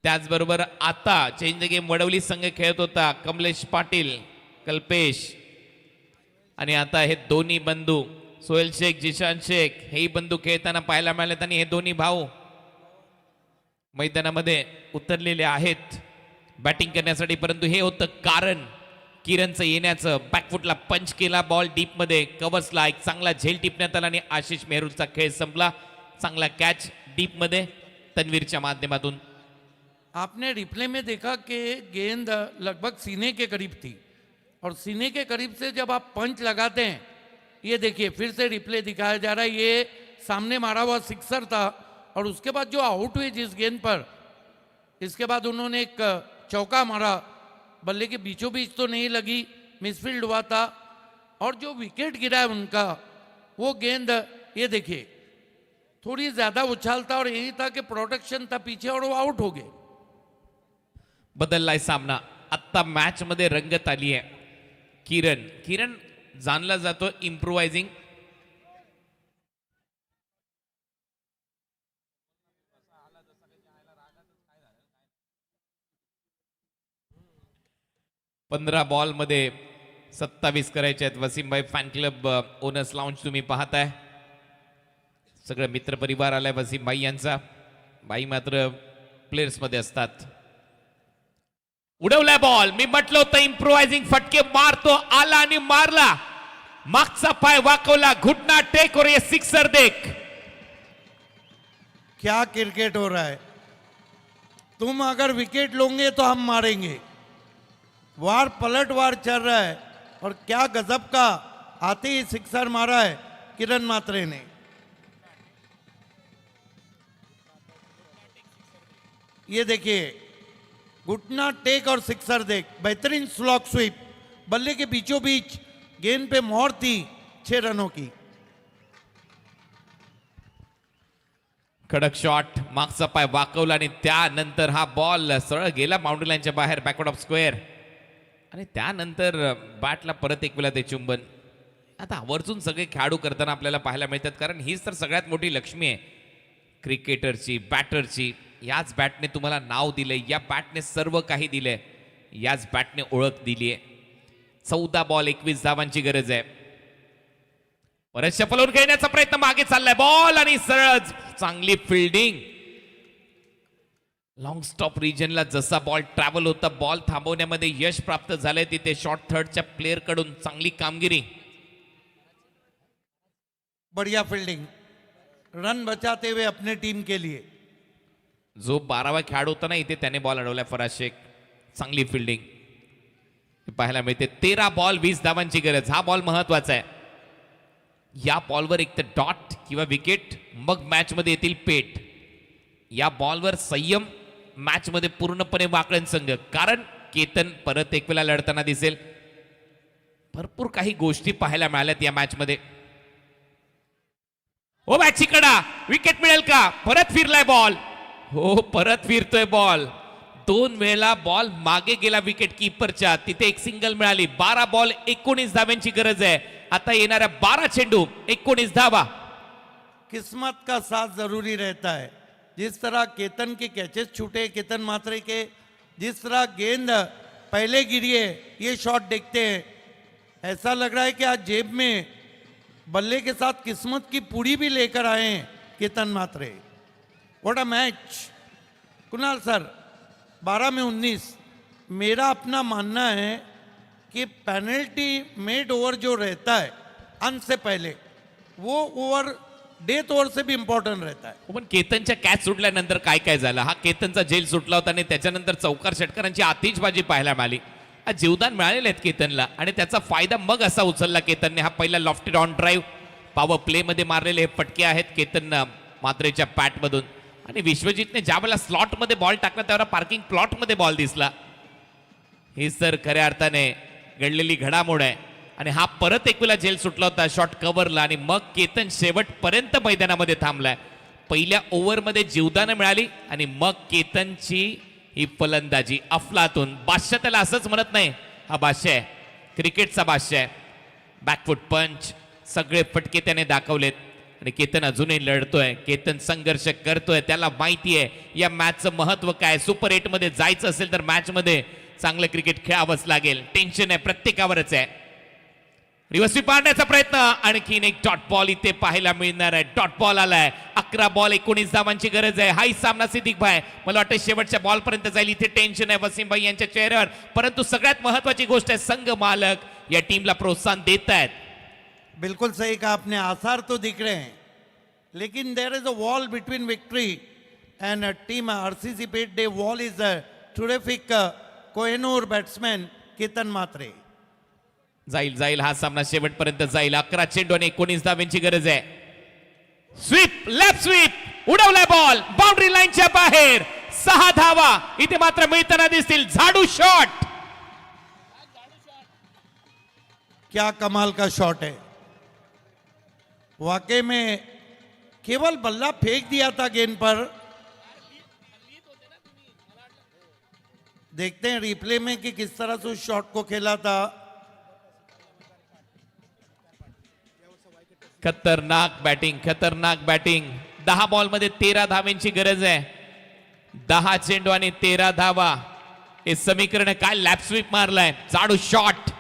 त्याचबरोबर आता चेंज द गेम वडवली संघ खेळत होता, कमलेश पाटील, कल्पेश. आणि आता हे दोन्ही बंधू सोहेल शेख, जिशान शेख, हेही बंधू खेळताना पाहायला मिळालेत. आणि हे दोन्ही भाऊ मैदानामध्ये उतरलेले आहेत बॅटिंग करण्यासाठी. परंतु हे होतं कारण किरणचं येण्याचं. बॅकफुटला पंच केला, बॉल डीप मध्ये कव्हर्सला. एक चांगला झेल टिपण्यात आला आणि आशिष मेहरुलचा खेळ संपला. चांगला कॅच डीप मध्ये तन्वीरच्या माध्यमातून. आपने रिप्ले में देखा कि गेंद लगभग सीने के करीब थी, और सीने के करीब से जब आप पंच लगाते हैं, ये देखिए फिर से रिप्ले दिखाया जा रहा है, ये सामने मारा हुआ सिक्सर था. और उसके बाद जो आउट हुए जिस गेंद पर, इसके बाद उन्होंने एक चौका मारा. बल्ले के बीचों बीच तो नहीं लगी, मिसफील्ड हुआ था. और जो विकेट गिरा है उनका, वो गेंद ये देखिए थोड़ी ज़्यादा उछाल था, और यही था कि प्रोटेक्शन था पीछे, और वो आउट हो गए. बदललाय सामना. आत्ता मॅच मध्ये रंगत आली आहे. किरण किरण जाणला जातो इम्प्रोवायझिंग. पंधरा बॉल मध्ये 27 करायचे आहेत. वसीमभाई फॅन क्लब ओनर्स लाउंज तुम्ही पाहताय. सगळं मित्रपरिवार आलाय वसीमभाई यांचा. बाई मात्र प्लेयर्स मध्ये असतात. उडवलाय बॉल. मी म्हटलं होतं इम्प्रोवायझिंग फटके मारतो. आला आणि मारला. मागचा पाय वाकवला. घुटना टेक और ये सिक्सर देख. क्या क्रिकेट हो रहा है. तुम अगर विकेट लोगे तो हम मारेंगे. वार पलट वार चल रहा है और क्या गजब का आते ही सिक्सर मारा है किरण मात्रे ने. ये देखिए घुटना टेक और सिक्सर देख. बेहतरीन स्लॉक स्वीप. बल्ले के बीचों बीच गेंद पे मोहर थी 6 रनों की. कडक शॉट. मागचा पाय वाकवला आणि त्यानंतर हा बॉल सरळ गेला बाउंड्री लाईनच्या बाहेर बॅकवर्ड ऑफ स्क्वेअर. आणि त्यानंतर बॅटला परत एक वेळा ते चुंबन. आता आवर्जून सगळे खेळाडू करताना आपल्याला पाहायला मिळतात, कारण हीच तर सगळ्यात मोठी लक्ष्मी आहे क्रिकेटरची, बॅटरची. याच बॅटने तुम्हाला नाव दिलंय, या बॅटने सर्व काही दिलंय, याच बॅटने ओळख दिली आहे. 14 बॉल 21 धावांची गरज आहे. परत शफलवून खेळण्याचा प्रयत्न मागे चाललाय. बॉल आणि सरळ चांगली फिल्डिंग. लॉंग स्टॉप रिजनला जसा बॉल ट्रॅव्हल होता, बॉल थांबवण्यामध्ये यश प्राप्त झालंय. तिथे शॉर्ट थर्डच्या प्लेअर कडून चांगली कामगिरी. बढ़िया फील्डिंग. रन बचाते हुए अपने टीम के लिए. जो 12वा खेळाडू होता ना इथे, त्याने बॉल अडवलाय. फराज शेख. चांगली फिल्डिंग पाहायला मिळते. 13 बॉल 20 धावांची गरज. हा बॉल महत्वाचा आहे. या बॉलवर एक तर डॉट किंवा विकेट, मग मॅच मध्ये येतील पेट. या बॉलवर संयम. मॅच मध्ये पूर्णपणे वाकळण संघ, कारण केतन परत एक वेळा लढताना दिसेल. भरपूर काही गोष्टी पाहायला मिळाल्यात या मॅच मध्ये. ओ मॅचची कडा. विकेट मिळेल का. परत फिरलाय बॉल. हो परत फिरतोय बॉल. 2 वेळा बॉल मागे गेला विकेट कीपरच्या. तिथे एक सिंगल मिळाली. 12 बॉल 19 धाव्यांची गरज आहे. आता येणाऱ्या 12 चेंडू 19 धावा. किस्मत का साथ जरूरी रहता है. जिस तरह केतन के कैचेस छूटे, केतन मात्रे के, जिस तरह गेंद पहले गिरी है, ये शॉट देखते हैं ऐसा लग रहा है कि आज जेब में बल्ले के साथ किस्मत की पूड़ी भी लेकर आए हैं Ketan Mhatre. What a match. Kunal sir, 12 में 19. मेरा अपना मानना है कि पेनल्टी मेड ओवर जो रहता है अंत से पहले, वो ओवर डेथ ओवर से भी इंपॉर्टंट रहता है. पण केतनच्या कॅच सुटल्यानंतर काय काय झालं. हा केतनचा जेल सुटला होता आणि त्याच्यानंतर चौकार षटकारांची आतिषबाजी पाहायला मिळाली. आज जीवदान मिळालेलं आहे केतनला आणि त्याचा फायदा मग असा उचलला केतनने. हा पहिला lofted on drive power play मध्ये मारलेले हे फटके आहेत केतन मात्रेच्या पॅट मधून. आणि विश्वजितने ज्या वेळेला स्लॉट मध्ये बॉल टाकला त्यावेळेला पार्किंग प्लॉट मध्ये बॉल दिसला. ही तर खऱ्या अर्थाने घडलेली घडामोड आहे. आणि हा परत एक वेळा जेल सुटला होता शॉट कव्हरला आणि मग केतन शेवटपर्यंत मैदानामध्ये थांबलाय. पहिल्या ओव्हरमध्ये जीवदानं मिळाली आणि मग केतनची ही फलंदाजी अफलातून. बादशाह त्याला असंच म्हणत नाही, हा बादशाह आहे, क्रिकेटचा बादशाह आहे. बॅकफुट पंच सगळे फटके त्याने दाखवलेत आणि केतन अजूनही लढतोय. केतन संघर्ष करतोय. त्याला माहिती आहे या मॅचचं महत्व काय. सुपर 8 मध्ये जायचं असेल तर मॅच मध्ये चांगलं क्रिकेट खेळावंच लागेल. टेन्शन आहे प्रत्येकावरच आहे. रिव्हर्स स्वीप मारण्याचा प्रयत्न. आणखीन एक डॉट बॉल इथे पाहायला मिळणार आहे. डॉट बॉल आलाय. 11 बॉल 19 धावांची गरज आहे. हाही सामना सिद्दीक भाई मला वाटतं शेवटच्या बॉल पर्यंत जाईल. इथे टेन्शन आहे वसीम भाई यांच्या चेहऱ्यावर. परंतु सगळ्यात महत्वाची गोष्ट आहे संघ मालक या टीमला प्रोत्साहन देत आहेत. बिल्कुल सही कहा आपने. आसार तो दिख रहे हैं, लेकिन there is a wall between victory and team RCC Peth. The wall is a terrific Kohinoor batsman Ketan Mhatre. जाईल जाईल हा सामना शेवटपर्यंत जाईल. 11 चेंडू आणि 19 धावांची गरज आहे. स्वीप, लेफ्ट स्वीप, उडवलाय बॉल बाउंड्री लाईनच्या बाहेर. 6 धावा इथे मात्र मिळताना दिसतील. झाडू शॉट. क्या कमाल का शॉट है. वाकई में केवल बल्ला फेंक दिया था गेंद पर. देखते हैं रिप्ले में कि किस तरह से उस शॉट को खेला था. खतरनाक बॅटिंग 10 बॉलमध्ये 13 धावांची गरज आहे. 10 चेंडू आणि 13 धावा हे समीकरण आहे. काय लॅप स्वीप मारलाय, चाडू शॉट,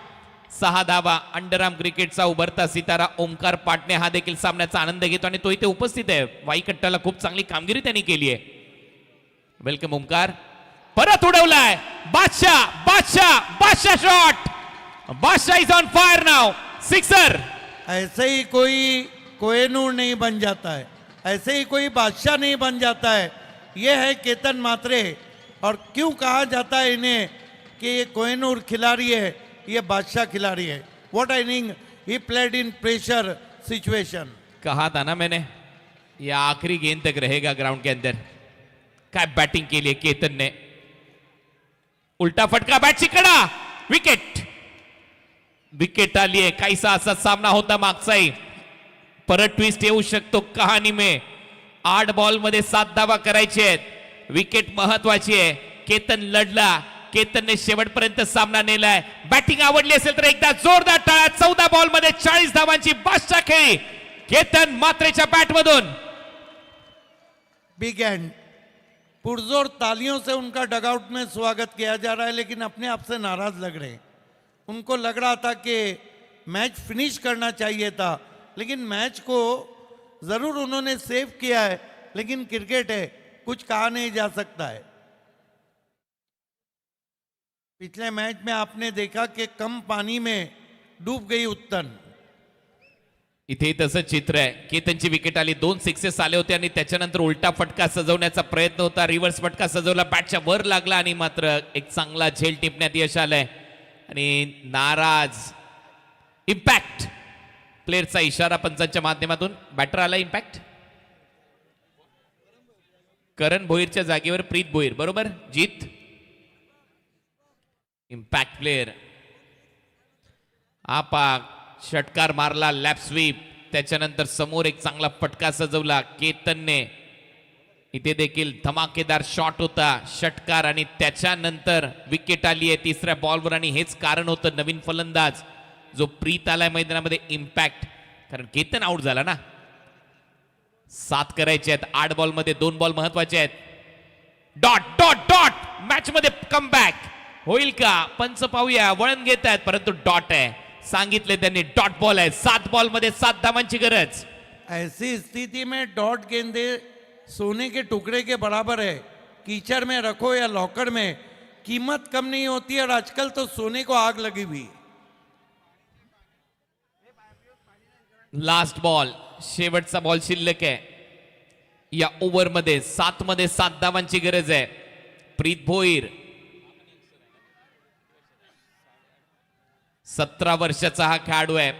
6 धावा. अंडरआर्म क्रिकेटचा उभरता सितारा ओमकार पाटणे हा देखील सामन्याचा आनंद घेतो आणि तो इथे उपस्थित आहे. वाईकट्टाला खूप चांगली कामगिरी त्यांनी केली आहे. वेलकम ओमकार. परत उडवलाय बादशाह शॉट. बादशाह is on fire now. Sixer. ऐसे ही कोई कोहिनूर नहीं बन जाता है, ऐसे ही कोई बादशाह नहीं बन जाता है. ये है केतन मात्रे. और क्यों कहा जाता है इन्हें कि ये कोहिनूर खिलाड़ी है, ये बादशाह खिलाड़ी है. What I inning he played in pressure situation. कहा था ना मैंने, ये आखिरी गेंद तक रहेगा ग्राउंड के अंदर. काय बैटिंग के लिए केतन ने. उल्टा फटका, बॅटची कडा, विकेट आली आहे. काहीसा असा सामना होता मागचाही. परत ट्विस्ट येऊ शकतो कहाणी में. 8 बॉल मध्ये 7 धावा करायचे आहेत. विकेट महत्वाची आहे. केतन लढला, केतनने शेवटपर्यंत सामना नेलाय. बॅटिंग आवडली असेल तर एकदा जोरदार टाळ्या. 14 बॉल मध्ये 40 धावांची बादशाह खेळी केतन मात्रेच्या बॅट मधून. Big end. पुरजोर तालियों से उनका डगआउट में स्वागत किया जा रहा है, लेकिन अपने आप से नाराज लग रहे हैं. उनको लग रहा था कि मैच फिनिश करना चाहिए था, लेकिन मैच को जरूर उन्होंने सेव किया है, लेकिन क्रिकेट है, कुछ कहा नहीं जा सकता है. पिछले मैच में आपने देखा कि कम पानी में डूब गई उत्तन. इथे तसं चित्र आहे. केतनची विकेट आली, 2 सिक्सेस आले होते आणि त्याच्यानंतर उलटा फटका सजवण्याचा प्रयत्न होता. रिव्हर्स फटका सजवला, बॅटच्या वर लागला आणि मात्र एक चांगला झेल टिपण्यात यश आलंय. आणि नाराज. इम्पॅक्ट प्लेअरचा इशारा पंचांच्या माध्यमातून. बॅटर आला इम्पॅक्ट. करण भोईरच्या जागेवर प्रीत भोईर, बरोबर. जीत इम्पॅक्ट प्लेअर. आपा षटकार मारला, लॅप स्वीप. त्याच्यानंतर समोर एक चांगला फटका सजवला केतनने. इथे देखील धमाकेदार शॉट होता, षटकार आणि त्याच्यानंतर विकेट आली आहे 3ऱ्या बॉलवर. आणि हेच कारण होतं नवीन फलंदाज जो प्रीत आलाय मैदानामध्ये, इम्पॅक्ट. कारण केतन आउट झाला ना. 7 करायचे आहेत. 8 बॉल मध्ये 2 बॉल महत्वाचे आहेत. डॉट मॅच मध्ये कमबॅक होईल का? पंच पाहूया. वळण घेत आहेत परंतु डॉट आहे. सांगितले त्यांनी डॉट बॉल आहे. 7 बॉल मध्ये 7 धावांची गरज. ऐसी स्थिति में डॉट गेंदे सोने के टुकड़े के बराबर है. कीचड़ में रखो या लॉकर में, कीमत कम नहीं होती. और आजकल तो सोने को आग लगी हुई. लास्ट बॉल, शेवटचा बॉल शिल्लक आहे. या ओव्हर मध्ये 7 मध्ये 7 धावांची गरज आहे. प्रीत भोईर 17 वर्षाचा हा खेळाडू आहे.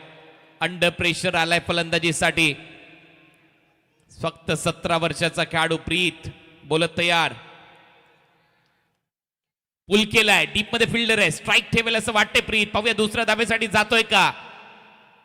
अंडर प्रेशर आलाय फलंदाजीसाठी. फक्त 17 वर्षाचा खेळाडू प्रीत. बोलत तयार. पुल केलाय, डीप मध्ये फिल्डर आहे. स्ट्राईक ठेवेल असं वाटते प्रीत. पाहूया दुसऱ्या धावेसाठी जातोय का.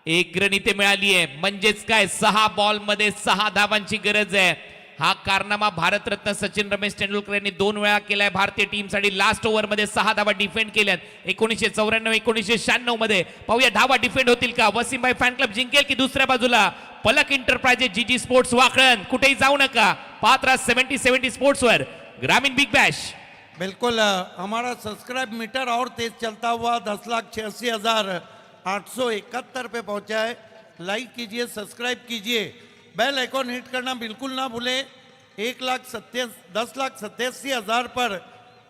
1 रन इथे मिळाली आहे. म्हणजेच काय 6 बॉल मध्ये 6 धावांची गरज आहे. हा कारनामा भारतरत्न सचिन रमेश तेंडुलकर यांनी 2 वेळा केलाय भारतीय टीमसाठी. लास्ट ओव्हर मध्ये 6 धावा डिफेंड केल्यात. 1994 1996 मध्ये. पाहूया धावा डिफेंड होतील का. वसीमभाई फॅन क्लब जिंकेल की दुसऱ्या बाजूला पलक एंटरप्राइजेस जीजी स्पोर्ट्स वाकळण. कुठेही जाऊ नका. पाहत राहा 70 स्पोर्ट्स वर ग्रामीण बिग बॅश. बिल्कुल. हमारा सब्सक्राइब मीटर और तेज चलता हुआ 10,86,871 पे पहुंचा है. लाइक कीजिए, सब्सक्राइब कीजिए, बेल आइकॉन हिट करना बिल्कुल ना भूलें. 10,87,000 पर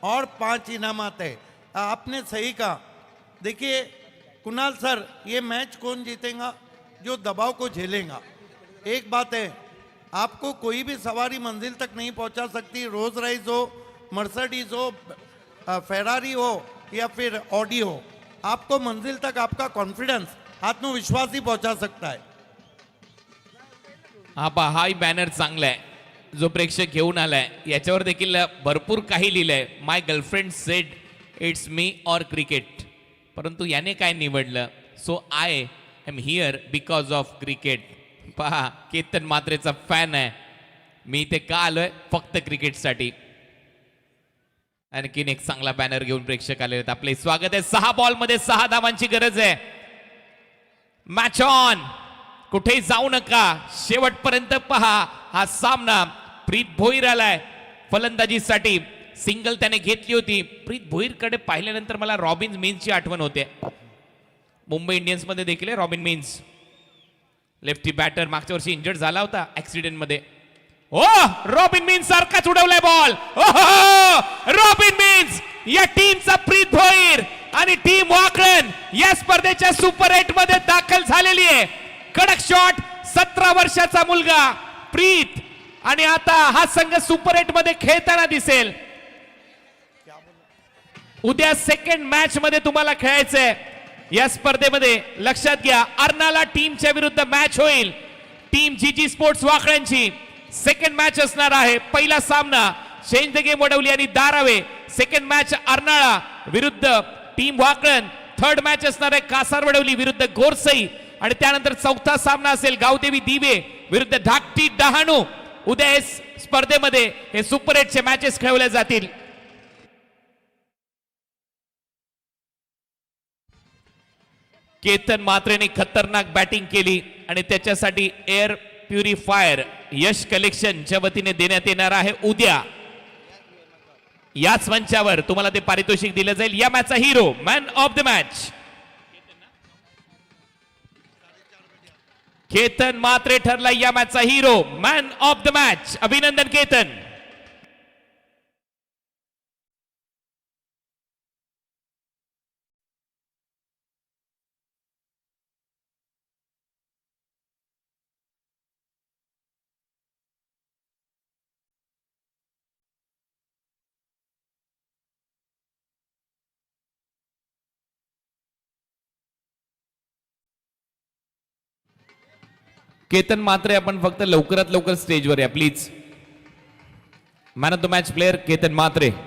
और 5 इनामात है. आपने सही कहा. देखिए कुणाल सर, ये मैच कौन जीतेगा? जो दबाव को झेलेगा. एक बात है, आपको कोई भी सवारी मंजिल तक नहीं पहुंचा सकती. रोज राइस हो, मर्सिडीज हो, फेरारी हो या फिर ऑडी हो, आपको मंजिल तक आपका कॉन्फिडेंस, आत्मविश्वास ही पहुंचा सकता है. हाही बॅनर चांगला आहे जो प्रेक्षक घेऊन आलाय. याच्यावर देखील भरपूर काही लिहिलंय. माय गर्लफ्रेंड सेड इट्स मी और क्रिकेट. परंतु याने काय निवडलं. So I am here because of cricket. पहा, केतन मात्रेचा फॅन आहे. मी इथे का आलोय? फक्त क्रिकेटसाठी. आणखीन एक चांगला बॅनर घेऊन प्रेक्षक आले आहेत. आपले स्वागत आहे. 6 बॉल मध्ये 6 धावांची गरज आहे. Match on. कुठे जाऊ नका, शेवटपर्यंत पहा हा सामना. प्रीत भोईर आलाय फलंदाजीसाठी, सिंगल त्याने घेतली होती. प्रीत भोईरकडे पाहिल्यानंतर मला रॉबिन मीन्सची आठवण होते. मुंबई इंडियन्स मध्ये देखील रॉबिन मीन्स लेफ्टी बॅटर, मागच्या वर्षी इंजर्ड झाला होता ऍक्सिडेंट मध्ये. ओ रॉबिन मीन्स सारखाच उडवलाय बॉल. रॉबिन मीन्स या टीमचा प्रीत भोईर आणि टीम वाकळण या स्पर्धेच्या सुपर 8 मध्ये दाखल झालेली आहे. कडक शॉट, 17 वर्षाचा मुलगा प्रीत, आणि आता हा संघ सुपर 8 मध्ये खेळताना दिसेल. उद्या सेकंड मॅच मध्ये तुम्हाला खेळायचंय या स्पर्धेमध्ये. लक्षात घ्या, अर्नाला टीमच्या विरुद्ध मॅच होईल. टीम जीजी स्पोर्ट्स वाकड्यांची सेकंड मॅच असणार आहे. पहिला सामना चेंज द गेम वडवली आणि दारावे. सेकंड मॅच अर्नाळा विरुद्ध टीम वाकळण. थर्ड मॅच असणार आहे कासार वडवली विरुद्ध गोरसई, आणि त्यानंतर चौथा सामना असेल गावदेवी दिवे विरुद्ध धाकटी डहाणू. उद्या हे स्पर्धेमध्ये हे सुपर 8 चे मॅचेस खेळवल्या जातील. केतन मात्रेने खतरनाक बॅटिंग केली आणि त्याच्यासाठी एअर प्युरिफायर यश कलेक्शनच्या वतीने देण्यात येणार आहे. उद्या याच मंचावर तुम्हाला ते पारितोषिक दिलं जाईल. या मॅचचा हिरो, man of the match Ketan Mhatre ठरला. या मॅचचा हिरो, मॅन ऑफ द मॅच. अभिनंदन केतन. केतन मात्रे, आपण फक्त लवकरात लवकर स्टेजवर या please. Man of the match player Ketan Matre.